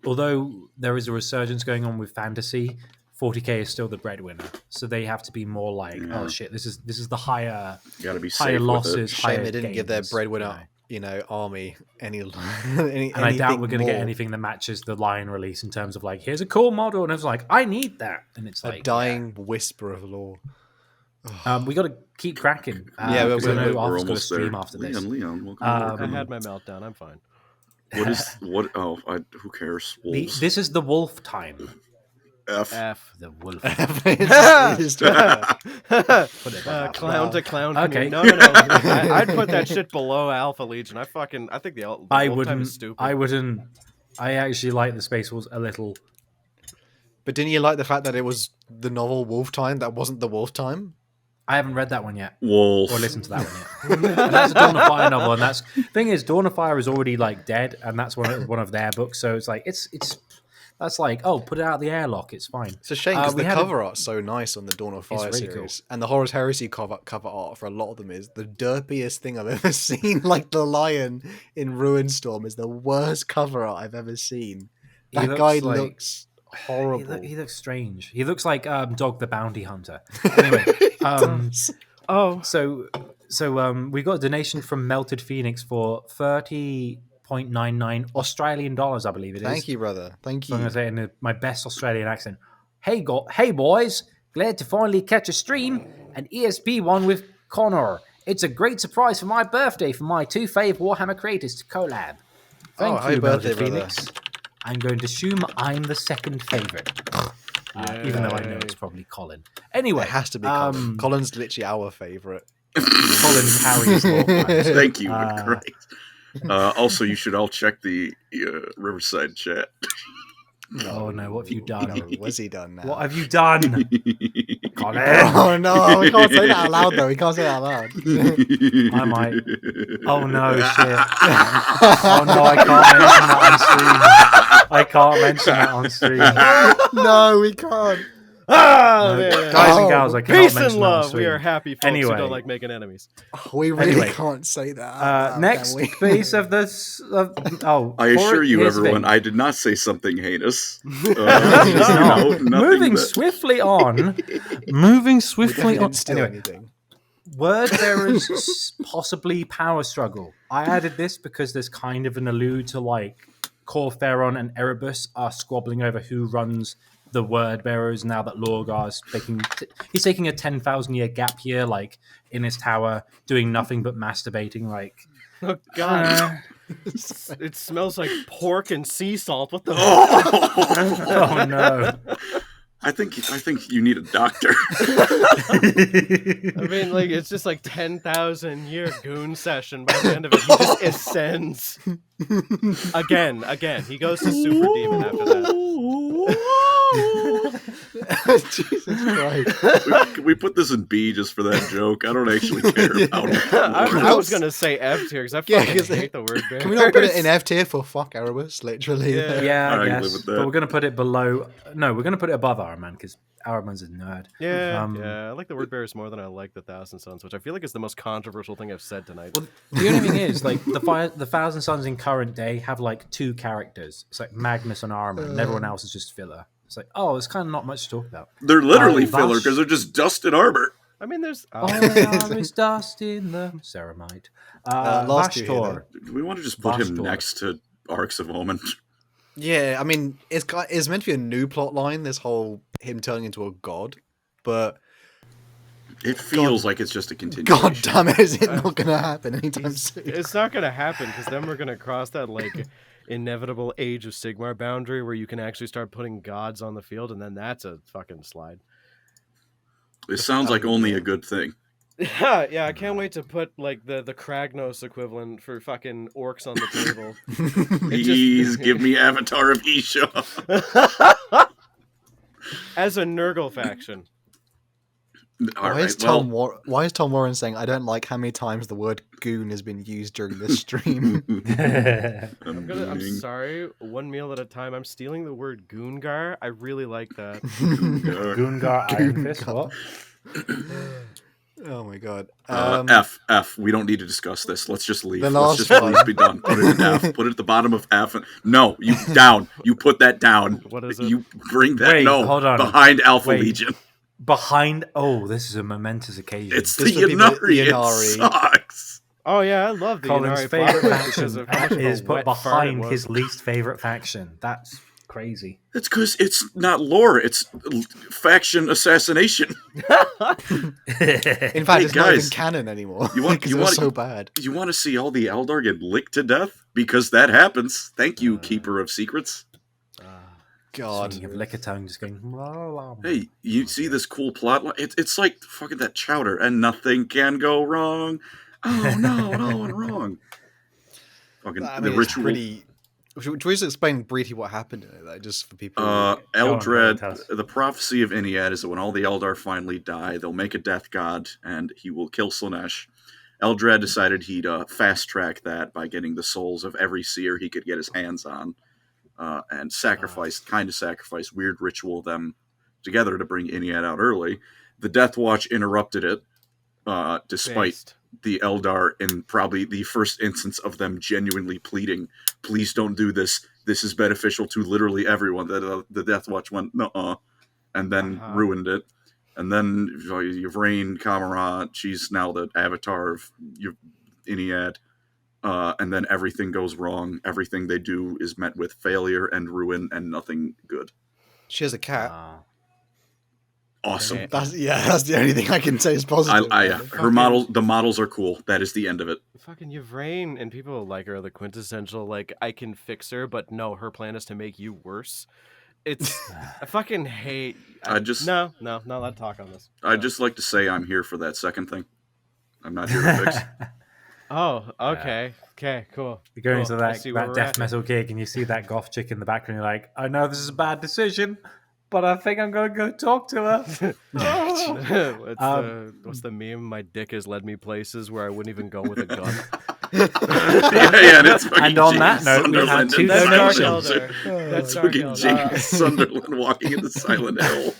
although there is a resurgence going on with fantasy, 40k is still the breadwinner, so they have to be more like, oh shit, this is the higher Got to be higher safe losses. with it. higher Shame they didn't give their gains, breadwinner, army any. And I doubt we're going to get anything that matches the Lion release in terms of like, here's a cool model, and it's like, I need that, and it's A like dying whisper of lore. We got to keep cracking. Yeah, because I know we're Arthur's got to almost there. stream after this. Leon, welcome. I Um, had my meltdown. I'm fine. What is what? Oh, who cares? Wolves. This is the wolf time. F. F. The wolf. It's Put it back up. Clown to clown. Okay. No. I'd put that shit below Alpha Legion. I think the wolf I time wouldn't. is stupid. I wouldn't. I actually like the Space Wolves a little. But didn't you like the fact that it was the novel Wolf Time that wasn't the Wolf Time? I haven't read that one yet, Wolf. or listened to that one yet. And that's a Dawn of Fire novel, and that's thing is, Dawn of Fire is already like dead, and that's one of their books. So it's like it's that's like, oh, put it out of the airlock, it's fine. It's a shame because we the had a- cover art's so nice on the Dawn of Fire really cool. series, and the Horus Heresy cover art for a lot of them is the derpiest thing I've ever seen. Like the lion in Ruinstorm is the worst cover art I've ever seen. He That looks guy like- looks horrible. He looks strange. He looks like Dog the Bounty Hunter. Anyway, Oh, so we got a donation from Melted Phoenix for 30.99 Australian dollars, I believe it is. Thank you, brother. Thank So I'm you. going to say it in my best Australian accent. Hey boys, glad to finally catch a stream, an ESP one with Connor. It's a great surprise for my birthday for my two fave Warhammer creators to collab. Thank happy you, birthday, Melted brother. Phoenix. I'm going to assume I'm the second favorite, even though I know it's probably Colin. Anyway, It has to be Colin. Colin's literally our favorite. Colin carries Lorecrimes. Thank you. Great. Also, you should all check the Riverside chat. Oh no, what have you done? No, what's he done now? What have you done, Colin? Oh no, we can't say that out loud though. We can't say that out loud. I might. Oh no, shit. Oh no, I can't mention that on stream. I can't mention that on stream. No, we can't. Ah, No, man. guys and gals, I cannot Peace mention and that on love. We stream. are happy folks who Anyway. don't like making enemies. We really Anyway, can't say that. out loud, Next can we? piece of this. I assure you, here's the everyone, thing. I did not say something heinous. He's No, not. nothing Moving that- swiftly on. Moving We swiftly definitely on. didn't steal Anyway, anything. Word bearers possibly power struggle. I added this because there's kind of an allude to like Corferon and Erebus are squabbling over who runs the word bearers now that Lorgar's he's taking a 10,000 year gap year, like in his tower, doing nothing but masturbating. Like, Oh God, it smells like pork and sea salt. What the? oh no! I think you need a doctor. I mean, like, it's just like 10,000 year goon session. By the end of it, he just ascends. Again. He goes to Super Demon after that. Jesus Christ. we put this in B just for that joke. I don't actually care about it. I was going to say F tier because I fucking hate the word bear. Can we not put it in F tier for fuck Erebus? Literally. Yeah. Yeah, I I can live guess. with that. But we're gonna put it below. No, we're gonna put it above Araman because Araman's a nerd. Yeah, I like the word bears more than I like the Thousand Sons, which I feel like is the most controversial thing I've said tonight. Well, the only thing is, like, the Thousand Sons in current day have like 2 characters. It's like Magnus and Araman, and everyone else is just filler. It's like, oh, it's kind of not much to talk about. They're literally Vash- filler because they're just dust and armor. I mean, there's All they are is dust in the ceramide. Last two here, Vashtor. Do we want to just put him Vashtor. next to Arcs of Omen? Yeah, I mean, it's meant to be a new plot line, this whole him turning into a god, but It feels like it's just a continuation. god damn it, is it not going to happen anytime soon? it's not gonna happen because then we're gonna cross that like inevitable Age of Sigmar boundary where you can actually start putting gods on the field, and then that's a fucking slide. It sounds like only a good thing. Yeah, I can't wait to put like the Kragnos equivalent for fucking orcs on the table. Please give me Avatar of Isha. As a Nurgle faction. All Why is right, well, Tom Warren saying, I don't like how many times the word goon has been used during this stream? I'm sorry, one meal at a time. I'm stealing the word Goongar. I really like that. Goongar Iron Fist. What? Oh my god. F. We don't need to discuss this. Let's just leave. The Let's last just one. please be done. Put it in F. Put it at the bottom of F. No, you down. You put that down. What is it? You bring that. Wait, no, hold on. behind Alpha Wait. Legion. Behind. Oh, this is a momentous occasion. It's This the would be the Yanari. Yanari. It sucks. Oh yeah, I love the Colin's Inari favorite plot because of how much faction of a is put wet fart it behind was. his least favorite faction. That's crazy. It's because it's not lore. It's faction assassination. In fact, Hey, it's not even guys, canon anymore. you want- because you it was want- so bad. You want to see all the Eldar get licked to death? Because that happens. Thank you, Keeper of Secrets. God. Speaking of liquor tongue, just going. La, la. Hey, you see this cool plot line? It's like fucking that chowder, and nothing can go wrong. Oh no, no went wrong. Fucking I the mean, it's ritual. pretty... Should we just explain briefly what happened in it, though, just for people? Go on, Eldred, tell us. the prophecy of Iniad is that when all the Eldar finally die, they'll make a death god, and he will kill Slaanesh. Eldred decided he'd fast track that by getting the souls of every seer he could get his hands on, and sacrifice weird ritual them together to bring Iniad out early. The Death Watch interrupted it, despite Based. the Eldar in probably the first instance of them genuinely pleading, please don't do this. This is beneficial to literally everyone. The Death Watch went, nuh-uh, and then ruined it. And then Yvraine Kamara, she's now the avatar of Iniad. And then everything goes wrong. Everything they do is met with failure and ruin and nothing good. She has a cat. Awesome. Okay. That's the only thing I can say is positive. Her models, the models are cool. That is the end of it. Fucking Yvraine and people like her are the quintessential, like, I can fix her, but no, her plan is to make you worse. It's, I fucking hate. No, not allowed to talk on this. I'd just like to say I'm here for that second thing. I'm not here to fix. Oh, okay. Okay, cool. You're going Cool. to I see where that we're death at. metal gig and you see that goth chick in the background. You're like, I know this is a bad decision, but I think I'm going to go talk to her. What's the meme? My dick has led me places where I wouldn't even go with a gun. yeah, and it's fucking And on that James note, we've had Sunderland 2 and That's Dark donations. Elder. That's Dark fucking Elder. James Sunderland walking into Silent Hill.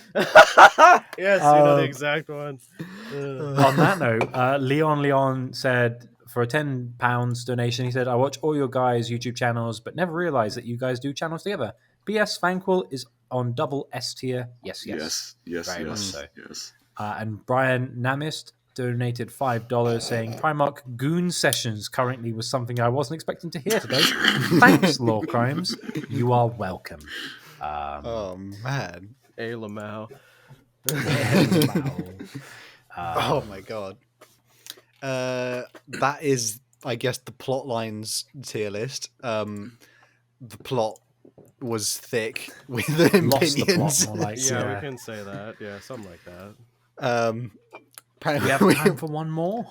Yes, you know the exact ones. On that note, Leon said for a £10 donation, he said, I watch all your guys' YouTube channels, but never realized that you guys do channels together. BS Fanquil is on double S tier. Yes. Very much so. Yes. And Brian Namist donated $5 saying, Primarch Goon Sessions currently was something I wasn't expecting to hear today. Thanks, Lorecrimes. You are welcome. Oh, man. A Lamau. Oh, my God. That is, I guess, the plot lines tier list. The plot was thick with the Lost the plot, opinions. more like. Yeah, Yeah. we can say that. Yeah, something like that. Apparently We have time for one more.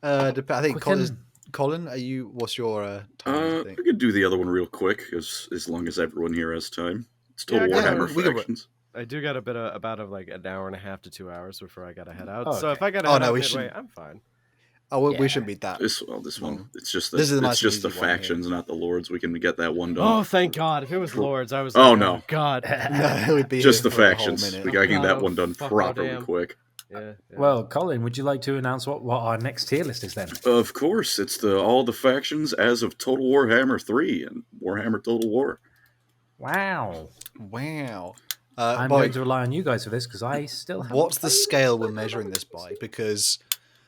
I think Quicken. Colin, are you? What's your time? I think? I could do the other one real quick, as long as everyone here has time. It's Yeah, Total I got Warhammer we can- Factions. I do got about like an hour and a half to 2 hours before I gotta head out. Oh, So okay. if I gotta Oh, head no, out we midway, shouldn't- I'm fine. Oh, we Yeah. shouldn't beat that. This No. one. It's just This is a it's nice and just the easy one here. factions, not the lords. We can get that one done. Oh, thank God! If it was Lords, I was. Oh, like, no. Oh God. No, it would be Just here the for a whole factions. minute. We gotta get God, that oh, one done fuck, oh, properly damn. quick. Yeah. Well, Colin, would you like to announce what our next tier list is then? Of course, it's all the factions as of Total Warhammer 3 and Warhammer Total War. Wow. Wow. I'm Boy, going to rely on you guys for this because I still haven't what's the played scale we're it. measuring this by? Because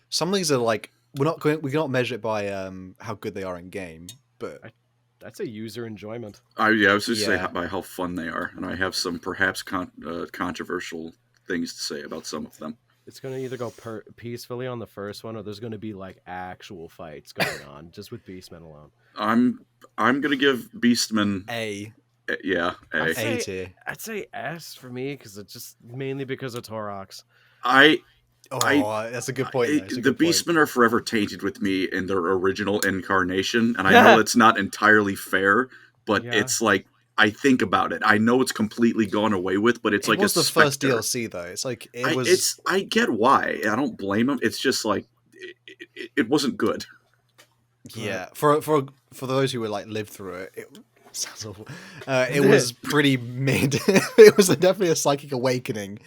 some of these are like we cannot measure it by how good they are in game, but That's a user enjoyment. I was just Yeah. saying by how fun they are, and I have some perhaps controversial things to say about some of them. It's gonna either go peacefully on the first one, or there's gonna be like actual fights going on just with Beastmen alone. I'm gonna give Beastman yeah I'd A. say- A tier. I'd say S for me because it's just mainly because of Torox. That's a good point. though. It's a The good point. Beastmen are forever tainted with me in their original incarnation, and I know it's not entirely fair, but Yeah. it's like I think about it. I know it's completely gone away with, but it's It like was a the first specter. DLC though. It's like it was. I get why. I don't blame them. It's just like it wasn't good. Yeah, for those who were like lived through it, it sounds awful. It was pretty mid. It was definitely a psychic awakening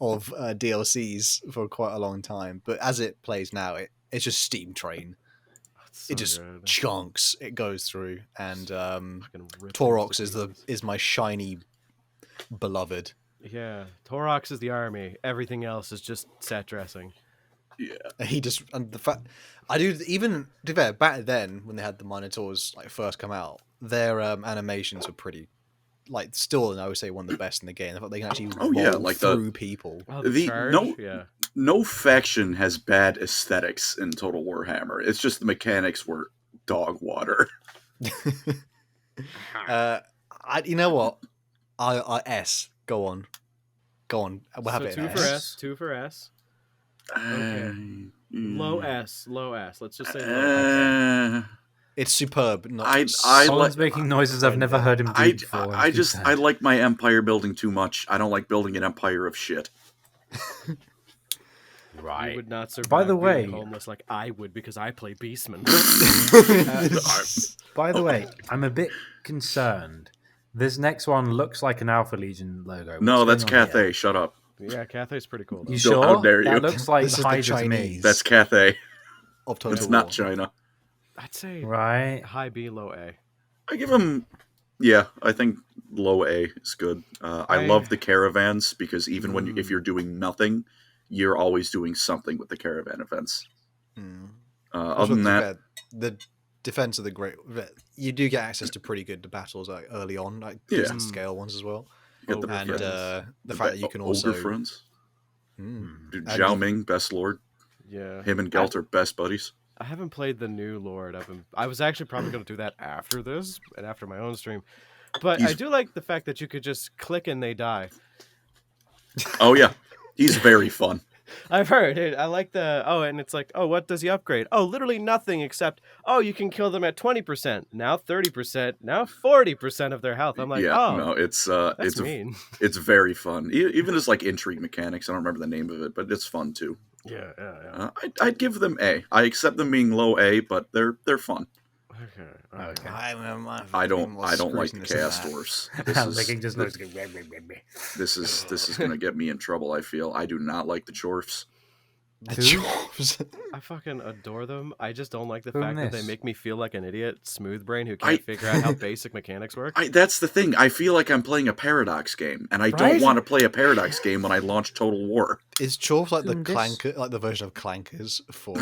of DLCs for quite a long time. But as it plays now, it's just Steam Train. So It just good. chunks. It goes through, and Fucking rip Torox things to is pieces. is my shiny beloved. Yeah. Torox is the army. Everything else is just set dressing. He just and the fact I do even to be fair, back then when they had the Minotaurs like first come out, their animations were pretty like still I would say one of the best in the game. I thought they can actually roll like through people. Oh, The- charge? no- Yeah. No faction has bad aesthetics in Total Warhammer. It's just the mechanics were dog water. You know what? I S go on. We'll have So it. two in for S. S. Two for S. Okay. Mm. Low S. Low S. Let's just say low S. It's superb. Not I Colin's like- making noises I've never heard him do I before. I like my empire building too much. I don't like building an empire of shit. You right. would not survive By the being way- homeless like I would because I play Beastman. By the way, I'm a bit concerned. This next one looks like an Alpha Legion logo. No, What's that's going on here? Cathay. Shut up. Yeah, Cathay's pretty cool. Though. You Don't- sure? how dare you. That looks like This is the Hydra to me. Chinese. That's Cathay. of Total It's War. not China. I'd say Right. high B, low A. I give him. Yeah, I think low A is good. I love the caravans because even when if you're doing nothing, you're always doing something with the caravan events. Mm. Other than that, the defense of the great, you do get access to pretty good battles like early on, like Yeah. decent scale ones as well. you got the And friends. the fact that you can also Ogre friends. Mm. Dude, And Zhao you- Ming, best lord. Yeah. Him and Gelt are best buddies. I haven't played the new Lord. I was actually probably going to do that after this and after my own stream. But I He's- do like the fact that you could just click and they die. Oh yeah, he's very fun. I've heard it. I like and it's like, oh, what does he upgrade? Oh, literally nothing except, oh, you can kill them at 20%, now 30%, now 40% of their health. I'm like, yeah, oh, no, it's that's mean. it's very fun. Even as like intrigue mechanics, I don't remember the name of it, but it's fun too. Yeah. I'd give them A. I accept them being low A, but they're fun. Okay. I don't like the Chaos Dwarfs. Licking just looks good. This is gonna get me in trouble. I feel I do not like the Dwarfs. The Who? dwarves. I fucking adore them. I just don't like the Who in fact that they this? make me feel like an idiot, smooth brain who can't figure out how basic mechanics work. That's the thing. I feel like I'm playing a Paradox game, and I Right? don't want to play a Paradox game when I launch Total War. Is Chorf like the Doing this? clanker, like the version of Clankers for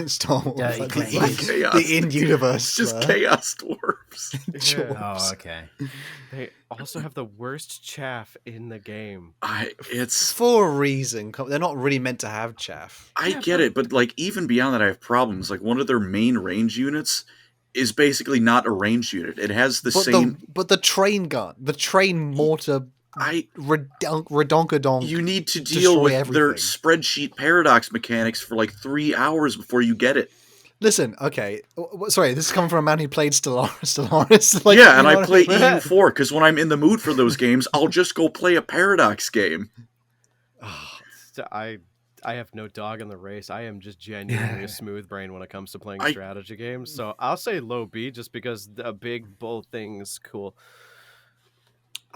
Star Wars? Dirty Like Clankers. Chaos. the in-universe. It's just Chaos Dwarfs. Dwarves. Oh, okay. They also have the worst chaff in the game. It's For a reason. They're not really meant to have chaff. I get it, but like even beyond that, I have problems. Like one of their main range units is basically not a ranged unit. It has the But same. but the train gun, the train mortar, redonkadonk. You need to deal destroy with their everything. spreadsheet paradox mechanics for like 3 hours before you get it. Listen, okay. Sorry, this is coming from a man who played Stellaris. Like, Yeah, and you know I what play mean? EU4 because when I'm in the mood for those games, I'll just go play a paradox game. I have no dog in the race. I am just genuinely a smooth brain when it comes to playing strategy games. So I'll say low B just because a big bold thing's cool.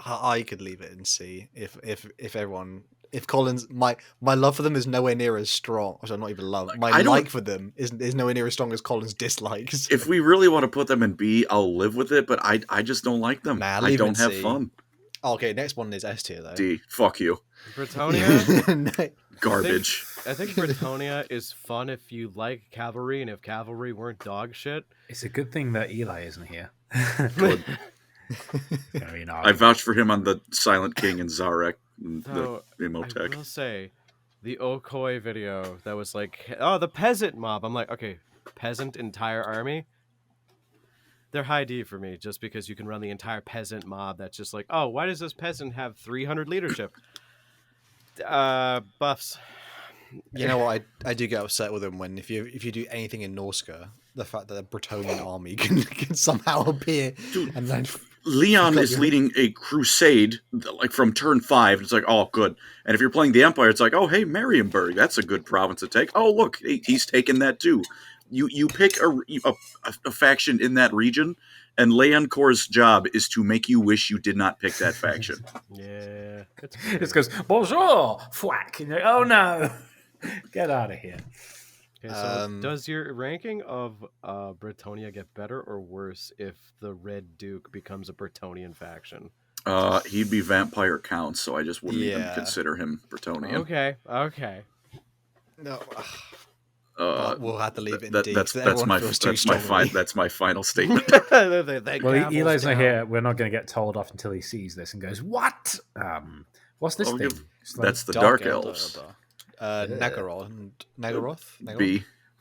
I could leave it in C if everyone. If Collins, my love for them is nowhere near as strong. Or not even love. My I don't- like for them is nowhere near as strong as Collins' dislikes. If we really want to put them in B, I'll live with it, but I just don't like them. Nah, I leave it don't in have C. fun. Okay, next one is S tier though. D. Fuck you. Britonia? Garbage. I think Britonia is fun if you like cavalry and if cavalry weren't dog shit. It's a good thing that Eli isn't here. Good. Gonna be an I argument. vouched for him on the Silent King and Zarek, and the Though, I Emotech. will say, the Okoi video that was like, oh, the peasant mob. I'm like, okay, peasant entire army? They're high D for me, just because you can run the entire peasant mob that's just like, oh, why does this peasant have 300 leadership? Buffs. You know what? I do get upset with them when if you do anything in Norska, the fact that the Bretonian army can somehow appear Dude, and then Leon Forgot is your- leading a crusade, like from turn 5. And it's like, oh, good. And if you're playing the Empire, it's like, oh, hey, Marienburg, that's a good province to take. Oh, look, he's taken that too. You pick a faction in that region, and Leoncor's job is to make you wish you did not pick that faction. Yeah. It's It just goes, bonjour, thwack. And you're like, oh no, get out of here. Okay, so does your ranking of Britonia get better or worse if the Red Duke becomes a Bretonian faction? He'd be Vampire Count, so I just wouldn't even Yeah. consider him Bretonian. Okay. no. But We'll have to leave it in that, D. that's 'cause that's everyone my feels too that's my strongly. that's my final statement. Well, Eli's not here. We're not going to get told off until he sees this and goes, what? What's this Oh, thing? yeah. It's like That's the Dark Elder. Elves. Nagaroth?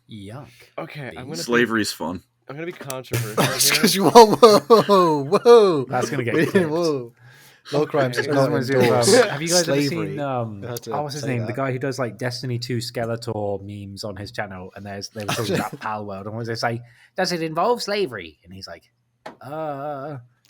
Yuck. Okay, Slavery's fun. I'm gonna be controversial here. Whoa! That's gonna get clipped. Whoa! Lorecrimes is This not reminds me of, endorse have you guys ever slavery. seen You have to what's his say name? The that. guy who does like Destiny 2 Skeletor memes on his channel, and they were talking about Pal World, and they say, "Does it involve slavery?" And he's like,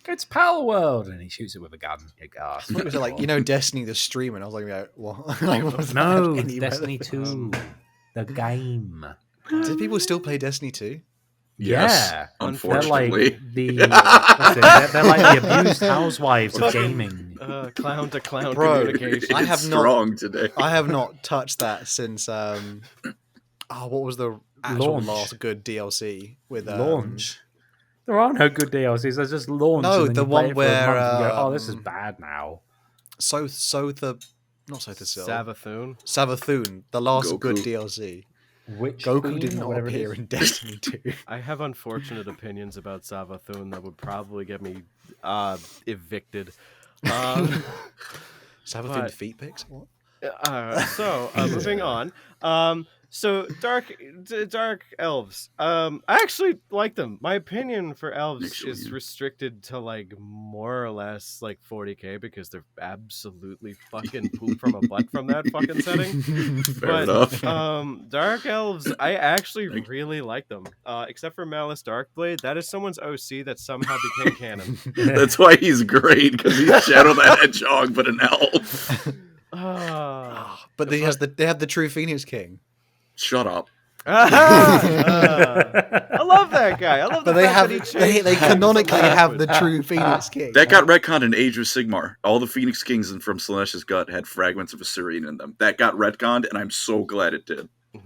"It's Pal World," and he shoots it with a gun. Like, I thought it was like, Destiny the stream, and I was like, what? Like, what does that no, have any Destiny relevance? 2, the game. Do people still play Destiny 2? Yes, Yeah, unfortunately. they're like the abused housewives of gaming. Clown to clown Bro, communication. I have It's not- strong today. I have not touched that since what was the actual Launch. last good DLC with Launch. There are no good DLCs. There's just launch. No, and then the you play one it for a month where, and you go, oh, this is um, bad now. Savathun. Savathun, the last Goku. good DLC. Which Goku queen, did or not whatever it appear is? in Destiny 2. I have unfortunate opinions about Savathun that would probably get me evicted. Savathun But- feet pics? What? Moving on. So dark elves. I actually like them. My opinion for elves Actually, is yeah. restricted to like more or less like 40k because they're absolutely fucking poop from a butt from that fucking setting. Fair enough. Dark elves, I actually really like them. Except for Malice Darkblade, that is someone's OC that somehow became canon. That's why he's great, because he's Shadow the Hedgehog, but an elf. But they have the true Phoenix King. Shut up. I love that guy. I love the But they fact have that he changed they the canonically name have from the Blackwood. true Phoenix King. That got retconned in Age of Sigmar. All the Phoenix Kings from Slaanesh's gut had fragments of Assyrian in them. That got retconned, and I'm so glad it did. But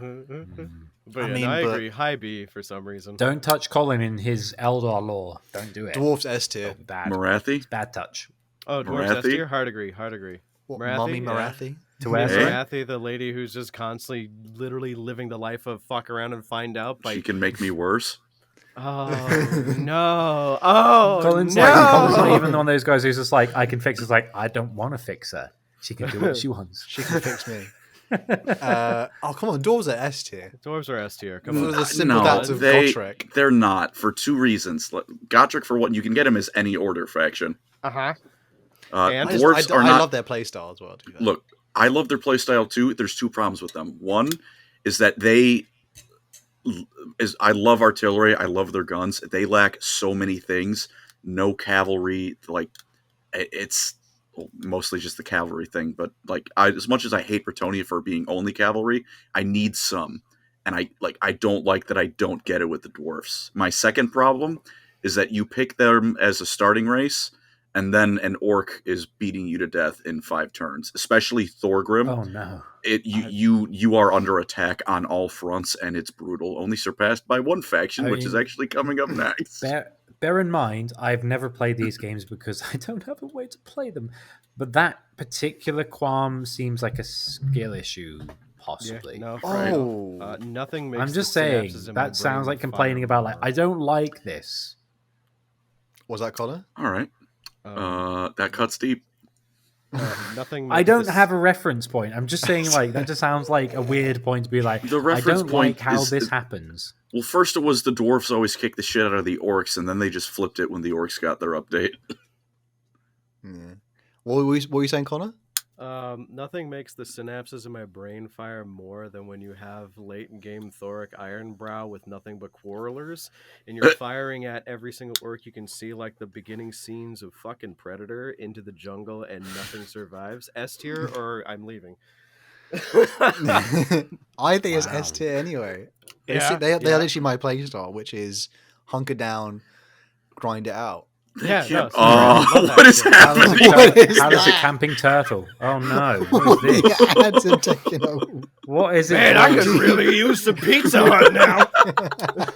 I yeah, mean, no, I but- agree. High B for some reason. Don't touch Colin in his Eldar lore. Don't do it. Dwarfs S tier. It'll be bad. Marathi? It's bad touch. Oh, Dwarfs S Marathi? tier? Hard agree. What, Marathi, Mummy yeah. Marathi? To Yeah, where? Hey. Marathi, the lady who's just constantly, literally living the life of fuck around and find out. She By can make me worse. oh no! Oh Colin's no! Colin's not even one of those guys who's just like, I can fix it. It's like, I don't want to fix her. She can do what she wants. She can fix me. Oh, come on, dwarves are S tier. Dwarves are S tier. Come For on. the simple No, fact of Gotrek. they're not for two reasons. Gotrek, for one, you can get him as any order faction. Uh-huh. And? Dwarves are I not. love their playstyle as well. To be fair. Look, I love their playstyle too. There's two problems with them. One is that I love artillery. I love their guns. They lack so many things. No cavalry. Like, it's mostly just the cavalry thing. But like, as much as I hate Bretonnia for being only cavalry, I need some. And I don't like that I don't get it with the dwarfs. My second problem is that you pick them as a starting race, and then an orc is beating you to death in 5 turns. Especially Thorgrim. Oh no! You are under attack on all fronts, and it's brutal. Only surpassed by one faction, which is actually coming up next. Bear in mind, I've never played these games because I don't have a way to play them. But that particular qualm seems like a skill issue, possibly. Yeah, no, Oh. nothing makes I'm just the saying synapses in my that sounds brain like complaining fire about like more. I don't like this. Was that Connor? All right, that cuts deep. Nothing. I makes don't this- have a reference point. I'm just saying like that just sounds like a weird point to be like. The I reference don't point like how is- this happens. Well, first it was the dwarfs always kick the shit out of the orcs, and then they just flipped it when the orcs got their update. Yeah. What were you saying, Connor? Nothing makes the synapses in my brain fire more than when you have late game Thoric Ironbrow with nothing but quarrelers, and you're firing at every single orc you can see, like the beginning scenes of fucking Predator into the jungle, and nothing survives. S tier, or I'm leaving. I think it's Wow. S tier anyway. Yeah, They are yeah. literally my playstyle, which is hunker down, grind it out. Yeah, no, Oh, I love that what is shit. How does happening? What is how does it that? camping turtle? Oh no! What is this? The ads are taking over. What is it? Man, I doing? could really use some Pizza Hut now.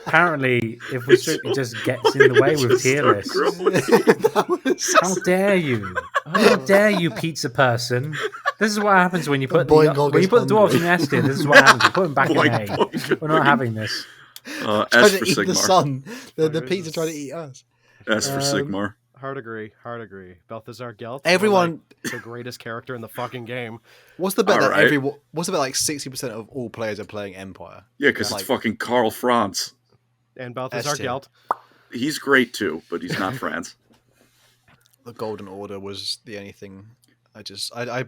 Apparently, if we strip, it just gets in the way with Just tier start lists. grumbling. That was How dare you? How dare you, pizza person? This is what happens when you put boy the goal when you gets put the dwarves hungry. in S tier. This is what happens. You put them back in Boing, A. boing, We're not boing. having this. trying S to for eat the Sigmar. sun. The There is pizza this- trying to eat us. S for Sigmar. Hard agree. Balthazar Gelt. Everyone- the greatest character in the fucking game. What's the bet that Alright. what's the bet like 60% of all players are playing Empire? Yeah, because like- it's fucking Karl Franz. And Balthazar S tier. Gelt. He's great too, but he's not Franz. The Golden Order was the only thing I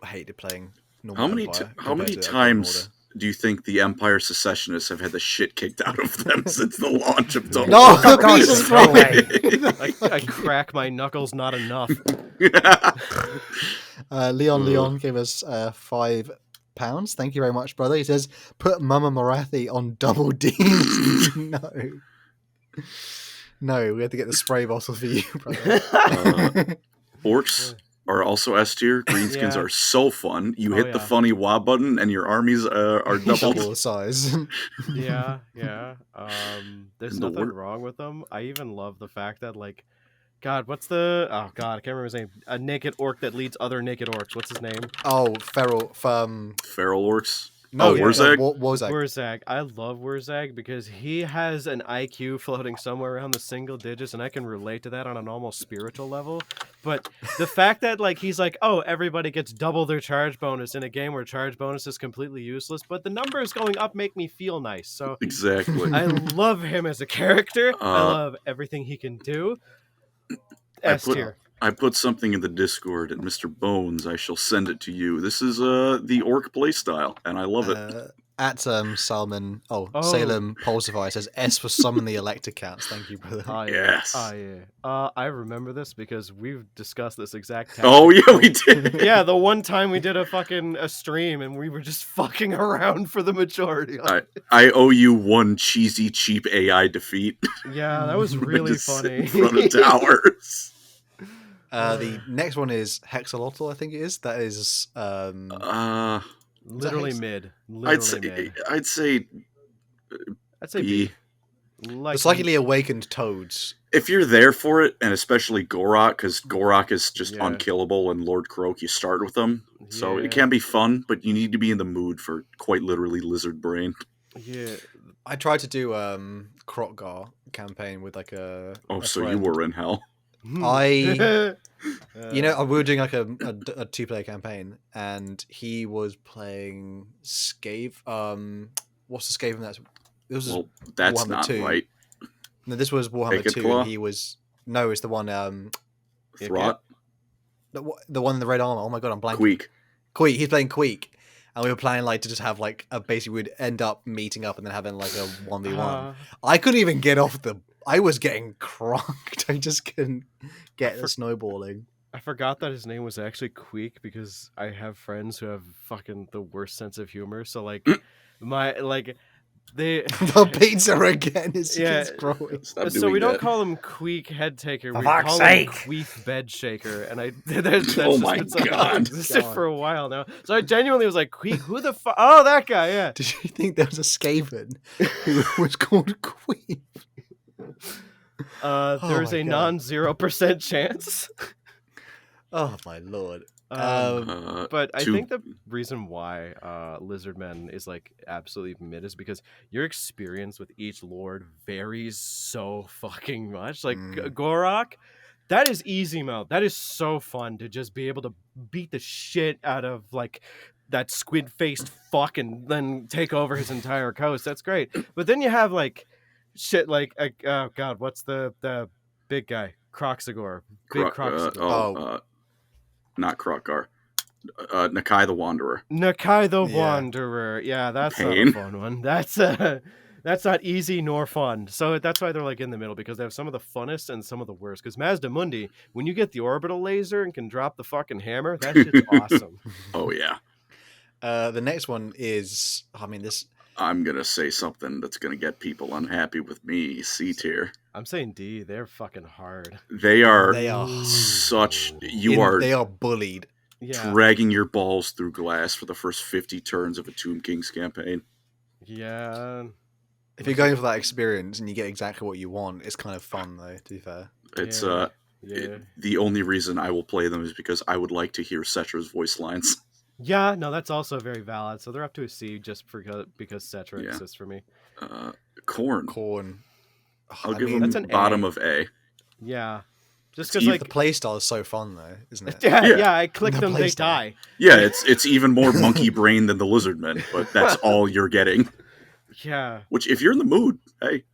hated playing normal How many Empire how compared many to Golden times Order. do you think the Empire secessionists have had the shit kicked out of them since the launch of Total No, War? Oh, God, Jesus no Christ. way. I crack my knuckles not enough. Leon gave us £5. Thank you very much, brother. He says, "Put Mama Marathi on double D." No, we had to get the spray bottle for you, brother. Orcs are also S tier. Greenskins Yeah. are so fun. You Oh, hit the yeah. funny WA button, and your armies are doubled. Double the size. Yeah. There's And the nothing wor- wrong with them. I even love the fact that, like, God, what's the... Oh, God, I can't remember his name. A naked orc that leads other naked orcs. What's his name? Oh, feral. Feral orcs. No, Oh, Warzag? Warzag. Wurzag. I love Wurzag because he has an IQ floating somewhere around the single digits, and I can relate to that on an almost spiritual level. But the fact that, like, he's like, oh, everybody gets double their charge bonus in a game where charge bonus is completely useless, but the numbers going up make me feel nice. So Exactly. I love him as a character. I Uh, love everything he can do. S tier. I put something in the Discord, and Mr. Bones, I shall send it to you. This is the orc playstyle, and I love it. At Salman, Oh. Salem Pulsify says S for summon the Elector Cats. Thank you, brother. Oh, yeah. Yes. Oh, yeah. I remember this because we've discussed this exact tactic. Oh yeah, we did. Yeah, the one time we did a stream and we were just fucking around for the majority. I owe you one cheesy, cheap AI defeat. Yeah, that was really Just sit funny. in front of towers. The next one is Hexalotl, I think it is. That is Literally Hex? mid. I'd Literally say mid. I'd say B. B. the Like, Psychically Awakened Toads. If you're there for it, and especially Gorok, because Gorok is just Yeah. unkillable, and Lord Croak, you start with them. So Yeah. it can be fun, but you need to be in the mood for quite literally lizard brain. Yeah. I tried to do Krotgar campaign with like a. Oh, a so you friend. were in hell. I- You know, we were doing like a 2-player campaign, and he was playing Scave. What's the Skaven? This was Well, that's Warhammer not 2. right. No, this was Warhammer Naked 2, Claw? and he was it's the one Throt, the one in the red armor. Oh my god, I'm blanking. Queek. Queek. He's playing Queek, and we were planning like to just have like basically we'd end up meeting up and then having like a 1v1. I couldn't even get off the. I was getting crocked. I just couldn't get the snowballing. I forgot that his name was actually Queek because I have friends who have fucking the worst sense of humor. So like, they The pizza again is Yeah. growing. Stop so doing we don't that. call him Queek Head Taker. For We fuck's call sake. him Queef Bed Shaker. And that's Oh just my been something God. that's existed for a while now. So I genuinely was like, Queek, who the fuck? Oh, that guy, yeah. Did you think there was a Skaven who was called Queen? There is my a God. non-0% chance. Oh my lord. But I two- think the reason why Lizardmen is like absolutely mid is because your experience with each lord varies so fucking much. Like Gorok, that is easy mode. That is so fun to just be able to beat the shit out of like that squid-faced fuck and then take over his entire coast. That's great. But then you have like shit like oh god, what's the big guy? Croxagor. Big Croxagor. Not Krokgar. Nakai the Wanderer. Nakai the Yeah. Wanderer. Yeah, that's Pain. not a fun one. That's not easy nor fun. So that's why they're like in the middle because they have some of the funnest and some of the worst. Because Mazda Mundi, when you get the orbital laser and can drop the fucking hammer, that shit's awesome. Oh yeah. The next one is, I mean, this. I'm gonna say something that's gonna get people unhappy with me. C tier. I'm saying D, they're fucking hard. They are They are such. They are bullied. Yeah, dragging your balls through glass for the first 50 turns of a Tomb King's campaign. yeah. If you're going for that experience and you get exactly what you want, it's kind of fun though. To be fair. It's Yeah. the only reason I will play them is because I would like to hear Cetra's voice lines. Yeah, no, that's also very valid. So they're up to a C just because Cetra Yeah. exists for me. Corn. Corn. I'll I give mean, them that's an bottom A. of A. Yeah, just It's because even- like the playstyle is so fun though, isn't it? yeah, I click The them, they playstyle. die. Yeah, it's even more monkey brain than the Lizardmen, but that's all you're getting. Yeah. Which, if you're in the mood, hey,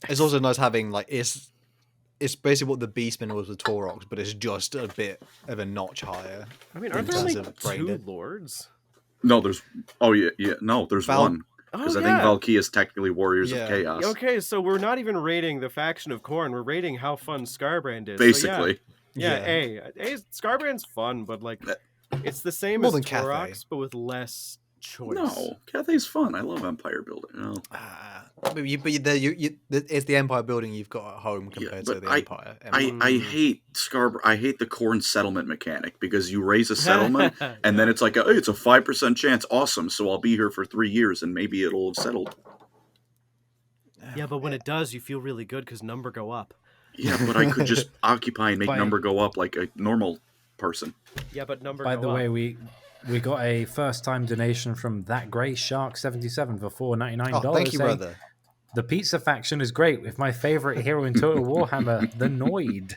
It's also nice having like it's basically what the Beastman was with Taurox, but it's just a bit of a notch higher. I mean, In aren't there only terms of brain two dead. lords? no, there's there's Val- one because I think Valkyrie is technically Warriors Yeah. of Chaos, Okay, so we're not even rating the faction of Khorne. We're rating how fun Scarbrand is. basically. So yeah, A. Scarbrand's fun, but like it's the same More as than Cathay. Taurox, but with less choice. No, Cathay's fun. I love empire building. No. It's the empire building you've got at home compared to but the empire. I hate I hate the corn settlement mechanic because you raise a settlement and then it's like it's a 5% chance. Awesome, so I'll be here for 3 years and maybe it'll have settled. Yeah, but when it does, you feel really good because number go up. Yeah, but I could just occupy and make By- number go up like a normal person. Yeah, but number By go the up. way, we got a first time donation from That Grey Shark 77 for $4.99. Oh, thank you, saying, brother. The pizza faction is great with my favorite hero in Total Warhammer, the Noid.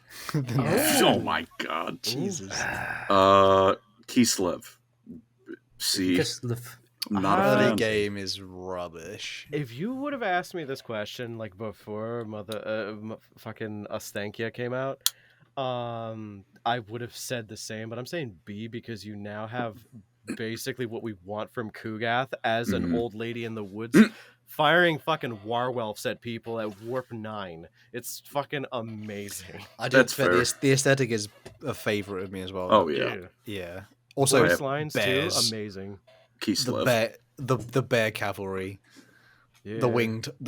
Oh my god. Jesus. Kislev. See, Kislev. I'm not a Early fan. game is rubbish. If you would have asked me this question like before fucking Astankia came out, I would have said the same. But I'm saying B because you now have basically what we want from Kugath as an old lady in the woods, firing fucking warwelfs at people at warp 9. It's fucking amazing. I did That's fair. fair. The aesthetic is a favorite of me as well. Oh yeah, Dude. Yeah. Also, Voice Voice lines bears. too, amazing. Kislev. the bear cavalry, Yeah. the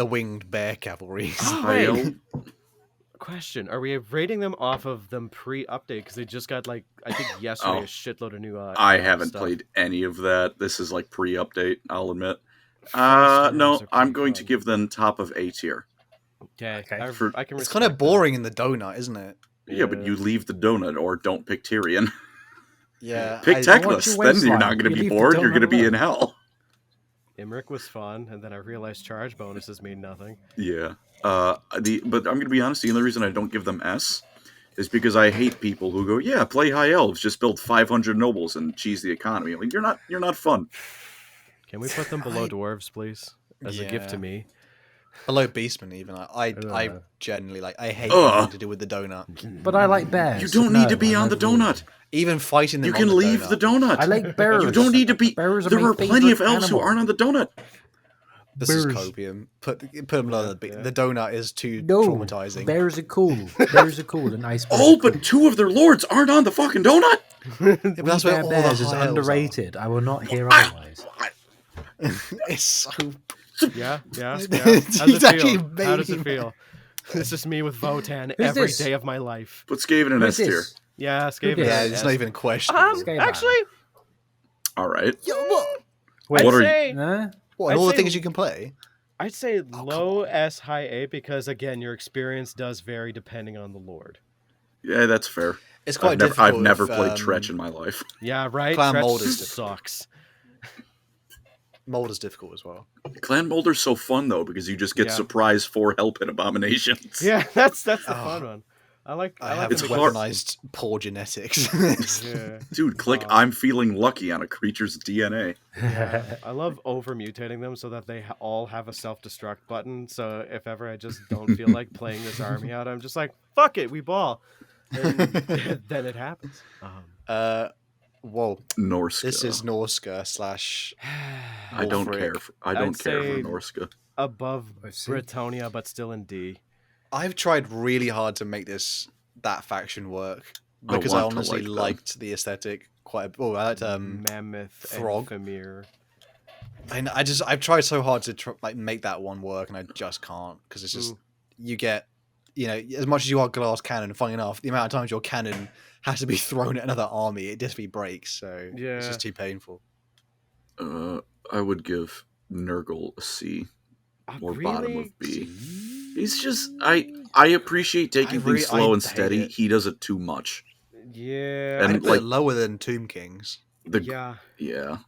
winged bear cavalry. Hail. Question: are we rating them off of them pre-update because they just got like I think yesterday Oh. a shitload of new? I haven't stuff. played any of that. This is like pre-update, I'll admit. Frost No, Arms are I'm pretty going to fun. give them top of A tier. Okay, Okay. I For- can. It's kind of respect that. boring in the donut, isn't it? Yeah, but you leave the donut or don't pick Yeah. Pick I- Why don't Teclis, you then you're wasteland? not going to You be leave the bored. You're donut going to be alone. in hell. Imric was fun, and then I realized charge bonuses mean nothing. Yeah. But I'm gonna be honest. The only reason I don't give them S is because I hate people who go, "Yeah, play high elves, just build 500 nobles and cheese the economy." I'm like, you're not fun. Can we put them below dwarves, please, as a gift to Yeah. me? Below Beastman, even. I Ugh. genuinely like. I hate Ugh. anything to do with the donut. But I like bears. You don't need to be on the donut. Even fighting them. You on can the leave donut. the donut. I like bears. You don't need to be. Bears are There my are plenty of favorite elves who animal. aren't on the donut. This is Bears. copium. Put them below the donut is too No, traumatizing. bears are cool. Bears are cool, and ice bears. Oh, are cool. but two of their lords aren't on the fucking donut. Yeah, but that's where Bear all Bears the is high elves are. underrated. I will not hear otherwise. It's so. Yeah. How's It's it actually feel? How does made it me feel? This is me with Votan Who's every this? day of my life. Put Skaven in Who's S tier. this? Yeah, Skaven. did? Yeah, is it's S. not even a question. Skaven. Actually, All right. Wait, What are you- say, Huh? what? I'd And all the say- things you can play. I'd say come low S, high A, because again, your experience does vary depending on the lord. Yeah, that's fair. It's quite I've difficult. never with, played Tretch in my life. Yeah, right. Clan Tretch mold is sucks. Mold is difficult as well. Clan Molder's so fun though because you just get Yeah. surprise 4 help and abominations. Yeah, that's the Oh. fun one. I like have It's them hard. weaponized poor genetics. Yeah. Dude, click I'm feeling lucky on a creature's DNA. I love over mutating them so that they all have a self-destruct button. So if ever I just don't feel like playing this army out, I'm just like, fuck it, we ball. And then it happens. Whoa, Norska. this is Norska / I don't Wolfric. care. I don't I'd care say- for Norska. Above Let's see. Britonia, but still in D. I've tried really hard to make that faction work I because I want to honestly like them. liked the aesthetic quite a bit. Oh, I liked Mammoth Throg. and Famir. and I've tried so hard to make that one work, and I just can't because it's just you get, as much as you are glass cannon. Funny enough, the amount of times your cannon has to be thrown at another army, it just breaks. So Yeah. it's just too painful. I would give Nurgle a C or bottom of B. He's just I appreciate taking really- things slow I and hate steady. it. He does it too much. Yeah. And I'd put like it lower than Tomb Kings. Yeah.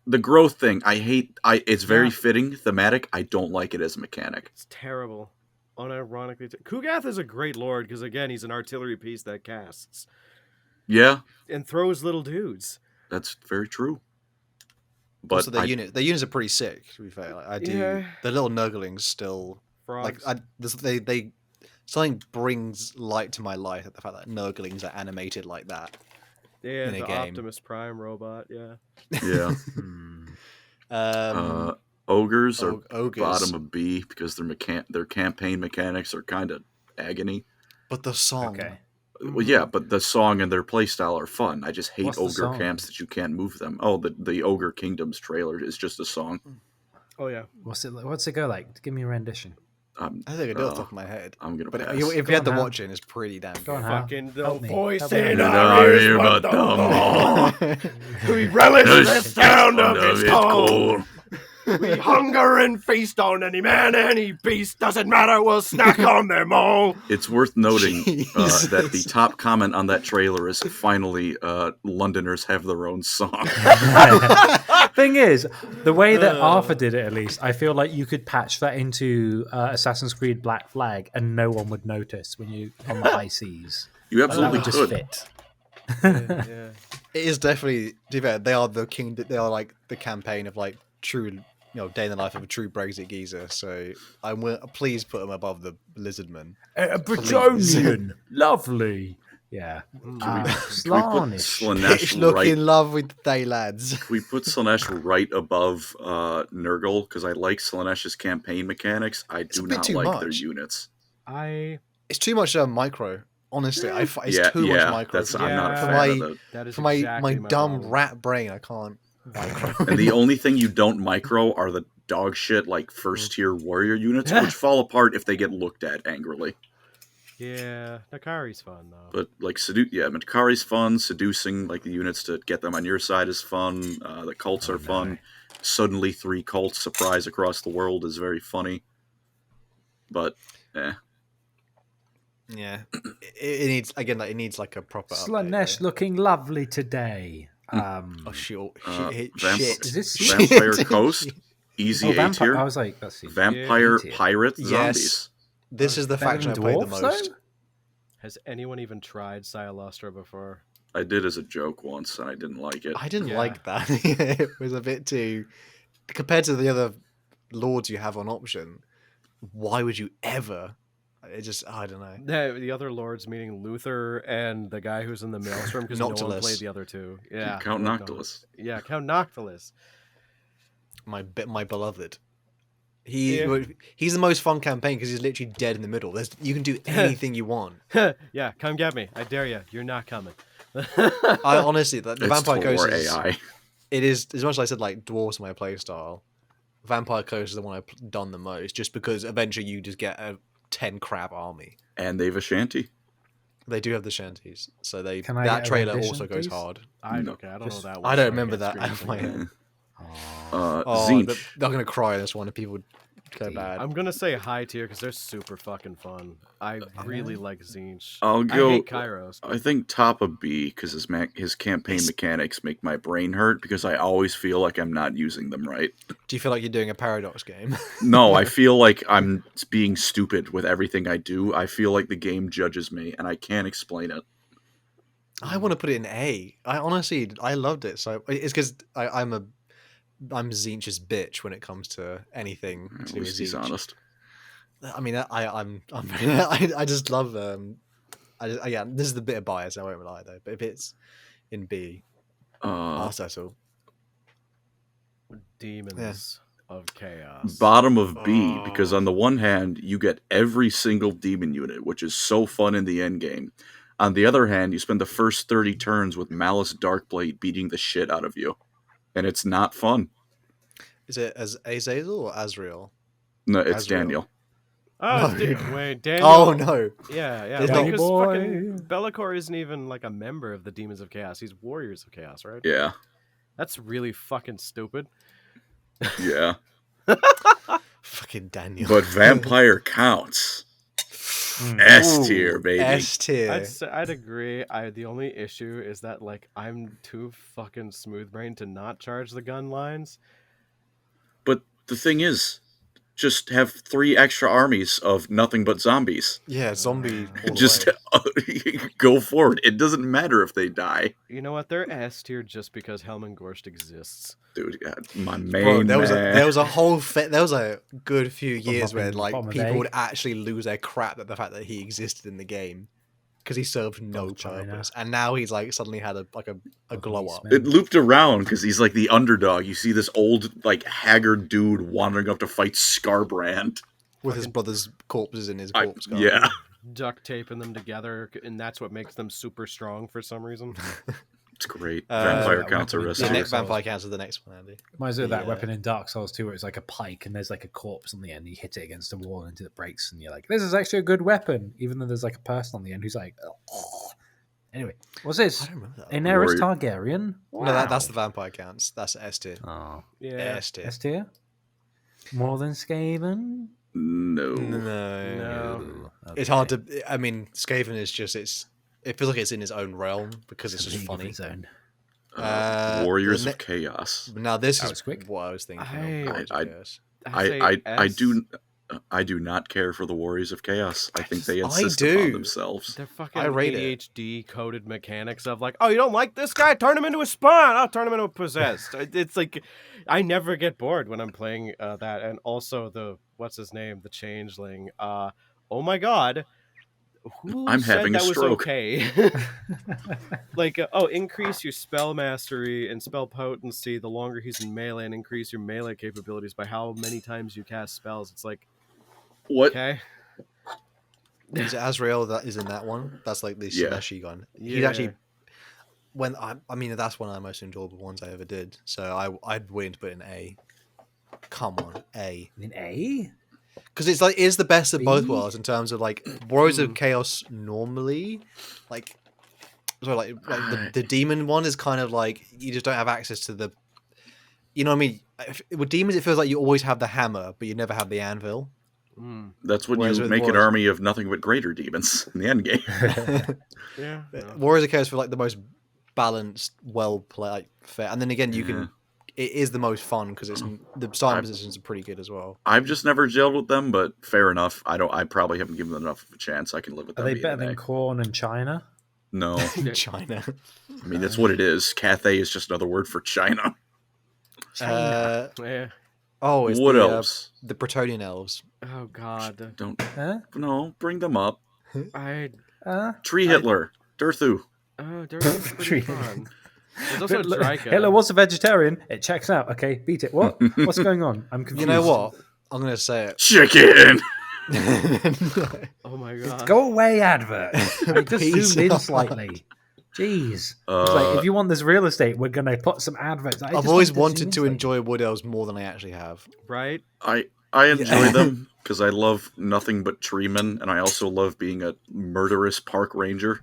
The growth thing, it's very Yeah. fitting, thematic. I don't like it as a mechanic. It's terrible. Unironically. Kugath is a great lord because, again, he's an artillery piece that casts Yeah, and throws little dudes. that's very true. But Also, their units are pretty sick. To be fair, I do. Yeah. The little Nurglings still Frogs. they something brings light to my life at the fact that Nurglings are animated like that. yeah, in a the game. Optimus Prime robot. Yeah. yeah, ogres are Ogres. bottom of B because their campaign mechanics are kind of agony. But the song. Okay. Well, yeah, but the song and their playstyle are fun. I just hate What's the ogre song? camps that you can't move them. Oh, the Ogre Kingdoms trailer is just a song. Oh, yeah. What's it go like? Give me a rendition. I think I do off the top of my head. I'm gonna But pass. if Go you had on, to Hal. watch it, it's pretty damn Go on, good. Hal. Fucking the Help me. voice Help me. in Did our I ears, hear but about the them all? We relish the sound of Sound his it call. cool. We hunger and feast on any man, any beast. Doesn't matter, we'll snack on them all. It's worth noting that the Jesus. top comment on that trailer is finally Londoners have their own song. Thing is, the way that Arthur did it, at least, I feel like you could patch that into Assassin's Creed Black Flag, and no one would notice when you on the high seas. You That absolutely would just could. fit. Yeah. It is definitely. To be fair, they are the king. They are like the campaign of like true, day in the life of a true Brexit geezer. So please put them above the Lizardman. A Bretonian, lovely. Yeah. Slanish. Pitch Slanesh look right. in love with they lads. We put Slanesh right above Nurgle because I like Slanesh's campaign mechanics. I It's a do bit not too like their much. units. It's too much micro. Honestly, it's yeah, too yeah, much micro. that's I'm not a Yeah. fan For of my- that. That is For my exactly dumb problem. rat brain, I can't micro. And the only thing you don't micro are the dog shit like first tier warrior units, which fall apart if they get looked at angrily. Yeah, Nakari's fun though. But like Makari's fun. Seducing like the units to get them on your side is fun. The cults are fun. Suddenly 3 cults surprise across the world is very funny. But Yeah, it needs again. Like it needs like a proper. Slanesh looking lovely today. Oh shit! Vamp- Shit! Is this Shit. Vampire Coast. Easy Oh, A vampire. I tier. was like, that's easy. Vampire, A tier. pirate, Yes. zombies. This is the Better faction I than played the dwarves, most. though? Has anyone even tried Sialustra before? I did as a joke once, and I didn't like it. I didn't Yeah. like that. It was a bit too compared to the other lords you have on option. Why would you ever? It just I don't know. The other lords, meaning Luther and the guy who's in the Maelstrom, because no one Noctilus. played the other two. Yeah, Count no. Noctilus. Yeah, Count Noctilus. My beloved. Yeah. He's the most fun campaign because he's literally dead in the middle. You can do anything you want. Yeah, come get me. I dare you. You're not coming. I honestly, the It's Vampire Tor Coast is AI. it is as much as I said like dwarves are my playstyle. Vampire Coast is the one I've done the most, just because eventually you just get a 10 crab army. And they've a shanty. They do have the shanties, so they Can I that get a trailer rendition, also goes please? hard. I No, don't know just- that one. I don't so remember can't that out of scream my from it. head. Oh. Zinch. They're gonna cry in this one if people go Deep. bad. I'm gonna say high tier because they're super fucking fun. I really like Zinch. I'll I go. hate Kairos. I think top of B because his campaign It's- mechanics make my brain hurt because I always feel like I'm not using them right. Do you feel like you're doing a paradox game? No, I feel like I'm being stupid with everything I do. I feel like the game judges me, and I can't explain it. I want to put it in A. I honestly, I loved it. So it's because I'm Zinch's bitch when it comes to anything At to do with least he's Zinch. honest. I mean, I'm I just love yeah. This is the bit of bias. I won't lie though. But if it's in B, I'll settle. Demons of Chaos. Bottom of B, because Oh. on the one hand, you get every single demon unit, which is so fun in the end game. On the other hand, you spend the first 30 turns with Malice Darkblade beating the shit out of you. And it's not fun. Is it as Azazel or Azrael? No, it's Azrael. Daniel. Oh, Oh. wait, Daniel. Oh no! Yeah, yeah. There's Well, no- because Boy. fucking Be'lakor isn't even like a member of the Demons of Chaos. He's Warriors of Chaos, right? Yeah. That's really fucking stupid. Yeah. Fucking Daniel. But Vampire counts. S tier, baby. S tier. I'd agree. The only issue is that like I'm too fucking smooth brained to not charge the gun lines. But the thing is, just have 3 extra armies of nothing but zombies. Yeah, zombie. all the Just way. go forward. It doesn't matter if they die. You know what? They're S tier just because Helmengorst exists. Dude, God, my Bro, main there was man. there was a whole there was a good few years where fucking like bottom of people day. would actually lose their crap at the fact that he existed in the game because he served no Dog China. purpose, and now he's like suddenly had a glow up. Policeman. It looped around because he's like the underdog. You see this old, like, haggard dude wandering up to fight Scarbrand. With his brother's corpses in his corpse guard. Yeah. Duct taping them together, and that's what makes them super strong for some reason. It's great. Uh, Vampire that counts are weapon S is The tier. next vampire counts as the next one, Andy. Reminds me of that Yeah. weapon in Dark Souls 2 where it's like a pike and there's like a corpse on the end. You hit it against a wall until it breaks, and you're like, this is actually a good weapon, even though there's like a person on the end who's like, oh. Anyway, what's this? I don't remember that. Daenerys Warrior- Targaryen? No, that's the vampire counts. That's S tier. Oh, Yeah. S tier. S tier? More than Skaven? No. No. It's hard to. I mean, Skaven is just it feels like it's in his own realm because it's just funny. Warriors the of Chaos. Now this That is was quick. what I was thinking. I- Warriors of I- Chaos. I do not care for the Warriors of Chaos. I think they I insist do. upon themselves. They're fucking I rate it. ADHD coded mechanics of like, oh, you don't like this guy? Turn him into a spawn. I'll turn him into a possessed. It's like, I never get bored when I'm playing that. And also the what's his name, the changeling. Oh my god, who I'm said having that a was stroke. okay? Like, increase your spell mastery and spell potency the longer he's in melee, and increase your melee capabilities by how many times you cast spells. It's like, What? okay, Is it Azrael that is in that one? That's like the Yeah. slashy gun. He's Yeah. actually I mean that's one of the most enjoyable ones I ever did. So I'd willing to put in A. Come on, A. In A? Because it's like it's the best of both B? worlds in terms of like Warriors of Chaos normally, like the demon one is kind of like you just don't have access to the, you know what I mean? With demons, it feels like you always have the hammer, but you never have the anvil. mm, That's when Whereas you with make an Warriors- army of nothing but greater demons in the end game. yeah. no. Warriors of Chaos feel like the most balanced, well played, like, fair. And then again, you can it is the most fun because it's the starting positions are pretty good as well. I've just never gelled with them, but fair enough. I probably haven't given them enough of a chance. I can live with Are them. they being better an than A. corn and China? No, China. I mean that's what it is. Cathay is just another word for China. China. Yeah. It's What the else? the Bretonnian elves. Oh God. Don't Huh? no, bring them up. I. Tree Hitler, Durthu. Oh, Durthu's pretty fun. There's also Dryka. Hitler was a vegetarian. It checks out. Okay, beat it. What? What's going on? I'm confused. You know what? I'm gonna say it. Chicken. Oh my God. Go away, advert. I just Peace zoomed in out. slightly. Jeez. It's like, if you want this real estate, we're going to put some adverts. I've always wanted to enjoy wood elves more than I actually have. Right? I enjoy them because I love nothing but treemen, and I also love being a murderous park ranger.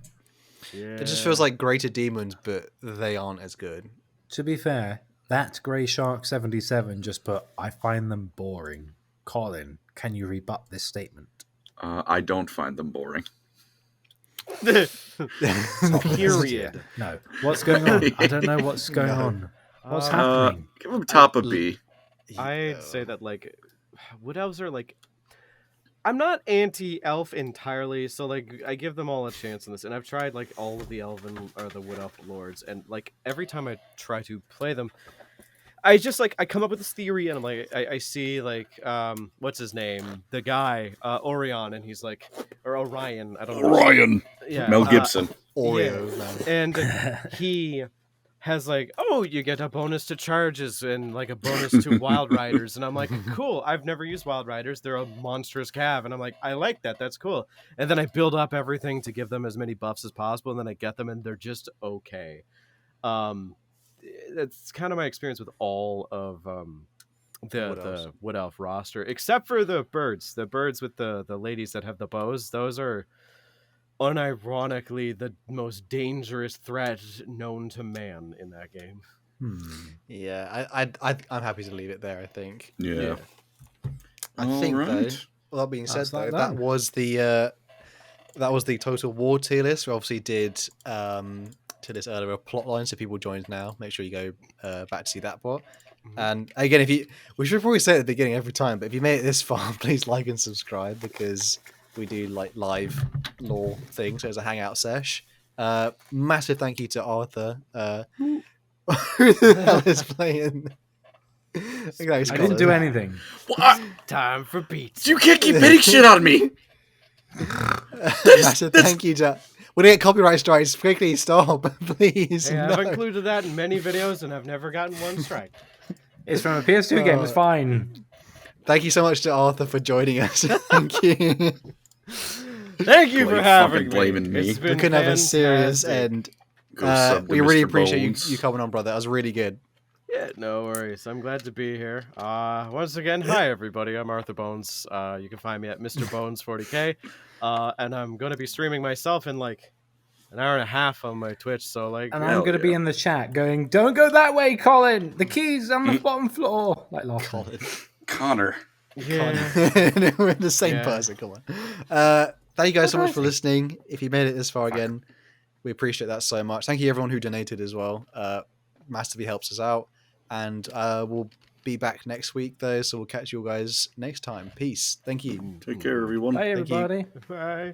Yeah. It just feels like greater demons, but they aren't as good. To be fair, that Grey Shark 77 just put, I find them boring. Colin, can you rebut this statement? I don't find them boring. Period. No. What's going on? I don't know what's going on. What's happening? Give them top a B. I'd say that like wood elves are like I'm not anti-elf entirely, so like I give them all a chance in this, and I've tried like all of the elven or the wood elf lords, and like every time I try to play them, I just like I come up with this theory, and I'm like I see like what's his name, the guy Orion, and he's like or Orion, I don't know. Orion. Yeah, Mel Gibson. Oreo, man. and he has like, oh, you get a bonus to charges and like a bonus to wild riders, and I'm like, cool. I've never used wild riders. They're a monstrous cav, and I'm like, I like that. That's cool. And then I build up everything to give them as many buffs as possible, and then I get them, and they're just okay. That's kind of my experience with all of the wood elf roster, except for the birds. The birds with the ladies that have the bows. Those are unironically the most dangerous threat known to man in that game. Yeah, I'm happy to leave it there. I think. Yeah. I think though. Alright. Well, that being said, That's that though, done. that was the total war tier list. We obviously did to this earlier plotline, so people joined now. Make sure you go back to see that part. And again, we should probably say it at the beginning every time, but if you made it this far, please like and subscribe because we do like live lore things. So it's a hangout sesh. Massive thank you to Arthur. Who the hell is playing? I didn't do anything. Time for pizza. You can't keep hitting shit on me. Massive thank you to. We didn't get copyright strikes. Quickly stop, please. Hey, no. I've included that in many videos, and I've never gotten one strike. It's from a PS2 game. It's fine. Thank you so much to Arthur for joining us. Thank you. Thank you for Like having fucking blaming me. It's We been couldn't have a serious fantastic. end. Go sub to We really Mr. appreciate Bones. you coming on, brother. That was really good. Yeah, no worries. I'm glad to be here. Once again, hi everybody. I'm Arthur Bones. You can find me at Mr. Bones 40K. And I'm gonna be streaming myself in like an hour and a half on my Twitch. So like, And Hell I'm going to be yeah. in the chat going, don't go that way, Colin. The key's on the bottom floor. Like last time. Connor. yeah. We're the same Yeah. person. Come on. Thank you guys so much for listening. If you made it this far again, we appreciate that so much. Thank you everyone who donated as well. Massively helps us out. And we'll be back next week though, so we'll catch you guys next time. Peace. Thank you. Take care, everyone. Bye, Thank you. everybody. Bye.